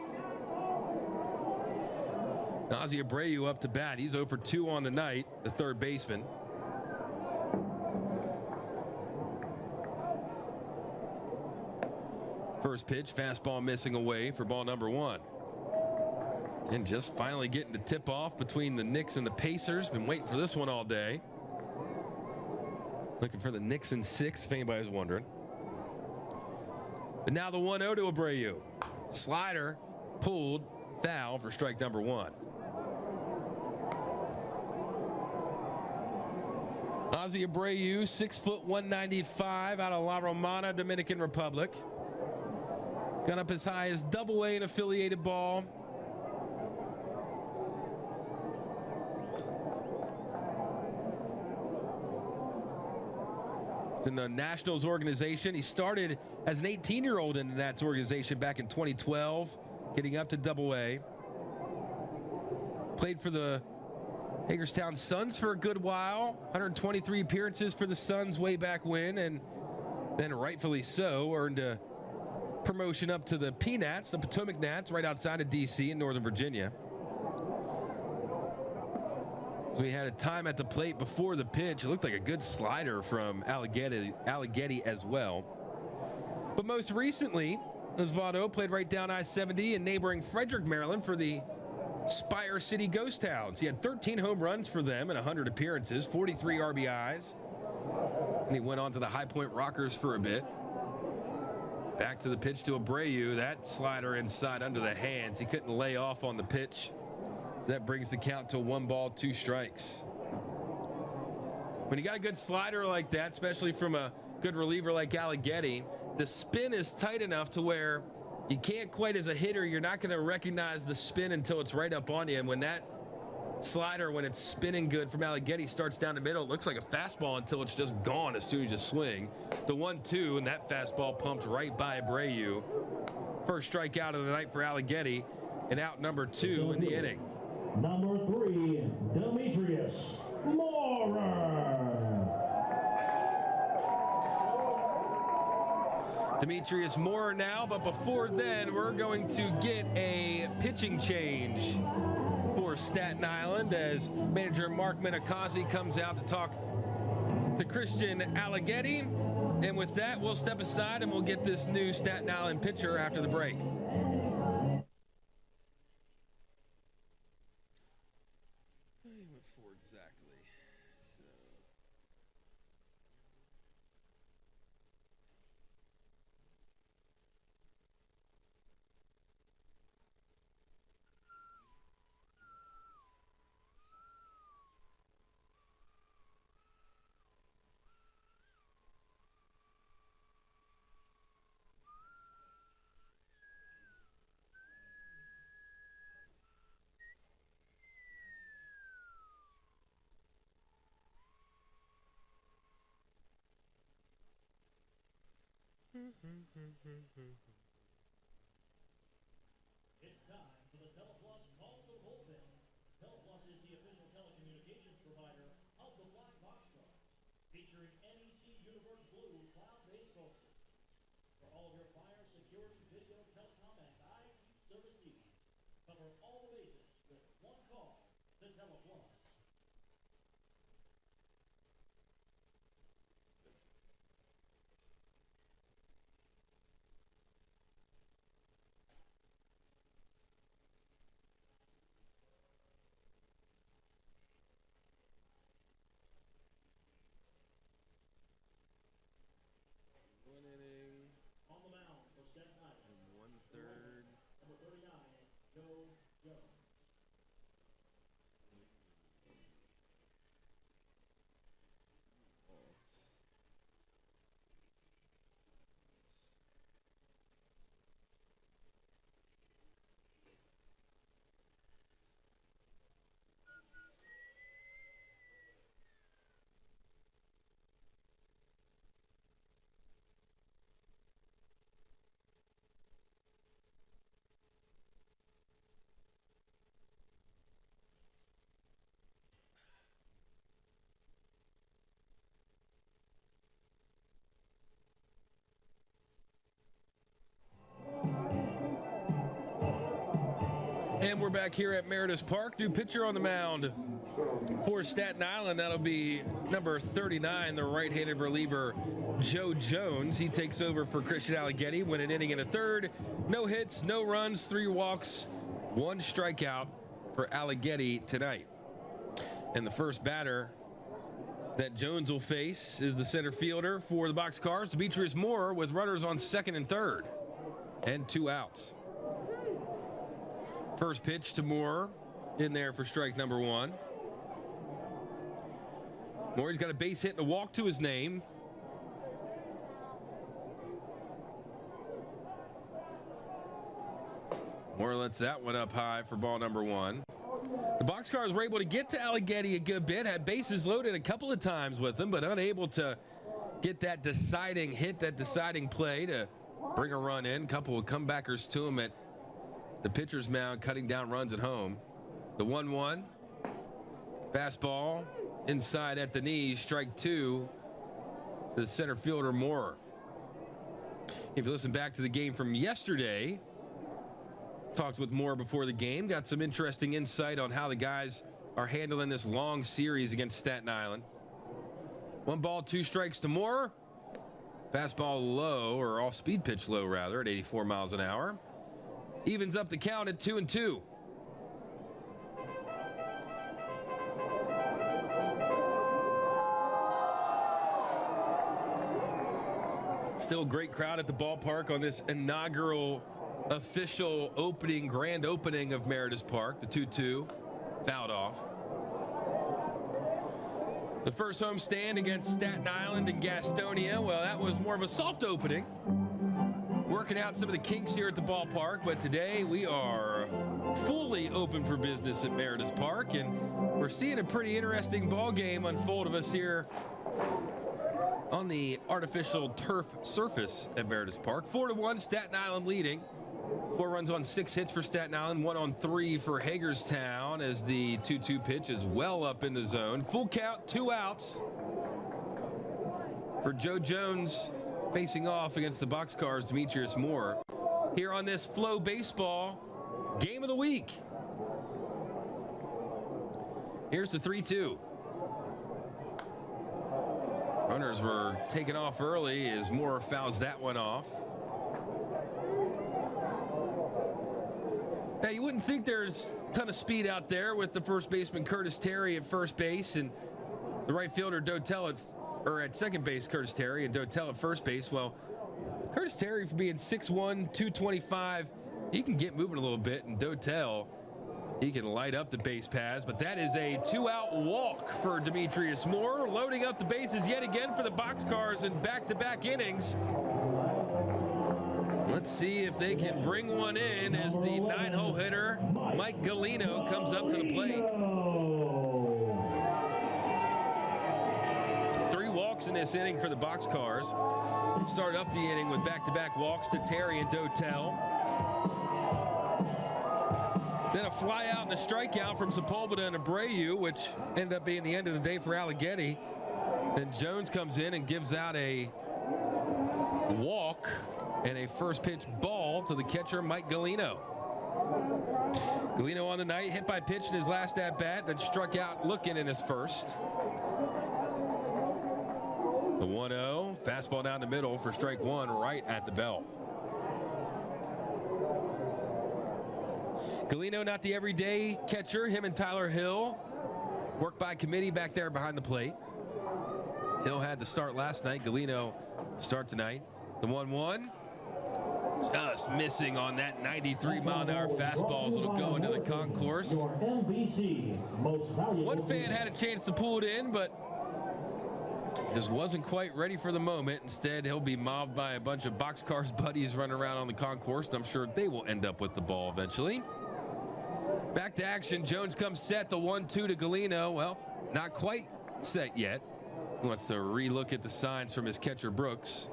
Ozzie Abreu up to bat. He's 0 for 2 on the night, the third baseman. First pitch, fastball missing away for ball number 1. And just finally getting the tip off between the Knicks and the Pacers. Been waiting for this one all day. Looking for the Knicks in 6, if anybody's wondering. But now the 1-0 to Abreu. Slider pulled, foul for strike number 1. Ozzie Abreu, 6 foot 195, out of La Romana, Dominican Republic. Got up as high as Double-A in affiliated ball. He's in the Nationals organization. He started as an 18-year-old in the Nats organization back in 2012, getting up to Double-A. Played for the Hagerstown Suns for a good while. 123 appearances for the Suns way back when, and then rightfully so earned a promotion up to the P-Nats, the Potomac Nats, right outside of D.C. in Northern Virginia. So he had a time at the plate before the pitch. It looked like a good slider from Alleghetti as well. But most recently, Osvaldo played right down I-70 in neighboring Frederick, Maryland for the Spire City Ghost Towns. He had 13 home runs for them in 100 appearances, 43 RBIs. And he went on to the High Point Rockers for a bit. Back to the pitch to Abreu. That slider inside under the hands. He couldn't lay off on the pitch. So that brings the count to 1 ball, 2 strikes. When you got a good slider like that, especially from a good reliever like Alleghetti, the spin is tight enough to where you can't quite, as a hitter, you're not going to recognize the spin until it's right up on you. And when that slider, when it's spinning good from Alleghetti, starts down the middle, it looks like a fastball until it's just gone as soon as you swing. The 1-2, and that fastball pumped right by Abreu. First strikeout of the night for Alleghetti, and out number 2 in the inning. Number 3, Demetrius Maurer. Demetrius Maurer now, but before then, we're going to get a pitching change for Staten Island as manager Mark Minakazi comes out to talk to Christian Alleghetti. And with that, we'll step aside and we'll get this new Staten Island pitcher after the break. It's time for the TelePlus Call the Bullpen. TelePlus is the official telecommunications provider of the Flying Boxcar, featuring NEC Universe Blue cloud-based focusing. For all of your fire, security, video, telecom, and IT service needs, cover all the bases with one call to Teleplus. One inning. On the mound for Staten Island. And 1/3. Number 39, Joe Jones. And we're back here at Meredith Park. New pitcher on the mound for Staten Island. That'll be number 39, the right-handed reliever, Joe Jones. He takes over for Christian Alleghetti, win an inning and a third. No hits, no runs, 3 walks, 1 strikeout for Alleghetti tonight. And the first batter that Jones will face is the center fielder for the Boxcars, Demetrius Moore, with runners on second and third and 2 outs. First pitch to Moore in there for strike number 1. Moore's got a base hit and a walk to his name. Moore lets that one up high for ball number 1. The Boxcars were able to get to Alleghetti a good bit, had bases loaded a couple of times with him, but unable to get that deciding hit, that deciding play to bring a run in. A couple of comebackers to him at the pitcher's mound, cutting down runs at home. The 1-1. Fastball inside at the knees, strike 2. The center fielder Moore. If you listen back to the game from yesterday, talked with Moore before the game, got some interesting insight on how the guys are handling this long series against Staten Island. 1 ball, 2 strikes to Moore. Fastball low, or off-speed pitch low rather, at 84 miles an hour. Evens up the count at 2-2. Still a great crowd at the ballpark on this inaugural official opening, grand opening of Meredith Park. The 2-2 fouled off. The first homestand against Staten Island and Gastonia, well, that was more of a soft opening. Working out some of the kinks here at the ballpark, but today we are fully open for business at Meredith Park, and we're seeing a pretty interesting ball game unfold of us here on the artificial turf surface at Meredith Park. 4-1, Staten Island leading. 4 runs on 6 hits for Staten Island, 1 on 3 for Hagerstown, as the 2-2 pitch is well up in the zone. Full count, 2 outs for Joe Jones, facing off against the Boxcars, Demetrius Moore, here on this Flow Baseball Game of the Week. Here's the 3-2. Runners were taken off early as Moore fouls that one off. Now, you wouldn't think there's a ton of speed out there with the first baseman Curtis Terry at first base and the right fielder Dotel at second base, Curtis Terry, and Dotel at first base. Well, Curtis Terry, for being 6'1", 225, he can get moving a little bit, and Dotel, he can light up the base paths, but that is a 2-out walk for Demetrius Moore, loading up the bases yet again for the Boxcars in back-to-back innings. Let's see if they can bring one in as the 9-hole hitter, Mike Galino, comes up to the plate. 3 walks in this inning for the Boxcars. Start up the inning with back-to-back walks to Terry and Dotel. Then a fly out and a strikeout from Sepulveda and Abreu, which ended up being the end of the day for Alleghetti. Then Jones comes in and gives out a walk and a first pitch ball to the catcher, Mike Galino. Galeno on the night, hit by pitch in his last at-bat, then struck out looking in his first. The 1-0, fastball down the middle for strike one, right at the belt. Galeno not the everyday catcher. Him and Tyler Hill work by committee back there behind the plate. Hill had the start last night. Galeno start tonight. The 1-1. Just missing on that 93-mile-an-hour fastball, so it'll go into the concourse. One fan had a chance to pull it in, but just wasn't quite ready for the moment. Instead, he'll be mobbed by a bunch of Boxcars buddies running around on the concourse, and I'm sure they will end up with the ball eventually. Back to action. Jones comes set. The 1-2 to Galeno. Well, not quite set yet. He wants to relook at the signs from his catcher, Brooks.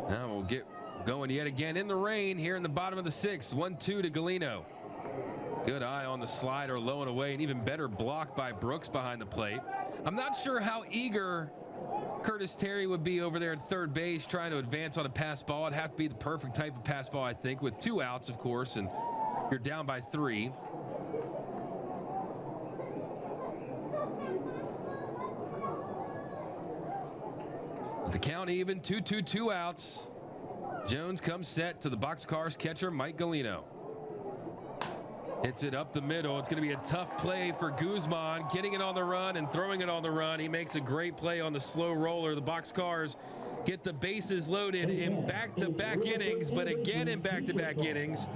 Now we'll get going yet again in the rain here in the bottom of the sixth. 1-2 to Galeno. Good eye on the slider, low and away, and even better block by Brooks behind the plate. I'm not sure how eager Curtis Terry would be over there at third base trying to advance on a pass ball. It'd have to be the perfect type of pass ball, I think, with 2 outs, of course, and you're down by 3. With the count even, 2-2, 2 outs. Jones comes set to the Boxcars catcher, Mike Galeno. Hits it up the middle. It's going to be a tough play for Guzman, getting it on the run and throwing it on the run. He makes a great play on the slow roller. The Boxcars get the bases loaded in back-to-back innings, but again in back-to-back innings,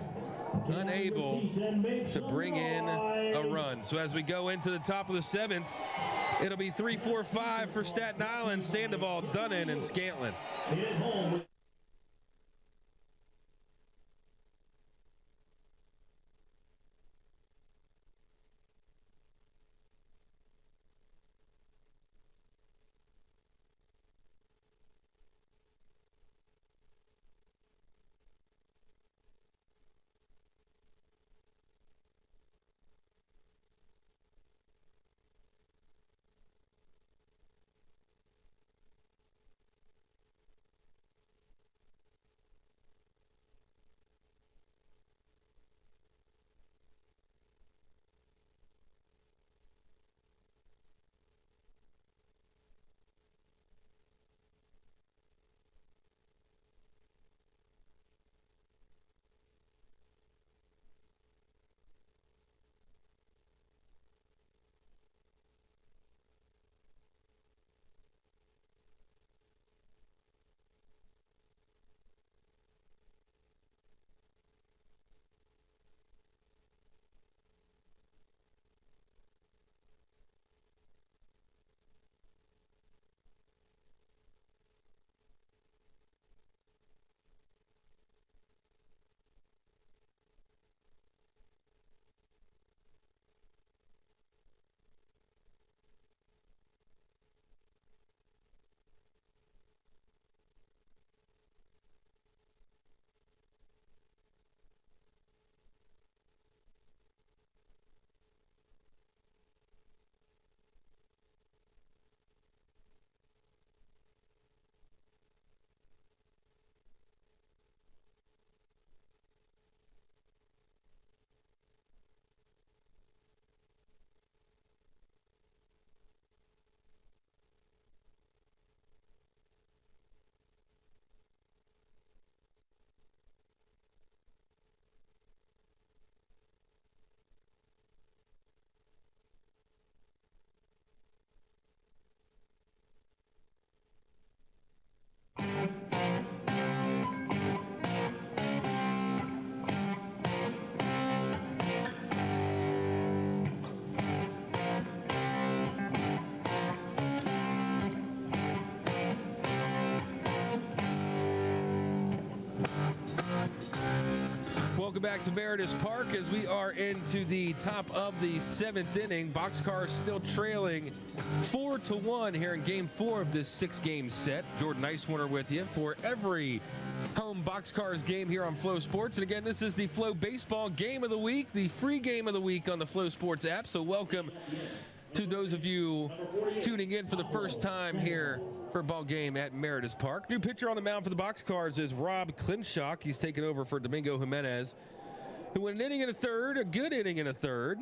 unable to bring in a run. So as we go into the top of the 7th, it'll be 3-4-5 for Staten Island, Sandoval, Dunnan, and Scantlin. Welcome back to Meredith Park as we are into the top of the 7th inning. Boxcars still trailing 4-1 here in Game 4 of this 6-game set. Jordan Icewarner with you for every home Boxcars game here on Flow Sports. And again, this is the Flow Baseball Game of the Week, the free game of the week on the Flow Sports app. So welcome to those of you tuning in for the first time here for a ball game at Meredith Park. New pitcher on the mound for the Boxcars is Rob Clinshock. He's taken over for Domingo Jimenez, who went an inning and a third, a good inning and a third.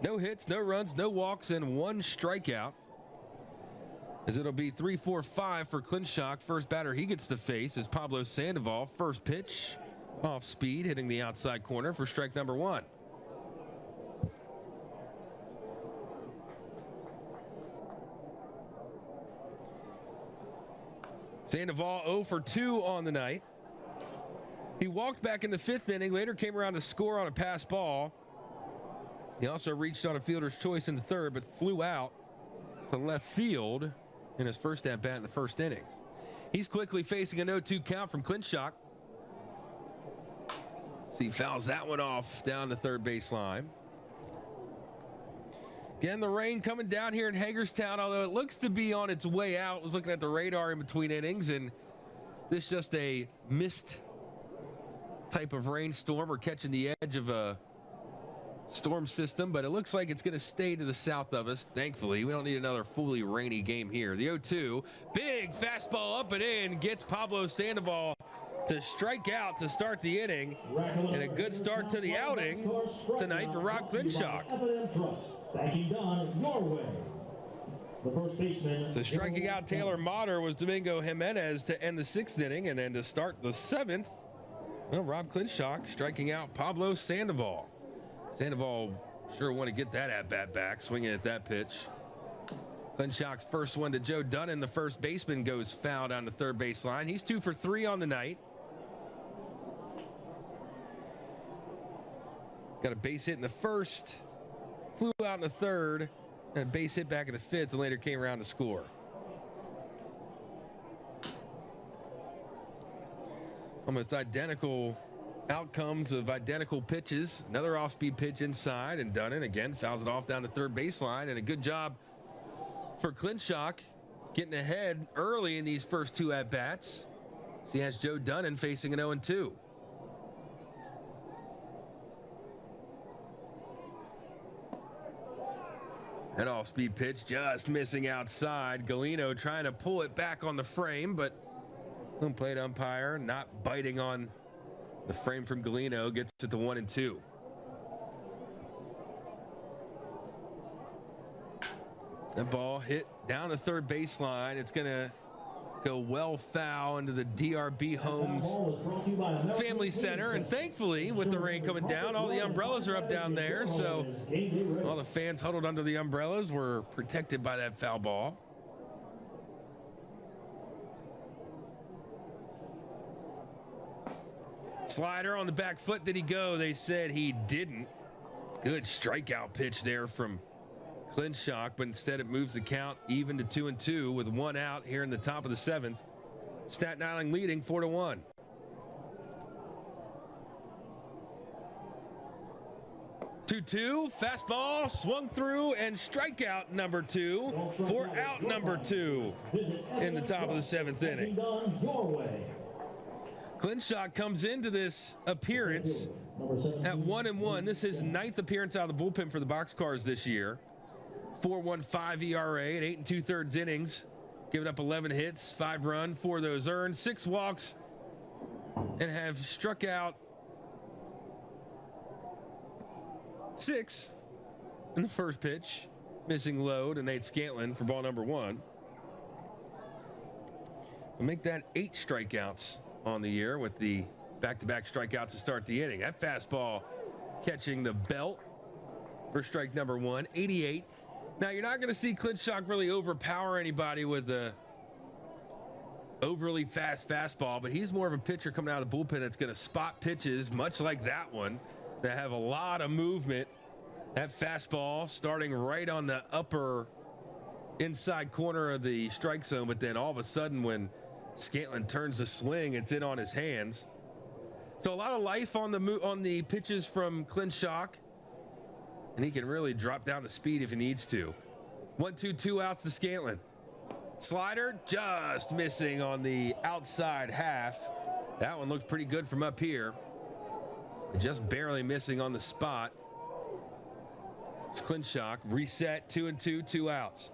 No hits, no runs, no walks, and one strikeout. As it'll be 3-4-5 for Clinshock. First batter he gets to face is Pablo Sandoval. First pitch off speed, hitting the outside corner for strike number one. Sandoval 0 for 2 on the night. He walked back in the fifth inning, later came around to score on a pass ball. He also reached on a fielder's choice in the third, but flew out to left field in his first at-bat in the first inning. He's quickly facing a 0-2 count from Clinshock. So he fouls that one off down the third baseline. Again, the rain coming down here in Hagerstown, although it looks to be on its way out. I was looking at the radar in between innings, and this is just a mist type of rainstorm. We're catching the edge of a storm system, but it looks like it's going to stay to the south of us. Thankfully, we don't need another fully rainy game here. The 0-2, big fastball up and in, gets Pablo Sandoval to strike out to start the inning, and a good start to the outing tonight for Rob Clinshock. So striking out Taylor Motter was Domingo Jimenez to end the sixth inning, and then to start the seventh, well, Rob Clinshock striking out Pablo Sandoval. Sandoval sure want to get that at-bat back, swinging at that pitch. Clinshock's first one to Joe Dunnan, the first baseman, goes foul down the third baseline. He's 2 for 3 on the night. Got a base hit in the first, flew out in the third, and a base hit back in the fifth, and later came around to score. Almost identical outcomes of identical pitches. Another off-speed pitch inside, and Dunnan again fouls it off down the third baseline, and a good job for Clinshock getting ahead early in these first two at-bats. So he has Joe Dunnan facing an 0-2. That off-speed pitch just missing outside. Galeno trying to pull it back on the frame, but home plate umpire not biting on the frame from Galeno, gets it to 1-2. That ball hit down the third baseline. It's going to go well foul into the DRB Homes Family Center, and thankfully with the rain coming down, all the umbrellas are up down there, so all the fans huddled under the umbrellas were protected by that foul ball. Slider on the back foot. Did he go? They said he didn't. Good strikeout pitch there from Clinshock, but instead it moves the count even to 2-2 with one out here in the top of the seventh. Staten Island leading 4-1. Two, fastball swung through, and strikeout number 2 for out number 2 in the top of the seventh inning. Clinshock comes into this appearance at 1-1. This is his 9th appearance out of the bullpen for the Boxcars this year. 4.15 ERA and 8 2/3 innings, giving up 11 hits, 5 runs, 4 of those earned, 6 walks, and have struck out 6 in the first pitch, missing Lowe to Nate Scantlin for ball number 1. We'll make that 8 strikeouts on the year with the back-to-back strikeouts to start the inning. That fastball catching the belt for strike number 1, 88. Now, you're not going to see Clinshock really overpower anybody with a overly fast fastball, but he's more of a pitcher coming out of the bullpen that's going to spot pitches, much like that one, that have a lot of movement. That fastball starting right on the upper inside corner of the strike zone, but then all of a sudden when Scantlin turns the swing, it's in on his hands. So a lot of life on the pitches from Clinshock, and he can really drop down the speed if he needs to. 1-2, 2 outs to Scantlin. Slider just missing on the outside half. That one looked pretty good from up here. Just barely missing on the spot. It's Clinshock. Reset, 2-2, 2 outs.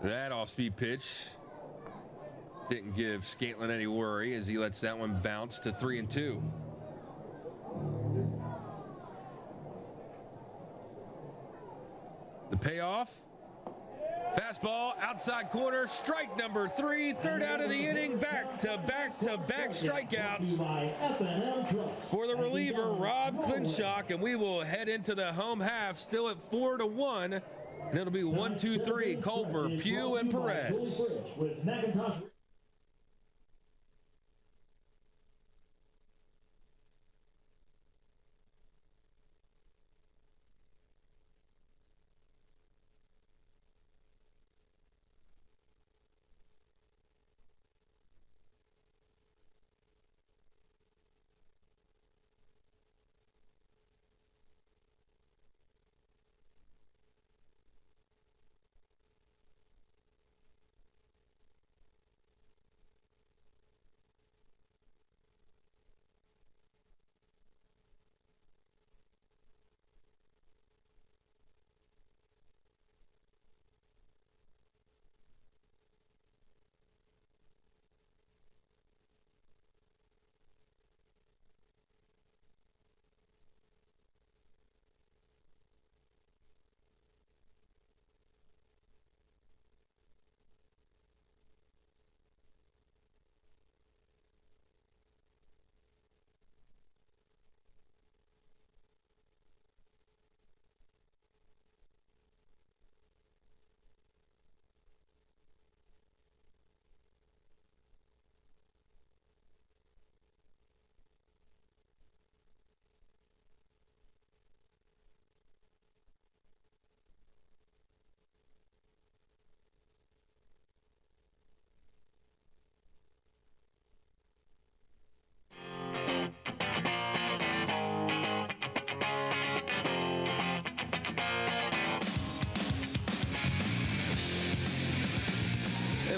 That off-speed pitch didn't give Scantlin any worry as he lets that one bounce to 3-2. The payoff. Fastball, outside corner, strike number 3, third out of the inning, back-to-back strikeouts for the reliever, Rob Clinshock, and we will head into the home half, still at 4-1, and it'll be 1, 2, 3, Culver, Pugh, and Perez.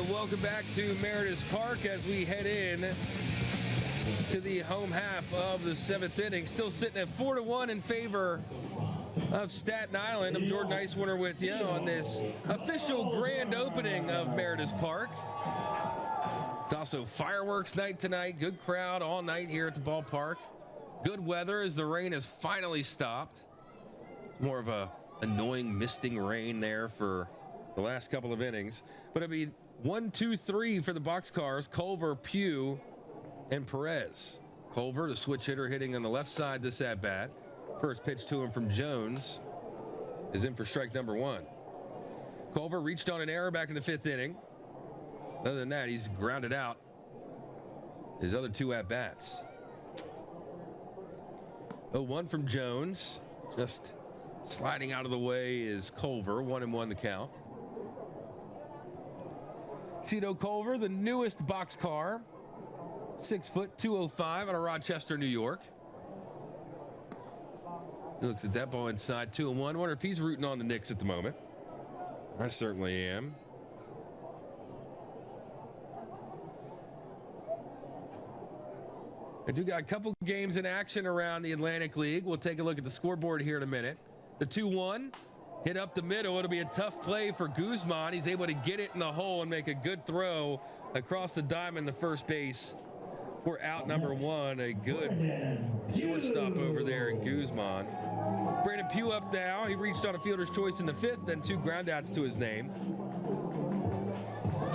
Welcome back to Meredith Park as we head in to the home half of the 7th inning. Still sitting at 4-1 in favor of Staten Island. I'm Jordan Icewarner with you on this official grand opening of Meredith Park. It's also fireworks night tonight. Good crowd all night here at the ballpark. Good weather as the rain has finally stopped. It's more of a annoying misting rain there for the last couple of innings. But it'll be 1, 2, 3 for the Boxcars, Culver, Pugh, and Perez. Culver, the switch hitter, hitting on the left side this at-bat. First pitch to him from Jones is in for strike number 1. Culver reached on an error back in the 5th inning. Other than that, he's grounded out his other 2 at-bats. 0-1 from Jones. Just sliding out of the way is Culver. 1-1 the count. Cito Culver, the newest boxcar, 6 foot, 205 out of Rochester, New York. He looks at that ball inside, 2-1. Wonder if he's rooting on the Knicks at the moment. I certainly am. I do got a couple games in action around the Atlantic League. We'll take a look at the scoreboard here in a minute. The 2-1. Hit up the middle. It'll be a tough play for Guzman. He's able to get it in the hole and make a good throw across the diamond to first base for out number 1. A good shortstop over there in Guzman. Brandon Pugh up now. He reached on a fielder's choice in the 5th, then 2 groundouts to his name.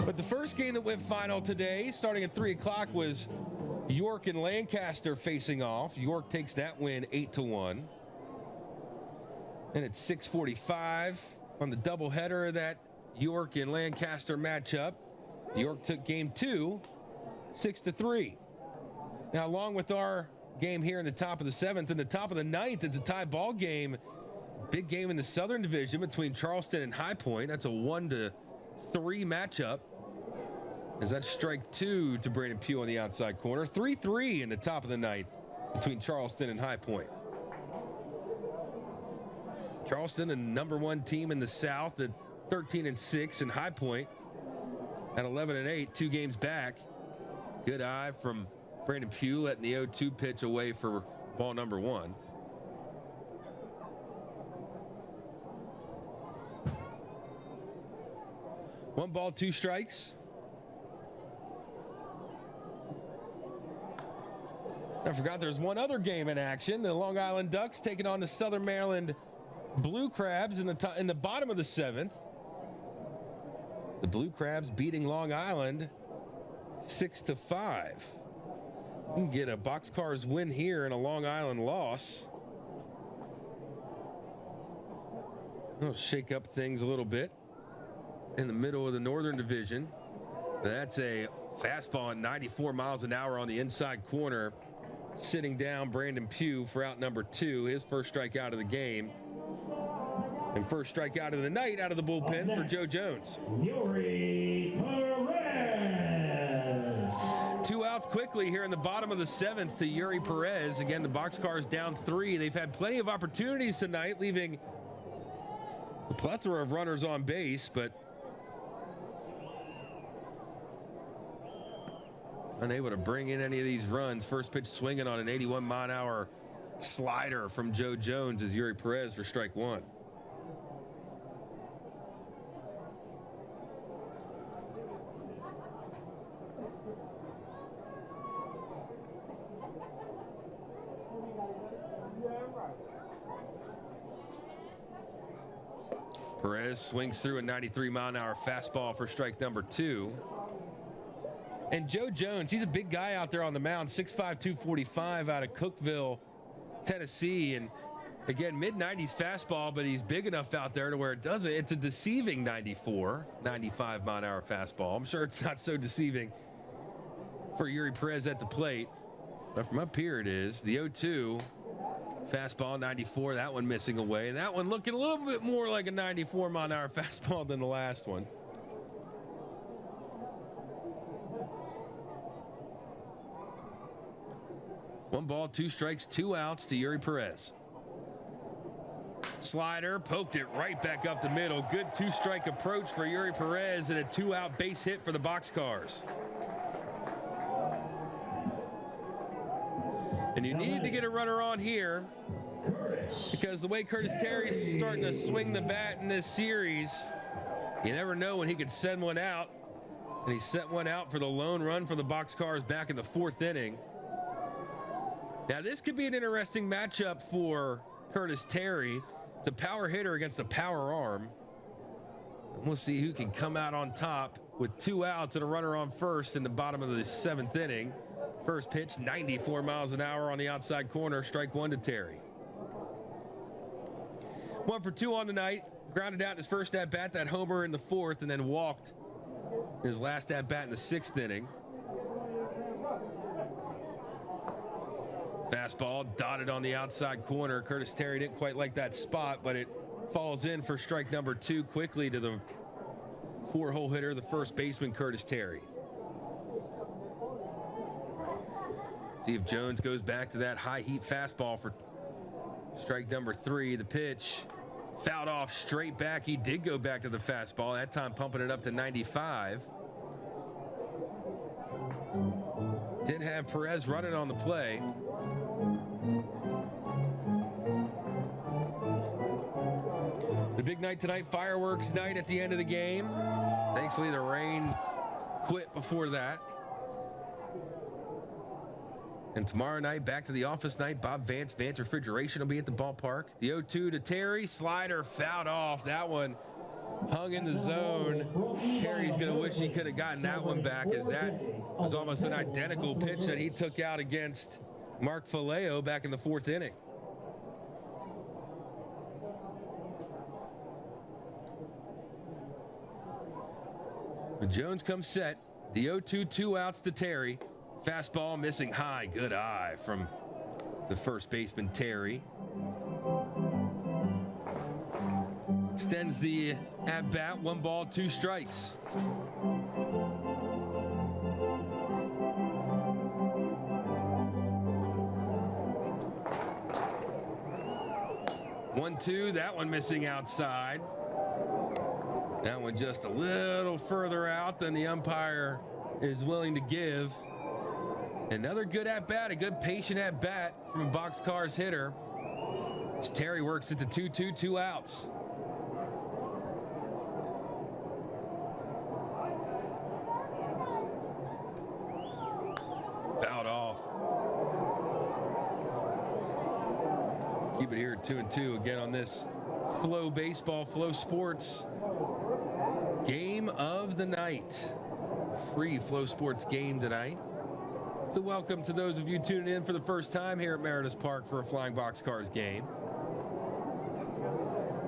But the first game that went final today, starting at 3 o'clock, was York and Lancaster facing off. York takes that win 8-1. And it's 6:45 on the doubleheader of that York and Lancaster matchup. York took game 2, 6-3. Now, along with our game here in the top of the 7th and the top of the 9th, it's a tie ball game. Big game in the Southern Division between Charleston and High Point. That's a 1-3 matchup. As that's strike 2 to Brandon Pugh on the outside corner. 3-3 in the top of the 9th between Charleston and High Point. Charleston, the number 1 team in the South at 13-6, and High Point at 11-8, 2 games back. Good eye from Brandon Pugh letting the 0-2 pitch away for ball number 1. One ball, 2 strikes. I forgot there's one other game in action. The Long Island Ducks taking on the Southern Maryland Blue Crabs in the bottom of the 7th. The Blue Crabs beating Long Island 6-5. You can get a Boxcars win here and a Long Island loss. It'll shake up things a little bit in the middle of the Northern Division. That's a fastball at 94 miles an hour on the inside corner. Sitting down Brandon Pugh for out number 2, his first strikeout of the game. And first strikeout of the night out of the bullpen for Joe Jones. Yuri Perez. 2 outs quickly here in the bottom of the 7th to Yuri Perez. Again, the Boxcars down 3. They've had plenty of opportunities tonight, leaving a plethora of runners on base, but unable to bring in any of these runs. First pitch swinging on an 81-mile-an-hour slider from Joe Jones is Yuri Perez for strike 1. Perez swings through a 93-mile-an-hour fastball for strike number 2. And Joe Jones, he's a big guy out there on the mound, 6'5", 245 out of Cookeville, Tennessee. And again, mid-90s fastball, but he's big enough out there to where it doesn't. It's a deceiving 95-mile-an-hour fastball. I'm sure it's not so deceiving for Yuri Perez at the plate. But from up here it is. The 0-2 fastball, 94. That one missing away. And that one looking a little bit more like a 94-mile-an-hour fastball than the last one. One ball, 2 strikes, 2 outs to Yuri Perez. Slider poked it right back up the middle. Good 2-strike approach for Yuri Perez and a 2-out base hit for the Boxcars. And you need to get a runner on here because the way Curtis Terry's starting to swing the bat in this series, you never know when he could send one out. And he sent one out for the lone run for the Boxcars back in the 4th inning. Now, this could be an interesting matchup for Curtis Terry. It's a power hitter against a power arm. And we'll see who can come out on top with 2 outs and a runner on first in the bottom of the 7th inning. First pitch, 94 miles an hour on the outside corner. Strike 1 to Terry. 1 for 2 on the night. Grounded out in his first at-bat, that homer in the 4th, and then walked in his last at-bat in the 6th inning. Fastball dotted on the outside corner. Curtis Terry didn't quite like that spot, but it falls in for strike number 2 quickly to the 4-hole hitter, the first baseman, Curtis Terry. See if Jones goes back to that high heat fastball for strike number 3. The pitch fouled off straight back. He did go back to the fastball, that time pumping it up to 95. Did have Perez running on the play. The big night tonight, fireworks night at the end of the game. Thankfully, the rain quit before that. And tomorrow night, back to the office night. Bob Vance, Vance Refrigeration will be at the ballpark. The 0-2 to Terry. Slider fouled off. That one hung in the zone. Terry's going to wish he could have gotten that one back, as that was almost an identical pitch that he took out against Mark Faleo back in the 4th inning. But Jones comes set. The 0-2, 2 outs to Terry. Fastball missing high. Good eye from the first baseman, Terry. Extends the at-bat. 1 ball, 2 strikes. One, 2, that one missing outside. That one just a little further out than the umpire is willing to give. Another good at-bat, a good patient at-bat from a Boxcars hitter. As Terry works at the 2-2, 2 outs. Fouled off. Keep it here at 2-2 again on this Flow Baseball, Flow Sports game of the night. Free Flow Sports game tonight. So welcome to those of you tuning in for the first time here at Meredith Park for a Flying Boxcars game.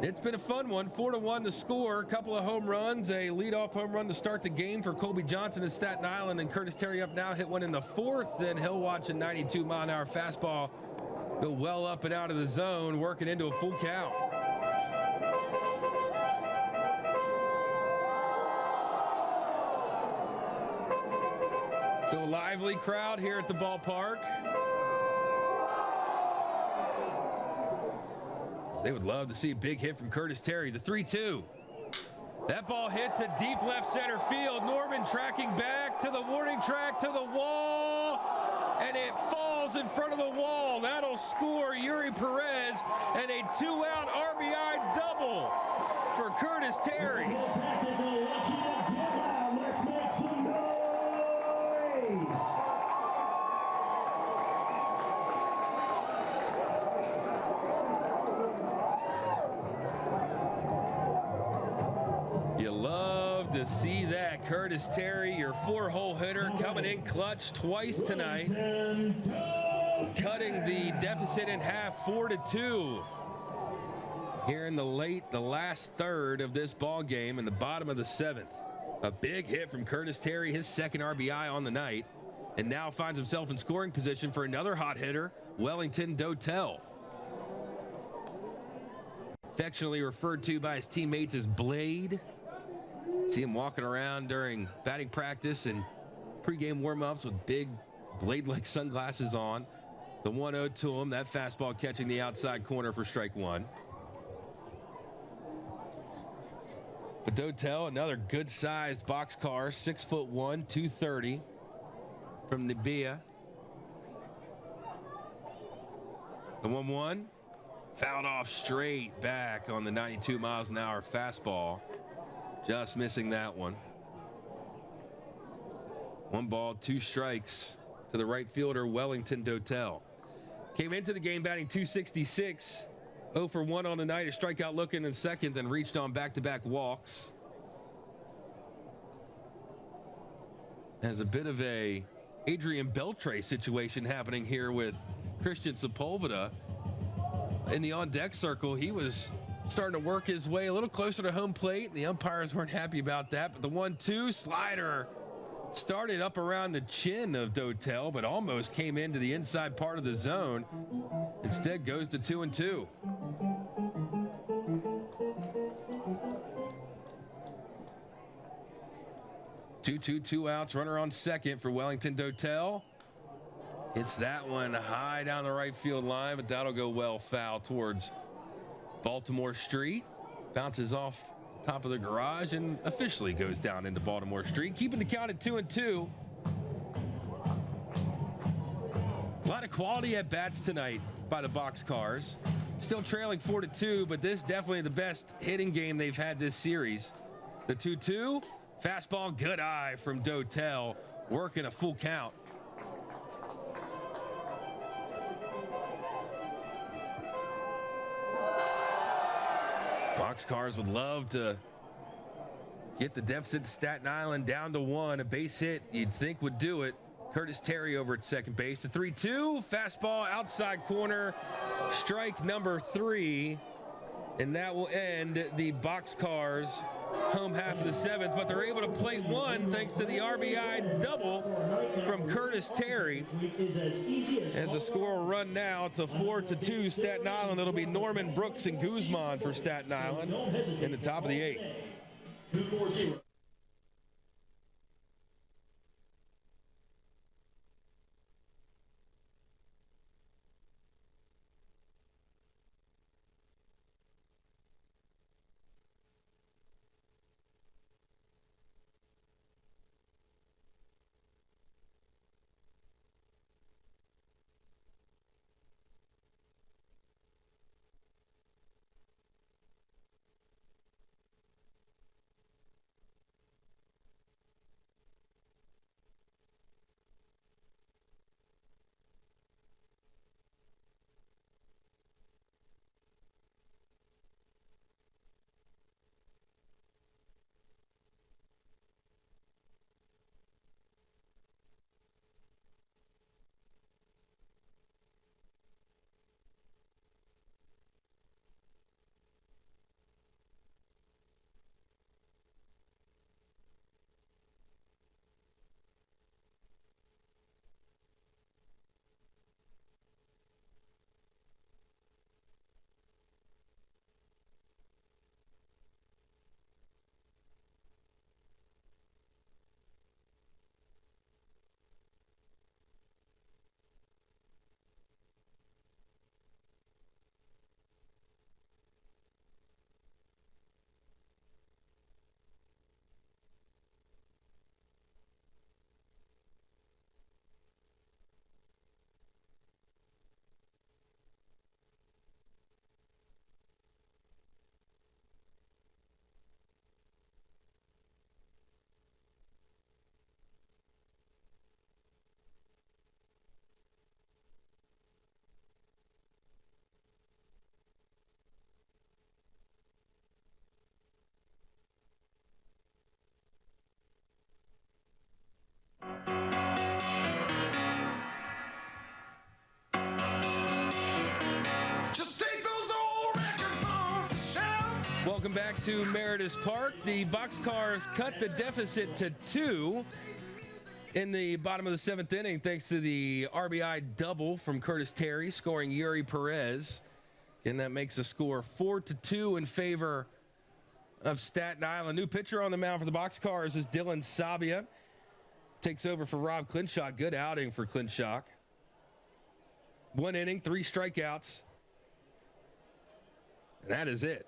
It's been a fun one. 4-1 the score. A couple of home runs. A leadoff home run to start the game for Colby Johnson in Staten Island. And Curtis Terry up now. Hit one in the 4th. Then he'll watch a 92-mile-an-hour fastball go well up and out of the zone, working into a full count. Still a lively crowd here at the ballpark. They would love to see a big hit from Curtis Terry. The 3-2. That ball hit to deep left center field. Norman tracking back to the warning track, to the wall, and it falls in front of the wall. That'll score Yuri Perez, and a 2-out RBI double for Curtis Terry. Let's make some noise! You love to see that. Curtis Terry, your 4-hole hitter, coming in clutch twice tonight, cutting the deficit in half, 4-2. Here in the last third of this ball game, in the bottom of the 7th. A big hit from Curtis Terry, his 2nd RBI on the night, and now finds himself in scoring position for another hot hitter, Wellington Dotel. Affectionately referred to by his teammates as Blade. See him walking around during batting practice and pregame warm-ups with big blade-like sunglasses on. The 1-0 to him, that fastball catching the outside corner for strike 1. But Dotel, another good-sized boxcar, 6'1", 230 from Nabia. The 1-1, fouled off straight back on the 92 miles an hour fastball. Just missing that one. 1 ball, 2 strikes to the right fielder, Wellington Dotel. Came into the game batting .266. 0 for 1 on the night, a strikeout looking in 2nd, then reached on back-to-back walks. Has a bit of a Adrian Beltre situation happening here with Christian Sepulveda. In the on-deck circle, he was starting to work his way a little closer to home plate. The umpires weren't happy about that, but the 1-2 slider started up around the chin of Dotel, but almost came into the inside part of the zone. Instead goes to 2-2. Two outs, runner on 2nd for Wellington Dotel. Hits that one high down the right field line, but that'll go well foul towards Baltimore Street. Bounces off top of the garage and officially goes down into Baltimore Street, keeping the count at 2-2. A lot of quality at bats tonight by the Boxcars. Still trailing 4-2, but this definitely the best hitting game they've had this series. The 2-2, fastball, good eye from Dotel, working a full count. Boxcars would love to get the deficit to Staten Island down to 1. A base hit you'd think would do it. Curtis Terry over at second base. The 3-2, fastball outside corner, strike number 3, and that will end the Boxcars home half of the 7th, but they're able to plate 1 thanks to the RBI double from Curtis Terry. As the score will run now to 4-2 Staten Island. It'll be Norman, Brooks, and Guzman for Staten Island in the top of the 8th. Welcome back to Meredith Park. The Boxcars cut the deficit to 2 in the bottom of the 7th inning thanks to the RBI double from Curtis Terry, scoring Yuri Perez. And that makes the score 4-2 in favor of Staten Island. New pitcher on the mound for the Boxcars is Dylan Sabia. Takes over for Rob Clinshock. Good outing for Clinshock. 1 inning, 3 strikeouts. And that is it.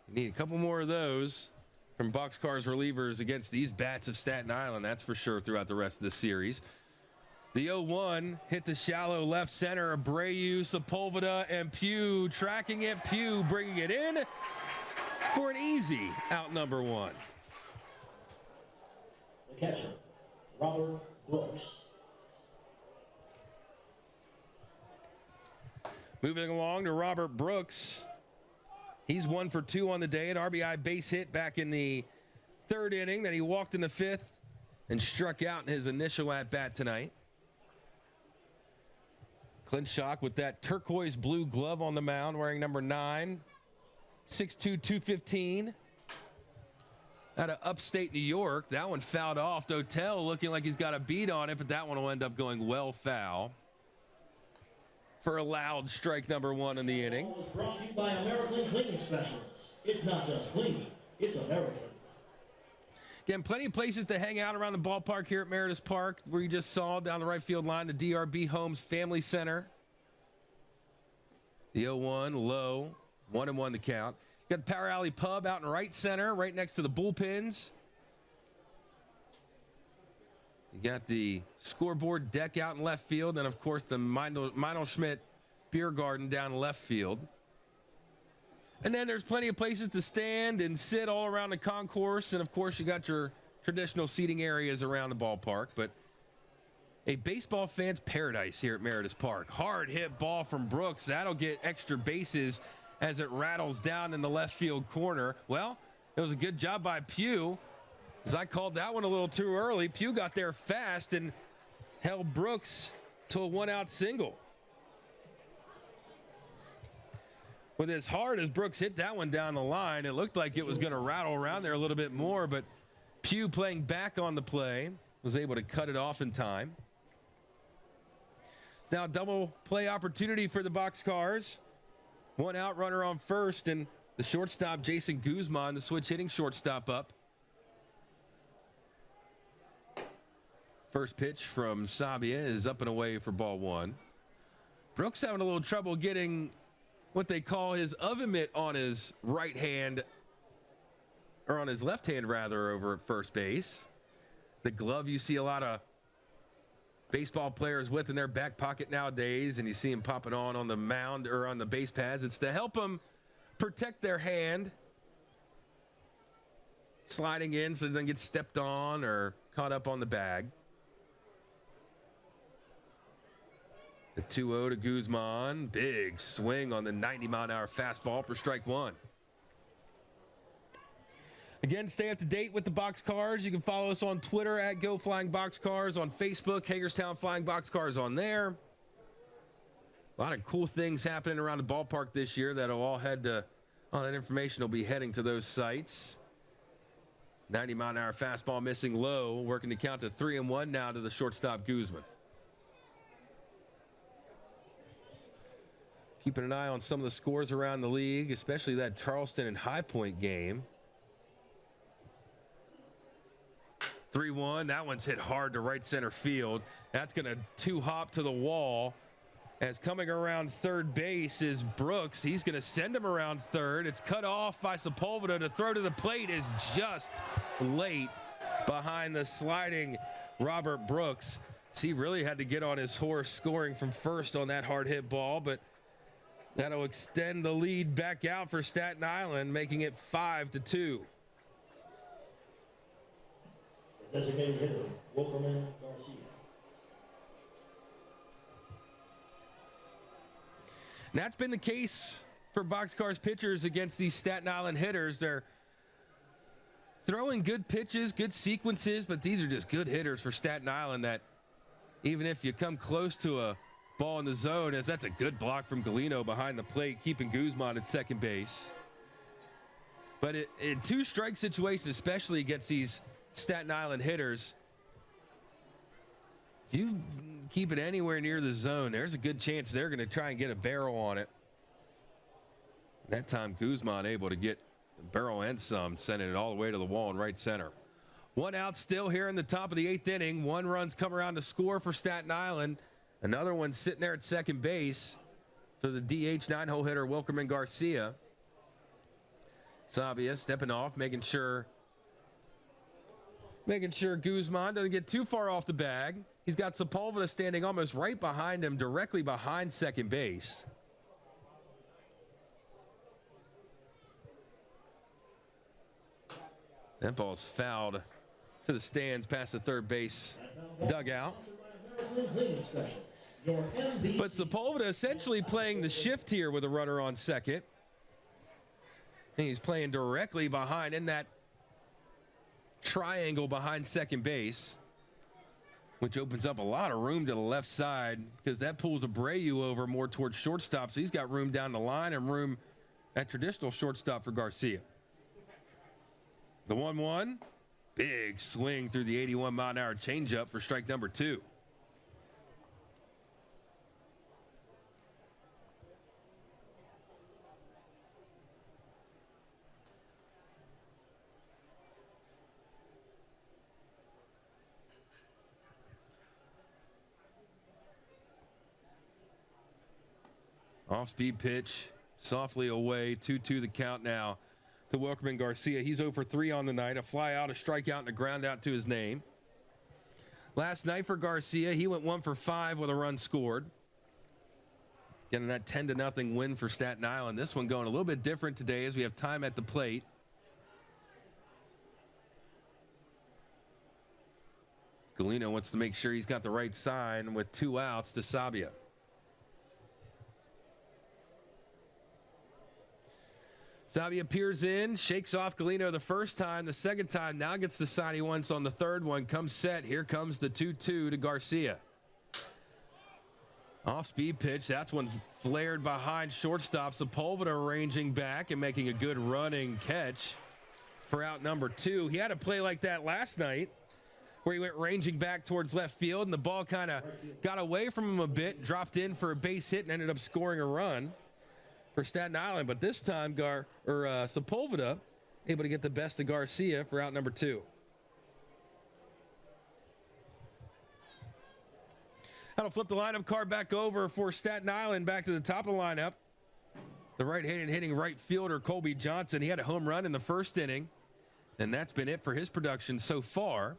You need a couple more of those from Boxcars relievers against these bats of Staten Island, that's for sure, throughout the rest of the series. The 0-1 hit the shallow left center. Abreu, Sepulveda, and Pugh tracking it. Pugh bringing it in for an easy out number 1. The catcher, Robert Brooks. Moving along to Robert Brooks. He's 1 for 2 on the day. An RBI base hit back in the 3rd inning. Then he walked in the 5th and struck out in his initial at-bat tonight. Clinshock with that turquoise blue glove on the mound, wearing number 9, 6'2", 215. Out of upstate New York. That one fouled off. Dotel looking like he's got a beat on it, but that one will end up going well foul for a loud strike number 1 in the inning. Was brought to you by American Cleaning Specialists. It's not just cleaning, it's American. Again, plenty of places to hang out around the ballpark here at Meredith Park, where you just saw down the right field line, the DRB Homes Family Center. The 0-1 low, 1-1 the count. You got the Power Alley Pub out in right center, right next to the bullpens. You got the scoreboard deck out in left field, and of course the Meinl Schmidt Beer Garden down left field. And then there's plenty of places to stand and sit all around the concourse, and of course you got your traditional seating areas around the ballpark. But a baseball fan's paradise here at Meredith Park. Hard hit ball from Brooks. That'll get extra bases as it rattles down in the left field corner. Well, it was a good job by Pugh, as I called that one a little too early. Pugh got there fast and held Brooks to a 1-out single. With as hard as Brooks hit that one down the line, it looked like it was going to rattle around there a little bit more, but Pugh, playing back on the play, was able to cut it off in time. Now double play opportunity for the Boxcars. 1 out, runner on first, and the shortstop, Jason Guzman, the switch hitting shortstop, up. First pitch from Sabia is up and away for ball 1. Brooks having a little trouble getting what they call his oven mitt on his right hand, or on his left hand rather, over at first base. The glove you see a lot of baseball players with in their back pocket nowadays, and you see them popping on the mound or on the base pads. It's to help them protect their hand, sliding in so it doesn't get stepped on or caught up on the bag. The 2-0 to Guzman. Big swing on the 90-mile-an-hour fastball for strike 1. Again, stay up to date with the Boxcars. You can follow us on Twitter at GoFlyingBoxcars, on Facebook, Hagerstown Flying Boxcars on there. A lot of cool things happening around the ballpark this year that'll all head to, all that information will be heading to those sites. 90-mile-an-hour fastball missing low, working to count to 3-1 now to the shortstop Guzman. Keeping an eye on some of the scores around the league, especially that Charleston and High Point game. 3-1, that one's hit hard to right center field. That's going to 2-hop to the wall. As coming around third base is Brooks. He's going to send him around third. It's cut off by Sepulveda. To throw to the plate is just late behind the sliding Robert Brooks. So he really had to get on his horse scoring from first on that hard hit ball, but that'll extend the lead back out for Staten Island, making it 5-2. Designated hitter, Wilkerman Garcia. And that's been the case for Boxcars pitchers against these Staten Island hitters. They're throwing good pitches, good sequences, but these are just good hitters for Staten Island that even if you come close to a ball in the zone, as that's a good block from Galino behind the plate, keeping Guzman at second base. But in two-strike situation, especially against these Staten Island hitters, if you keep it anywhere near the zone, there's a good chance they're going to try and get a barrel on it. That time, Guzman able to get the barrel and some, sending it all the way to the wall in right center. One out still here in the top of the 8th inning. 1 run's come around to score for Staten Island. Another one sitting there at second base for the DH 9-hole hitter, Wilkerman Garcia. Sabia stepping off, making sure Guzman doesn't get too far off the bag. He's got Sepulveda standing almost right behind him, directly behind second base. That ball's fouled to the stands past the third base dugout. But Sepulveda essentially playing the shift here with a runner on second. And he's playing directly behind in that triangle behind second base, which opens up a lot of room to the left side because that pulls Abreu over more towards shortstop. So he's got room down the line and room at traditional shortstop for Garcia. The 1-1, big swing through the 81-mile-an-hour changeup for strike number 2. Off-speed pitch, softly away, 2-2 the count now to Wilkerman Garcia. He's 0 for 3 on the night, a fly out, a strikeout, and a ground out to his name. Last night for Garcia, he went 1 for 5 with a run scored. Getting that 10-0 win for Staten Island. This one going a little bit different today as we have time at the plate. Scalino wants to make sure he's got the right sign with 2 outs to Sabia. Sabia peers in, shakes off Galino the first time, the second time, now gets the sign he wants on the third one, comes set. Here comes the 2-2 to Garcia. Off-speed pitch, that's one flared behind shortstop. Sepulveda ranging back and making a good running catch for out number 2. He had a play like that last night where he went ranging back towards left field and the ball kind of got away from him a bit, dropped in for a base hit and ended up scoring a run for Staten Island. But this time Sepulveda able to get the best of Garcia for out number 2. That'll flip the lineup card back over for Staten Island, back to the top of the lineup. The right-handed hitting right fielder Colby Johnson. He had a home run in the first inning, and that's been it for his production so far.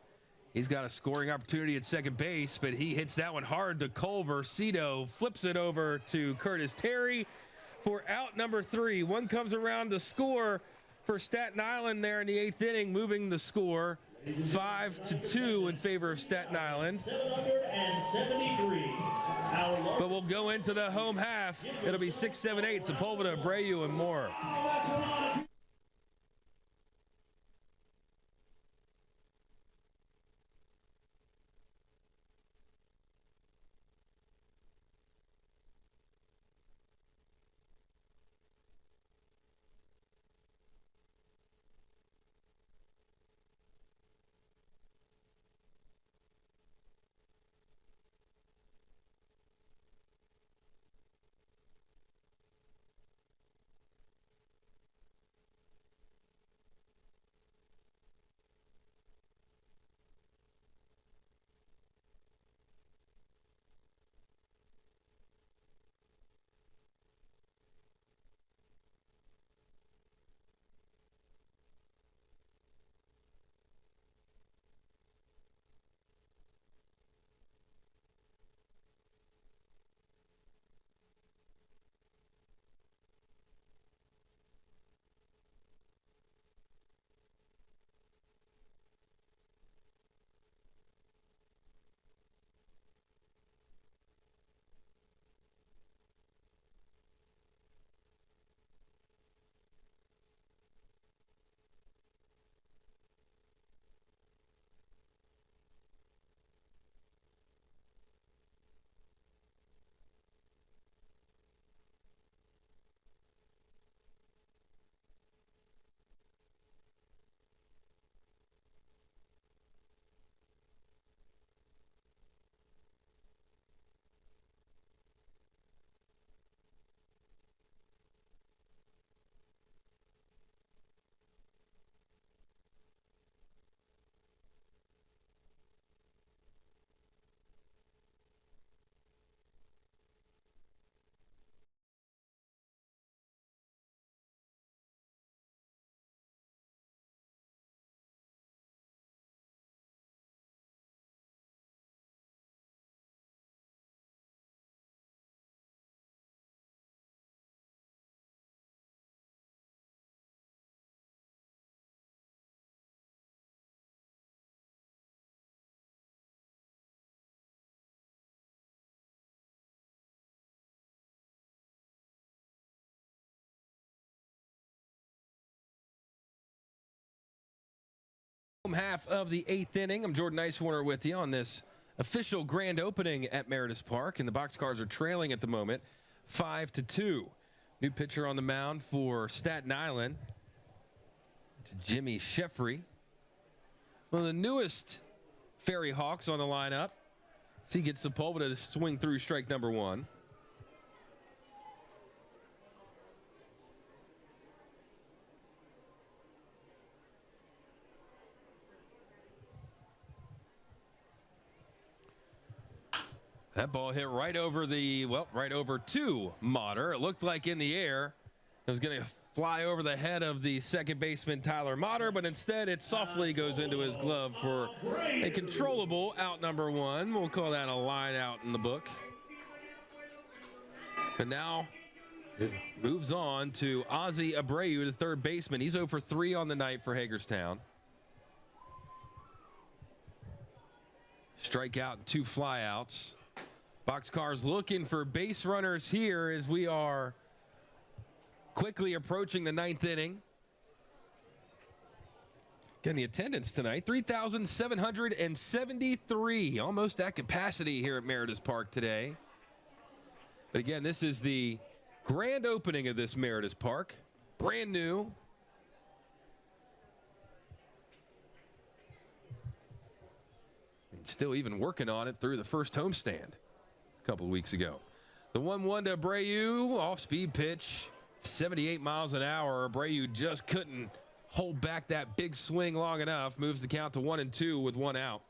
He's got a scoring opportunity at second base, but he hits that one hard to Culver. Cito flips it over to Curtis Terry for out number 3. One comes around to score for Staten Island there in the 8th inning, moving the score 5-2 in favor of Staten Island. 773. But we'll go into the home half. It'll be 6-7-8, Sepulveda, Abreu, and more. half of the 8th inning. I'm Jordan Icewarner with you on this official grand opening at Meredith Park, and the Boxcars are trailing at the moment 5-2. New pitcher on the mound for Staten Island. It's Jimmy Sheffrey. One of the newest Ferryhawks on the lineup. So he gets the pull with a swing through strike number 1. That ball hit right over right over to Motter. It looked like in the air it was going to fly over the head of the second baseman Tyler Motter, but instead it softly goes into his glove for a controllable out number 1. We'll call that a line out in the book. But now it moves on to Ozzie Abreu, the third baseman. He's 0 for 3 on the night for Hagerstown. Strikeout and 2 flyouts. Boxcars looking for base runners here as we are quickly approaching the 9th inning. Again, the attendance tonight, 3,773, almost at capacity here at Meredith Park today. But again, this is the grand opening of this Meredith Park, brand new. And still even working on it through the first homestand a couple of weeks ago. The 1-1 to Abreu, off-speed pitch, 78 miles an hour. Abreu just couldn't hold back that big swing long enough. Moves the count to 1-2 with 1 out.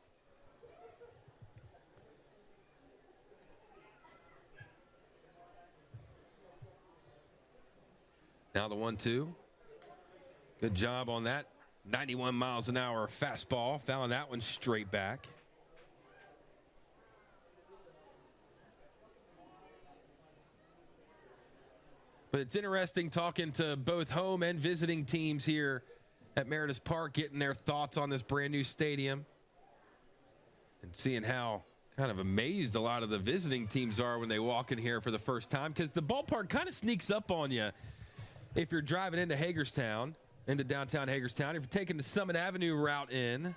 Now the 1-2. Good job on that 91 miles an hour fastball. Fouling that one straight back. But it's interesting talking to both home and visiting teams here at Meredith Park, getting their thoughts on this brand new stadium and seeing how kind of amazed a lot of the visiting teams are when they walk in here for the first time, because the ballpark kind of sneaks up on you if you're driving into Hagerstown, into downtown Hagerstown. If you're taking the Summit Avenue route in,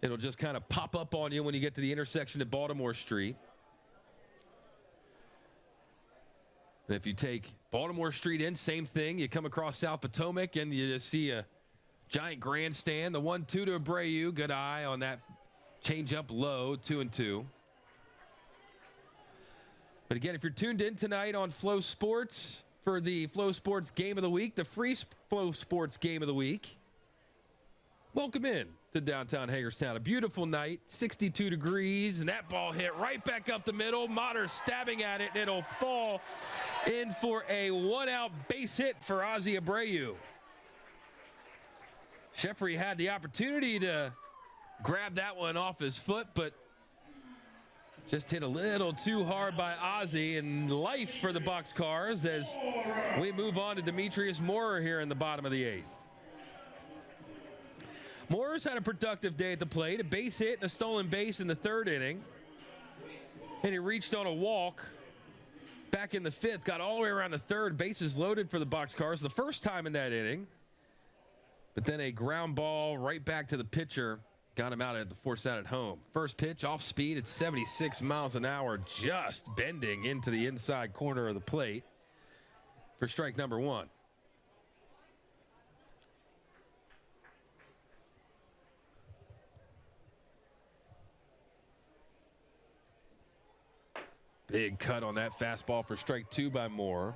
it'll just kind of pop up on you when you get to the intersection at Baltimore Street. And if you take Baltimore Street in, same thing. You come across South Potomac and you just see a giant grandstand. The 1-2 to Abreu. Good eye on that changeup low, 2-2. But again, if you're tuned in tonight on Flow Sports for the Flow Sports Game of the Week, the free Flow Sports Game of the Week, welcome in to downtown Hagerstown. A beautiful night, 62 degrees, and that ball hit right back up the middle. Motter stabbing at it, and it'll fall in for a 1-out base hit for Ozzie Abreu. Sheffrey had the opportunity to grab that one off his foot, but just hit a little too hard by Ozzie, and life for the Boxcars as we move on to Demetrius Moorer here in the bottom of the 8th. Moorer's had a productive day at the plate, a base hit and a stolen base in the 3rd inning. And he reached on a walk back in the 5th, got all the way around the 3rd, bases loaded for the Boxcars the first time in that inning. But then a ground ball right back to the pitcher got him out at the force out at home. First pitch off speed at 76 miles an hour, just bending into the inside corner of the plate for strike number 1. Big cut on that fastball for strike 2 by Moore.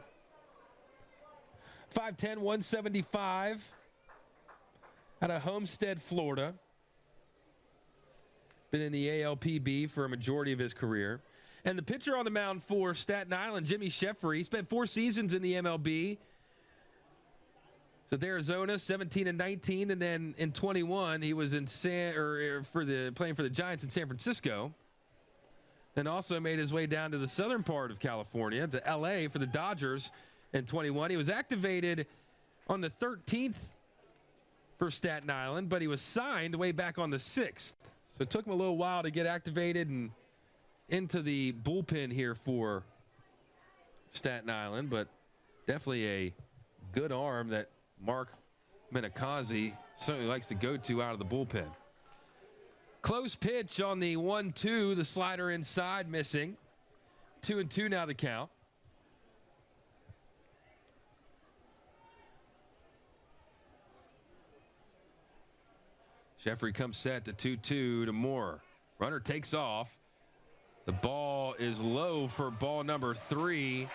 5'10", 175 out of Homestead, Florida. Been in the ALPB for a majority of his career. And the pitcher on the mound for Staten Island, Jimmy Sheffrey, spent 4 seasons in the MLB. So Arizona, 17 and 19, and then in 21 he was in playing for the Giants in San Francisco. Then also made his way down to the southern part of California, to LA for the Dodgers in 21. He was activated on the 13th for Staten Island, but he was signed way back on the 6th. So it took him a little while to get activated and into the bullpen here for Staten Island, but definitely a good arm that Mark Minakazi certainly likes to go to out of the bullpen. Close pitch on the 1-2. The slider inside missing. 2-2 now the count. Jeffrey comes set to 2-2 to Moore. Runner takes off. The ball is low for ball number 3.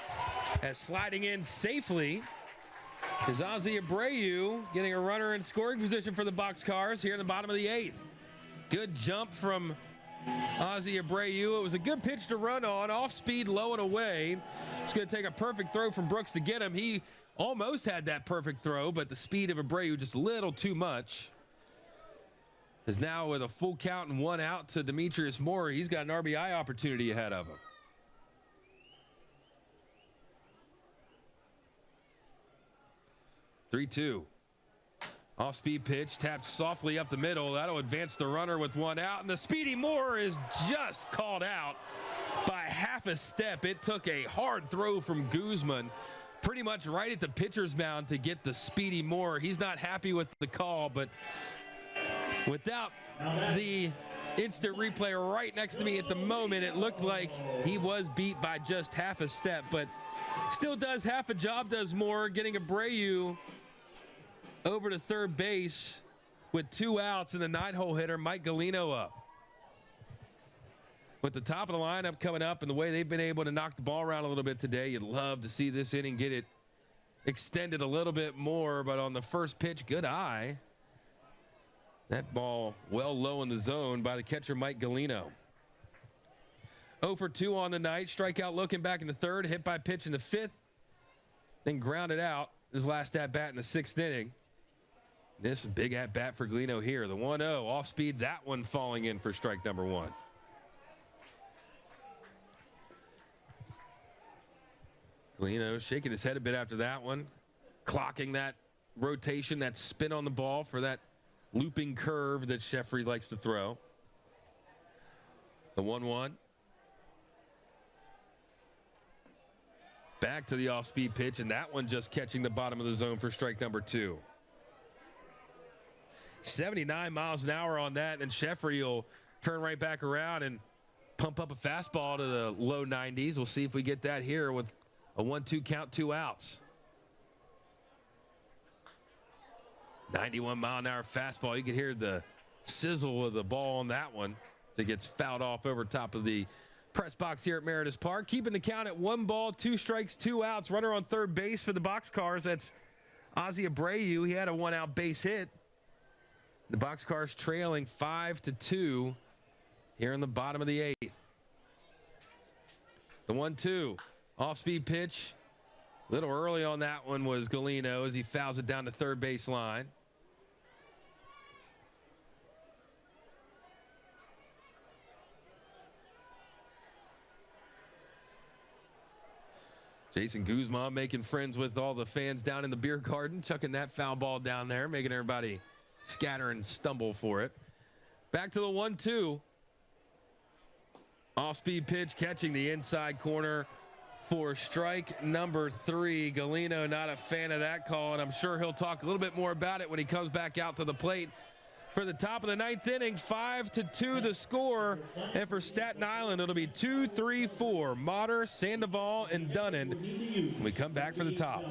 As sliding in safely is Ozzie Abreu, getting a runner in scoring position for the Boxcars here in the bottom of the 8th. Good jump from Ozzie Abreu. It was a good pitch to run on, off speed, low and away. It's going to take a perfect throw from Brooks to get him. He almost had that perfect throw, but the speed of Abreu just a little too much. Is now with a full count and 1 out to Demetrius Moore. He's got an RBI opportunity ahead of him. Three-two. Off-speed pitch, tapped softly up the middle. That'll advance the runner with 1 out. And the speedy Moore is just called out by half a step. It took a hard throw from Guzman, pretty much right at the pitcher's mound to get the speedy Moore. He's not happy with the call, but without the instant replay right next to me at the moment, it looked like he was beat by just half a step, but still does half a job, does Moore, getting Abreu over to third base with 2 outs, and the 9-hole hitter Mike Galino up. With the top of the lineup coming up and the way they've been able to knock the ball around a little bit today, you'd love to see this inning get it extended a little bit more, but on the first pitch, good eye. That ball well low in the zone by the catcher, Mike Galino. 0 for 2 on the night. Strikeout looking back in the 3rd. Hit by pitch in the 5th. Then grounded out his last at-bat in the 6th inning. This is a big at-bat for Galino here. The 1-0 off speed. That one falling in for strike number 1. Galino shaking his head a bit after that one. Clocking that rotation, that spin on the ball for that looping curve that Jeffrey likes to throw. The 1-1. Back to the off-speed pitch, and that one just catching the bottom of the zone for strike number 2. 79 miles an hour on that, and Jeffrey will turn right back around and pump up a fastball to the low 90s. We'll see if we get that here with a 1-2 count, 2 outs. 91-mile-an-hour fastball. You can hear the sizzle of the ball on that one as it gets fouled off over top of the press box here at Mariners Park. Keeping the count at 1 ball, 2 strikes, 2 outs. Runner on third base for the Boxcars. That's Ozzie Abreu. He had a 1-out base hit. The Boxcars trailing 5-2 here in the bottom of the 8th. The 1-2 off-speed pitch. A little early on that one was Galino as he fouls it down the third base line. Jason Guzman making friends with all the fans down in the beer garden, chucking that foul ball down there, making everybody scatter and stumble for it. Back to the 1-2. Off-speed pitch catching the inside corner for strike number 3. Galino not a fan of that call, and I'm sure he'll talk a little bit more about it when he comes back out to the plate. For the top of the 9th inning, 5-2 the score. And for Staten Island, it'll be 2-3-4. Motter, Sandoval, and Dunnan when we come back for the top.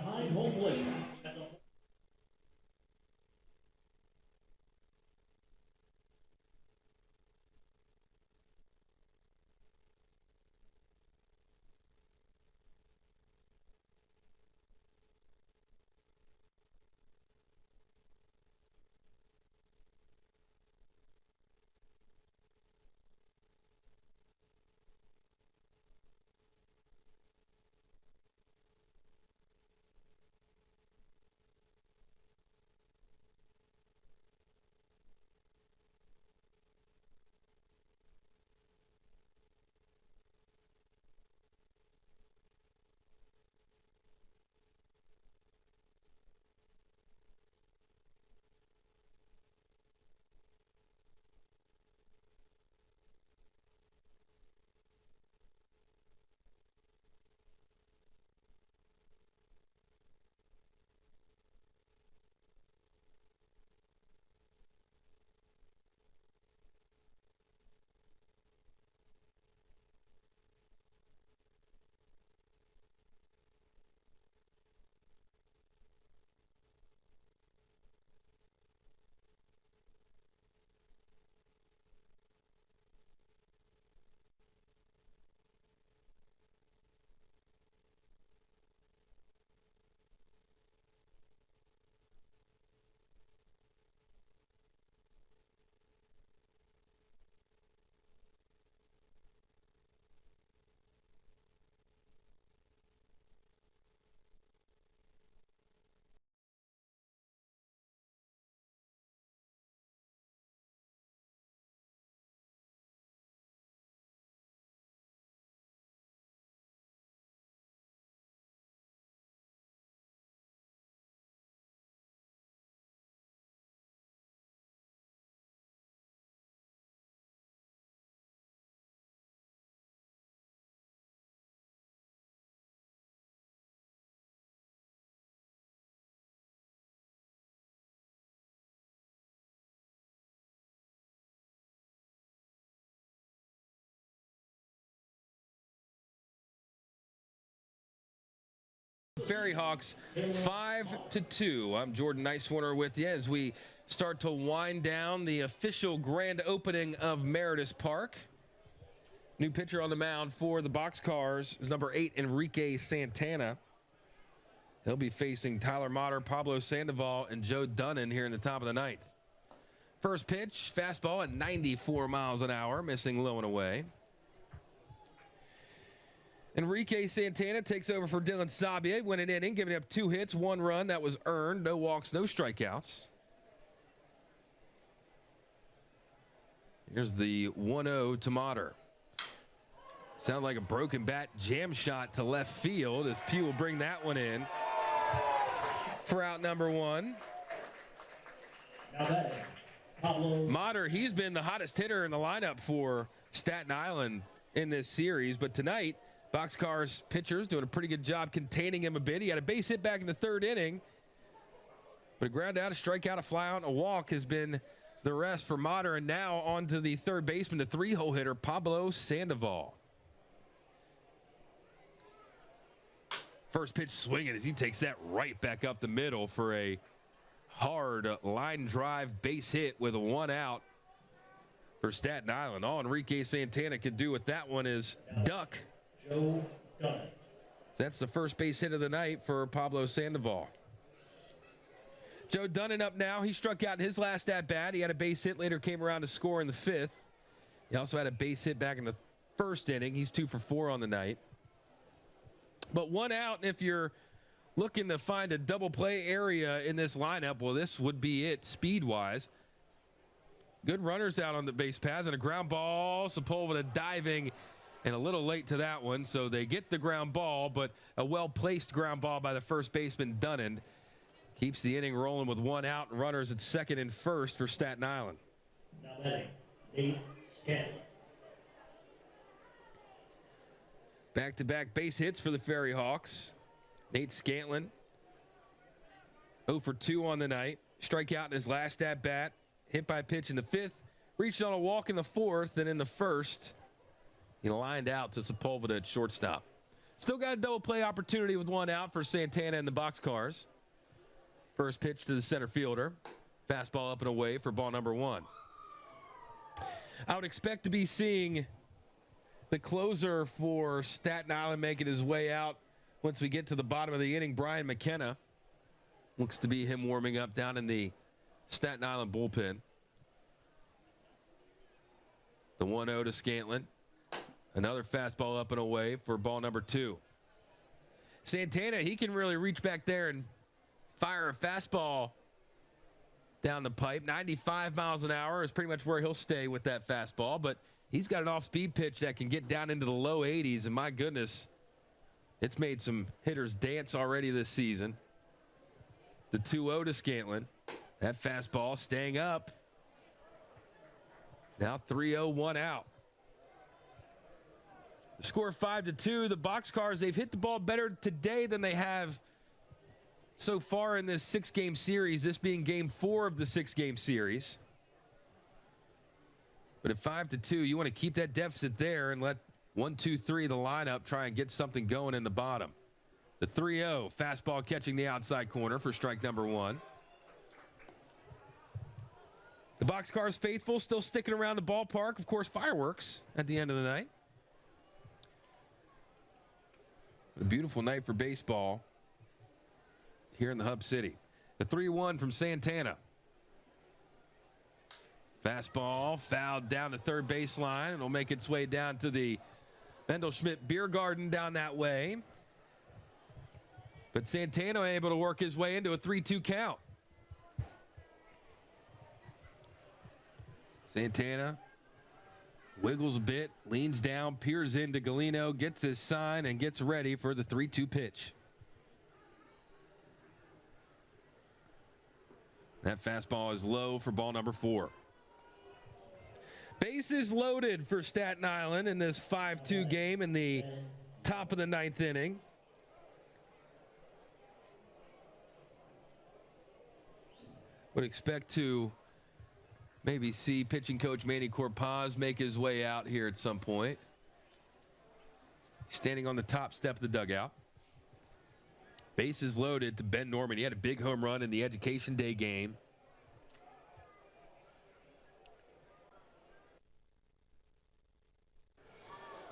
Ferryhawks 5-2. I'm Jordan Nicewarner with you as we start to wind down the official grand opening of Meredith Park. New pitcher on the mound for the Boxcars is number 8, Enrique Santana. He'll be facing Tyler Motter, Pablo Sandoval, and Joe Dunnan here in the top of the ninth. First pitch, fastball at 94 miles an hour, missing low and away. Enrique Santana takes over for Dylan Sabier, win an inning, giving up 2 hits, 1 run. That was earned. No walks, no strikeouts. Here's the 1-0 to Motter. Sound like a broken bat jam shot to left field as Pugh will bring that one in for out number 1. Motter, he's been the hottest hitter in the lineup for Staten Island in this series, but tonight, Boxcars pitchers doing a pretty good job containing him a bit. He had a base hit back in the 3rd inning, but a ground out, a strikeout, a fly out, a walk has been the rest for Motter, and now on to the third baseman, the 3-hole hitter, Pablo Sandoval. First pitch swinging as he takes that right back up the middle for a hard line drive base hit with a 1 out for Staten Island. All Enrique Santana can do with that one is duck. Joe Dunnan. That's the first base hit of the night for Pablo Sandoval. Joe Dunnan up now. He struck out in his last at-bat. He had a base hit, later came around to score in the 5th. He also had a base hit back in the 1st inning. He's 2 for 4 on the night. But 1 out, and if you're looking to find a double play area in this lineup, well, this would be it speed-wise. Good runners out on the base paths and a ground ball. Sepulveda diving and a little late to that one, so they get the ground ball, but a well-placed ground ball by the first baseman, Dunnan, keeps the inning rolling with 1 out and runners at 2nd and 1st for Staten Island. Now batting, Nate Scanlon. Back-to-back base hits for the Ferryhawks. Nate Scantlin, 0 for 2 on the night. Strikeout in his last at-bat. Hit by pitch in the 5th. Reached on a walk in the 4th, and in the 1st, he lined out to Sepulveda at shortstop. Still got a double play opportunity with 1 out for Santana and the Boxcars. First pitch to the center fielder. Fastball up and away for ball number 1. I would expect to be seeing the closer for Staten Island making his way out once we get to the bottom of the inning. Brian McKenna looks to be him warming up down in the Staten Island bullpen. The 1-0 to Scantlin. Another fastball up and away for ball number 2. Santana, he can really reach back there and fire a fastball down the pipe. 95 miles an hour is pretty much where he'll stay with that fastball, but he's got an off-speed pitch that can get down into the low 80s, and my goodness, it's made some hitters dance already this season. The 2-0 to Scantlin. That fastball staying up. Now 3-0, 1 out. The score 5-2. The Boxcars, they've hit the ball better today than they have so far in this 6-game series, this being game 4 of the 6-game series. But at 5-2, you want to keep that deficit there and let 1, 2, 3 the lineup try and get something going in the bottom. The 3-0, fastball catching the outside corner for strike number 1. The Boxcars faithful still sticking around the ballpark. Of course, fireworks at the end of the night. A beautiful night for baseball here in the Hub City. The 3-1 from Santana. Fastball fouled down the third baseline, and it'll make its way down to the Mendel Schmidt Beer Garden down that way. But Santana able to work his way into a 3-2 count. Santana wiggles a bit, leans down, peers into Galeno, gets his sign, and gets ready for the 3-2 pitch. That fastball is low for ball number 4. Bases loaded for Staten Island in this 5-2 game in the top of the 9th inning. Would expect to maybe see pitching coach Manny Corpaz make his way out here at some point. Standing on the top step of the dugout. Bases loaded to Ben Norman. He had a big home run in the Education Day game.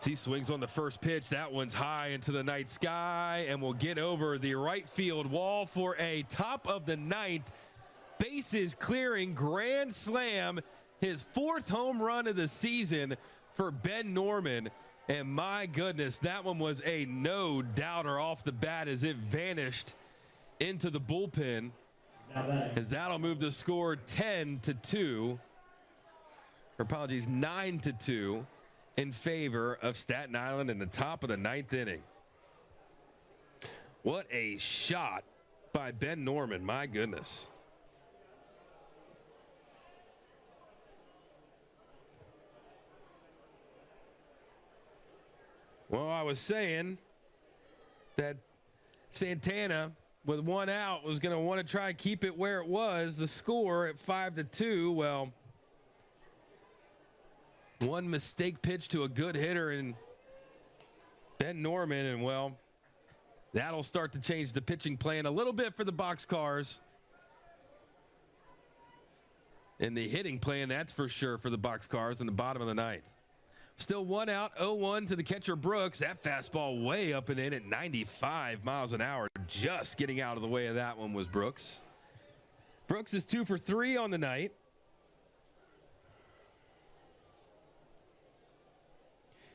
He swings on the first pitch. That one's high into the night sky and will get over the right field wall for a top of the ninth. Bases clearing grand slam. His 4th home run of the season for Ben Norman. And my goodness, that one was a no-doubter off the bat as it vanished into the bullpen. As that'll move the score 10-2. Or apologies, 9-2 in favor of Staten Island in the top of the 9th inning. What a shot by Ben Norman, my goodness. Well, I was saying that Santana, with 1 out, was going to want to try and keep it where it was. The score at 5-2, well, one mistake pitch to a good hitter in Ben Norman, and, well, that'll start to change the pitching plan a little bit for the Boxcars. And the hitting plan, that's for sure, for the Boxcars in the bottom of the 9th. Still 1 out, 0-1 to the catcher Brooks. That fastball way up and in at 95 miles an hour. Just getting out of the way of that one was Brooks. Brooks is 2 for 3 on the night.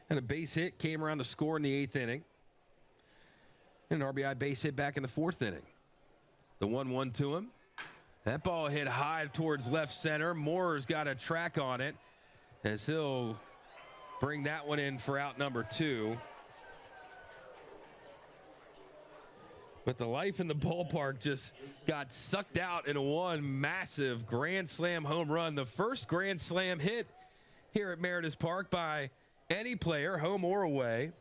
And a base hit came around to score in the 8th inning. And an RBI base hit back in the 4th inning. The 1-1 to him. That ball hit high towards left center. Moore's got a track on it as he'll bring that one in for out number 2. But the life in the ballpark just got sucked out in one massive grand slam home run. The first grand slam hit here at Meredith Park by any player, home or away.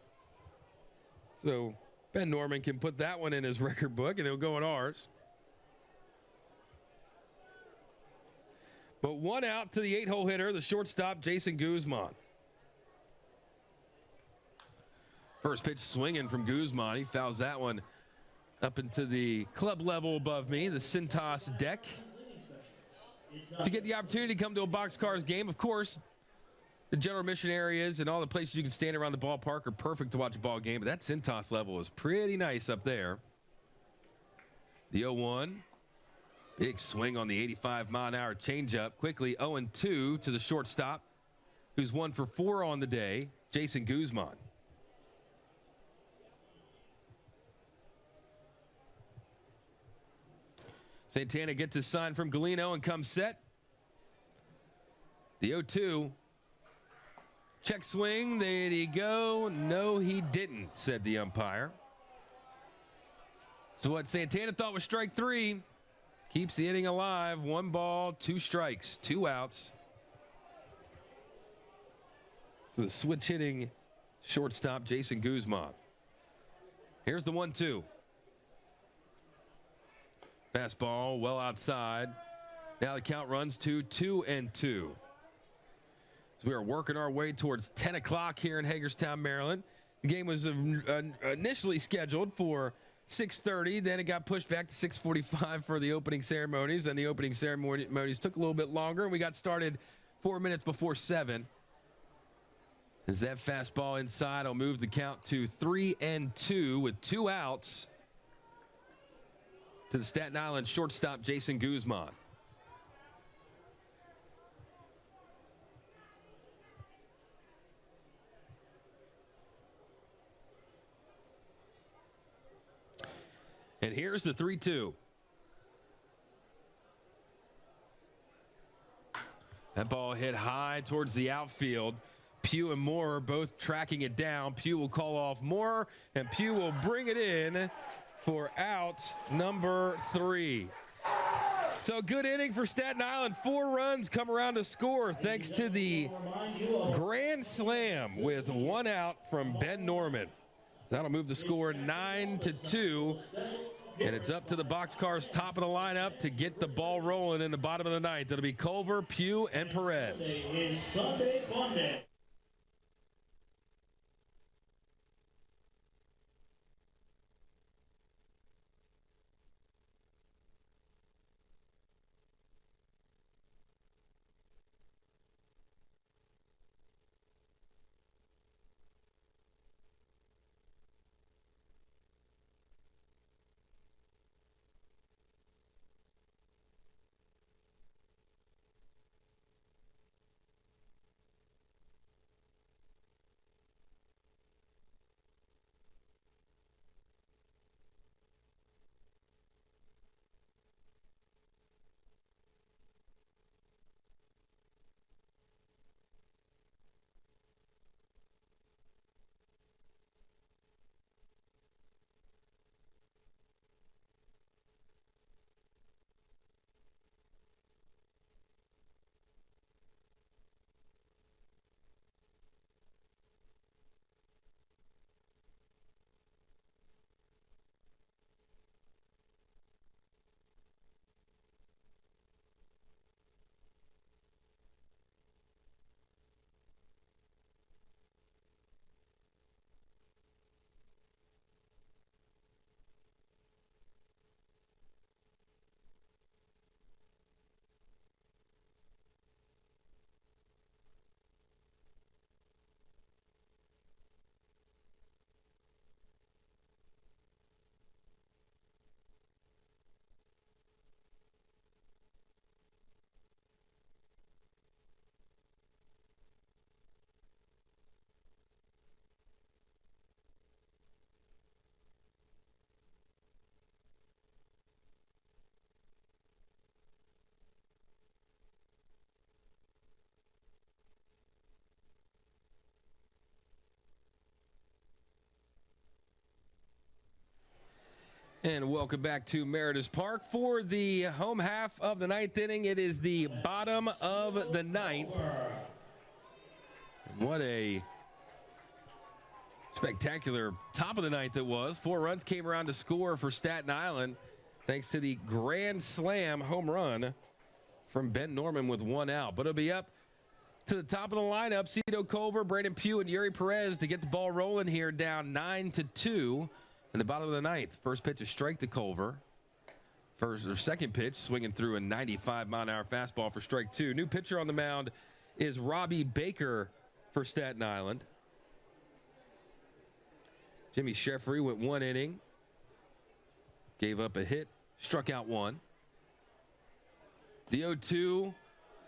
So Ben Norman can put that one in his record book and it'll go in ours. But 1 out to the 8-hole hitter, the shortstop, Jason Guzman. First pitch swinging from Guzman. He fouls that one up into the club level above me, the Cintas deck. If you get the opportunity to come to a Boxcars game, of course, the general admission areas and all the places you can stand around the ballpark are perfect to watch a ball game, but that Cintas level is pretty nice up there. The 0-1. Big swing on the 85-mile-an-hour changeup. Quickly 0-2 to the shortstop, who's 1 for 4 on the day, Jason Guzman. Santana gets his sign from Galeno and comes set. The 0-2. Check swing. Did he go? No, he didn't, said the umpire. So what Santana thought was strike 3 keeps the inning alive. 1 ball, 2 strikes, 2 outs. So the switch hitting shortstop, Jason Guzman. Here's the 1-2. Fastball well outside. Now the count runs to 2-2. So we are working our way towards 10 o'clock here in Hagerstown, Maryland. The game was initially scheduled for 6:30. Then it got pushed back to 6:45 for the opening ceremonies. And the opening ceremonies took a little bit longer. And we got started 4 minutes before 7. As that fastball inside will move the count to 3-2 with 2 outs to the Staten Island shortstop, Jason Guzman. And here's the 3-2. That ball hit high towards the outfield. Pugh and Moore are both tracking it down. Pugh will call off Moore, and Pugh will bring it in for out number 3. So good inning for Staten Island. 4 runs come around to score thanks to the grand slam with 1 out from Ben Norman. That'll move the score 9-2. And it's up to the Boxcars top of the lineup to get the ball rolling in the bottom of the 9th. It'll be Culver, Pugh, and Perez. And welcome back to Meredith Park for the home half of the ninth inning. It is the bottom of the ninth. What a spectacular top of the ninth it was. 4 runs came around to score for Staten Island thanks to the grand slam home run from Ben Norman with 1 out. But it'll be up to the top of the lineup. Cito Culver, Brandon Pugh, and Yuri Perez to get the ball rolling here, down 9-2 in the bottom of the ninth. First pitch is strike to Culver. Second pitch swinging through a 95-mile-an-hour fastball for strike 2. New pitcher on the mound is Robbie Baker for Staten Island. Jimmy Sheffrey went 1 inning, gave up a hit, struck out 1. The 0-2,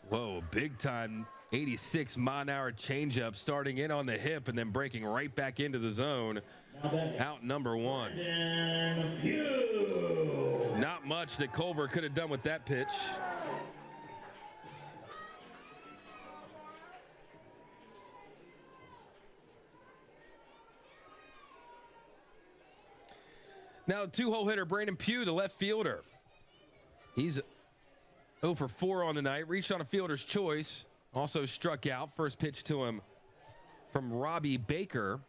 whoa, big time 86-mile-an-hour changeup starting in on the hip and then breaking right back into the zone. Out number 1. Not much that Culver could have done with that pitch. Now the 2-hole hitter, Brandon Pugh, the left fielder. He's 0 for 4 on the night. Reached on a fielder's choice. Also struck out. First pitch to him from Robbie Baker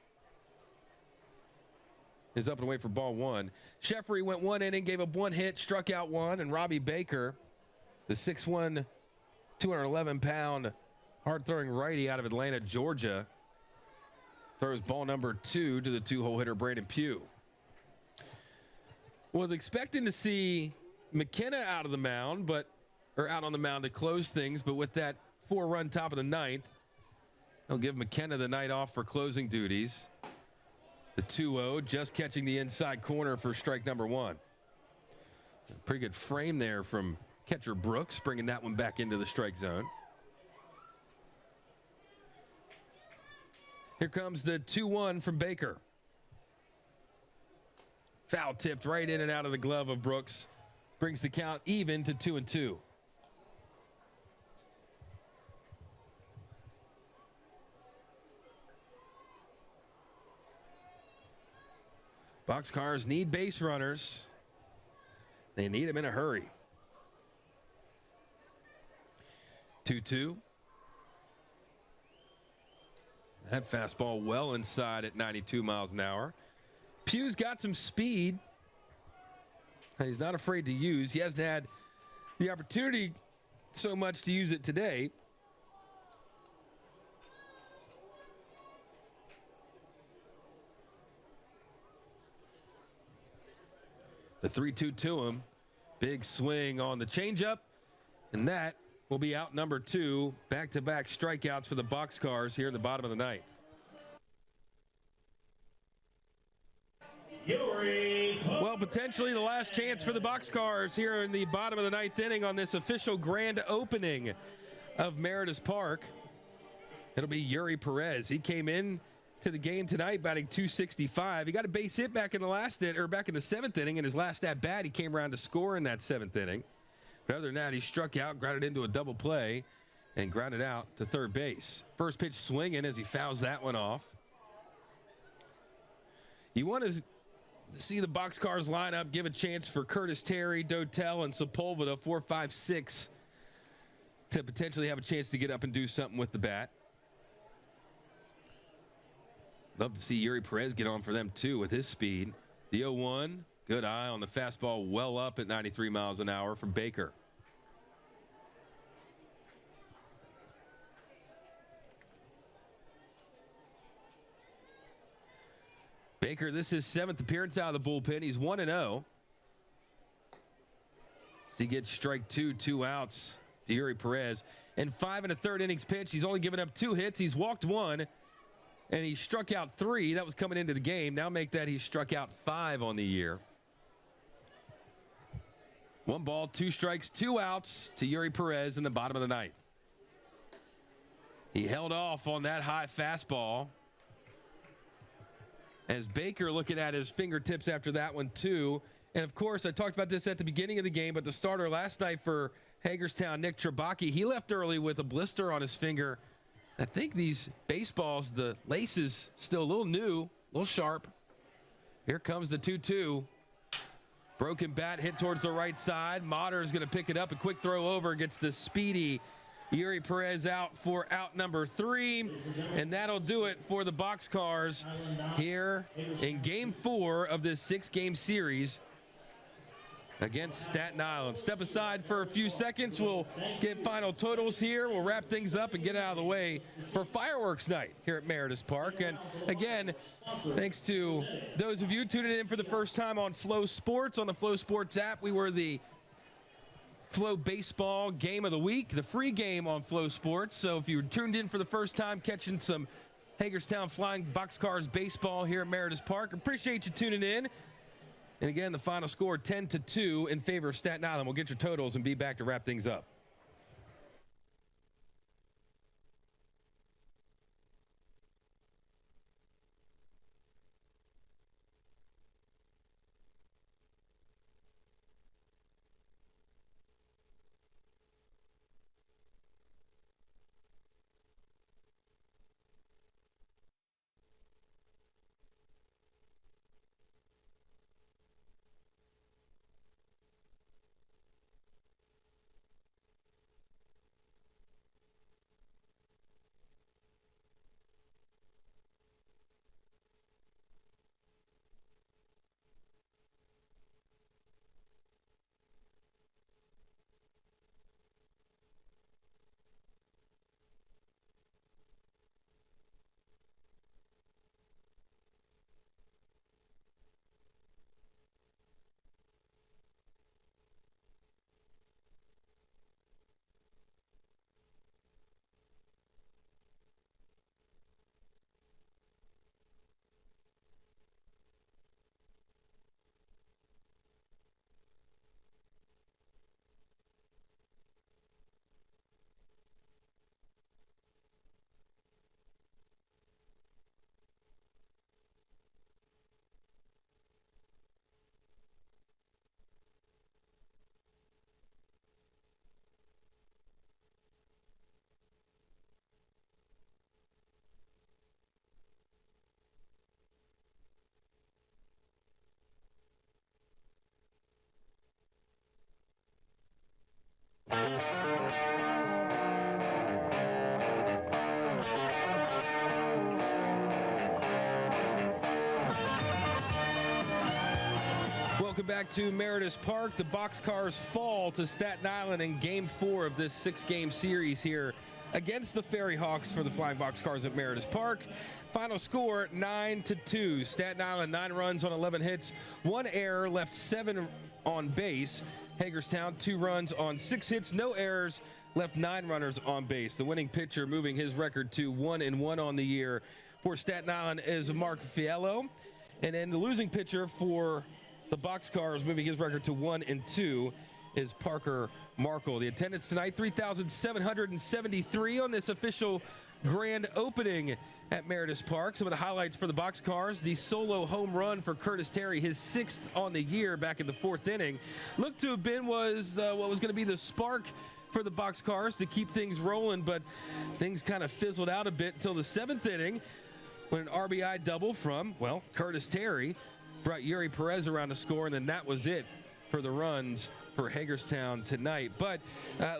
is up and away for ball 1. Sheffrey went 1 inning, gave up 1 hit, struck out 1, and Robbie Baker, the 6'1", 211-pound, hard-throwing righty out of Atlanta, Georgia, throws ball number 2 to the 2-hole hitter, Brandon Pugh. Was expecting to see McKenna out on the mound to close things, but with that 4-run top of the ninth, they'll give McKenna the night off for closing duties. The 2-0, just catching the inside corner for strike number 1. Pretty good frame there from catcher Brooks, bringing that one back into the strike zone. Here comes the 2-1 from Baker. Foul tipped right in and out of the glove of Brooks. Brings the count even to 2-2. Boxcars need base runners. They need them in a hurry. 2-2. That fastball well inside at 92 miles an hour. Pugh's got some speed. He's not afraid to use. He hasn't had the opportunity so much to use it today. The 3-2 to him. Big swing on the changeup. And that will be out number 2. Back-to-back strikeouts for the Boxcars here in the bottom of the ninth. Well, potentially the last chance for the Boxcars here in the bottom of the ninth inning on this official grand opening of Meredith Park. It'll be Yuri Perez. He came in to the game tonight batting .265. He got a base hit back in the back in the 7th inning. In his last at bat, he came around to score in that 7th inning. But other than that, he struck out, grounded into a double play, and grounded out to third base. First pitch swinging as he fouls that one off. You want to see the Boxcars lineup give a chance for Curtis Terry, Dotel, and Sepulveda, 4, 5, 6, to potentially have a chance to get up and do something with the bat. Love to see Yuri Perez get on for them too with his speed. The 0-1, good eye on the fastball, well up at 93 miles an hour from Baker. Baker, this is his 7th appearance out of the bullpen. He's 1-0. He gets strike 2, 2 outs to Yuri Perez. And 5 1/3 innings pitch. He's only given up 2 hits. He's walked 1. And he struck out 3. That was coming into the game. Now make that he struck out 5 on the year. 1 ball, 2 strikes, 2 outs to Yuri Perez in the bottom of the ninth. He held off on that high fastball. As Baker looking at his fingertips after that one too. And of course, I talked about this at the beginning of the game, but the starter last night for Hagerstown, Nick Trabacki, he left early with a blister on his finger. I think these baseballs, the laces still a little new, a little sharp. Here comes the 2-2. Broken bat hit towards the right side. Mater is going to pick it up. A quick throw over, gets the speedy Yuri Perez out for out number 3. And that'll do it for the Boxcars here in Game 4 of this 6-game series against Staten Island. Step aside for a few seconds. We'll get final totals here. We'll wrap things up and get out of the way for fireworks night here at Meredith Park. And again, thanks to those of you tuning in for the first time on Flow Sports. On the Flow Sports app, we were the Flow Baseball Game of the Week, the free game on Flow Sports. So if you tuned in for the first time, catching some Hagerstown Flying Boxcars baseball here at Meredith Park, appreciate you tuning in. And again, the final score 10-2 in favor of Staten Island. We'll get your totals and be back to wrap things up. Welcome back to Meredith Park. The Boxcars fall to Staten Island in Game 4 of this 6-game series here against the Ferryhawks for the Flying Boxcars at Meredith Park. Final score 9-2. Staten Island 9 runs on 11 hits, 1 error, left 7 on base. Hagerstown 2 runs on 6 hits, no errors, left 9 runners on base. The winning pitcher moving his record to 1-1 on the year for Staten Island is Mark Fiello. And then the losing pitcher for the Boxcars moving his record to 1-2 is Parker Markle. The attendance tonight, 3,773 on this official grand opening at Meredith Park. Some of the highlights for the Boxcars: the solo home run for Curtis Terry, his 6th on the year back in the 4th inning. Looked to have been what was going to be the spark for the Boxcars to keep things rolling, but things kind of fizzled out a bit until the 7th inning when an RBI double from, well, Curtis Terry brought Yuri Perez around to score, and then that was it for the runs for Hagerstown tonight. But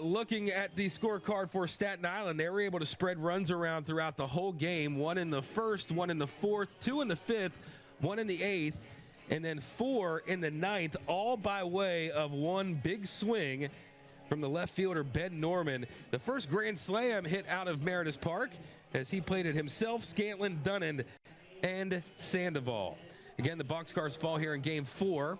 looking at the scorecard for Staten Island, they were able to spread runs around throughout the whole game. 1 in the 1st, 1 in the 4th, 2 in the 5th, 1 in the 8th, and then 4 in the 9th, all by way of one big swing from the left fielder Ben Norman. The first grand slam hit out of Meredith Park as he played it himself, Scantlin, Dunnan, and Sandoval. Again, the Boxcars fall here in Game 4.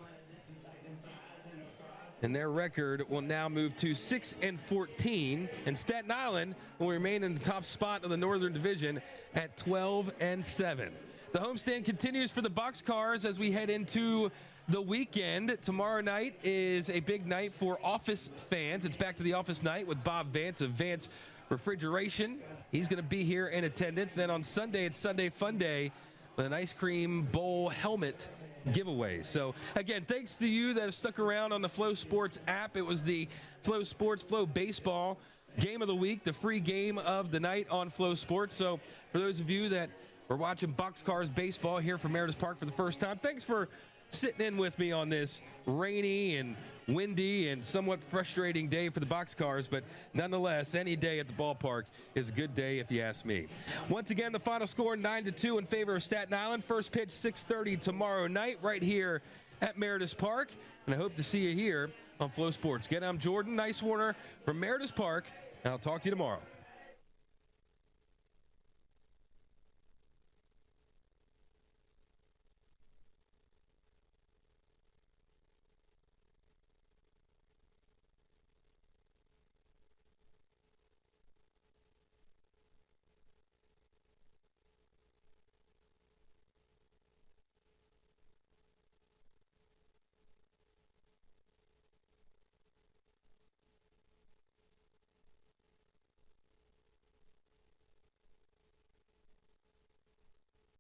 And their record will now move to 6-14. And Staten Island will remain in the top spot of the Northern Division at 12-7. The homestand continues for the Boxcars as we head into the weekend. Tomorrow night is a big night for office fans. It's back to the office night with Bob Vance of Vance Refrigeration. He's going to be here in attendance. Then on Sunday, it's Sunday Fun Day with an ice cream bowl helmet giveaway. So again, thanks to you that have stuck around on the Flow Sports app. It was the Flow Sports Flow Baseball Game of the Week, the free game of the night on Flow Sports. So for those of you that were watching Boxcars baseball here from Meredith Park for the first time, thanks for sitting in with me on this rainy and windy and somewhat frustrating day for the Boxcars, but nonetheless, any day at the ballpark is a good day if you ask me. Once again, the final score 9-2 in favor of Staten Island. First pitch 6:30 tomorrow night right here at Meredith Park, and I hope to see you here on Flow Sports. Again, I'm Jordan Nice Warner from Meredith Park, and I'll talk to you tomorrow.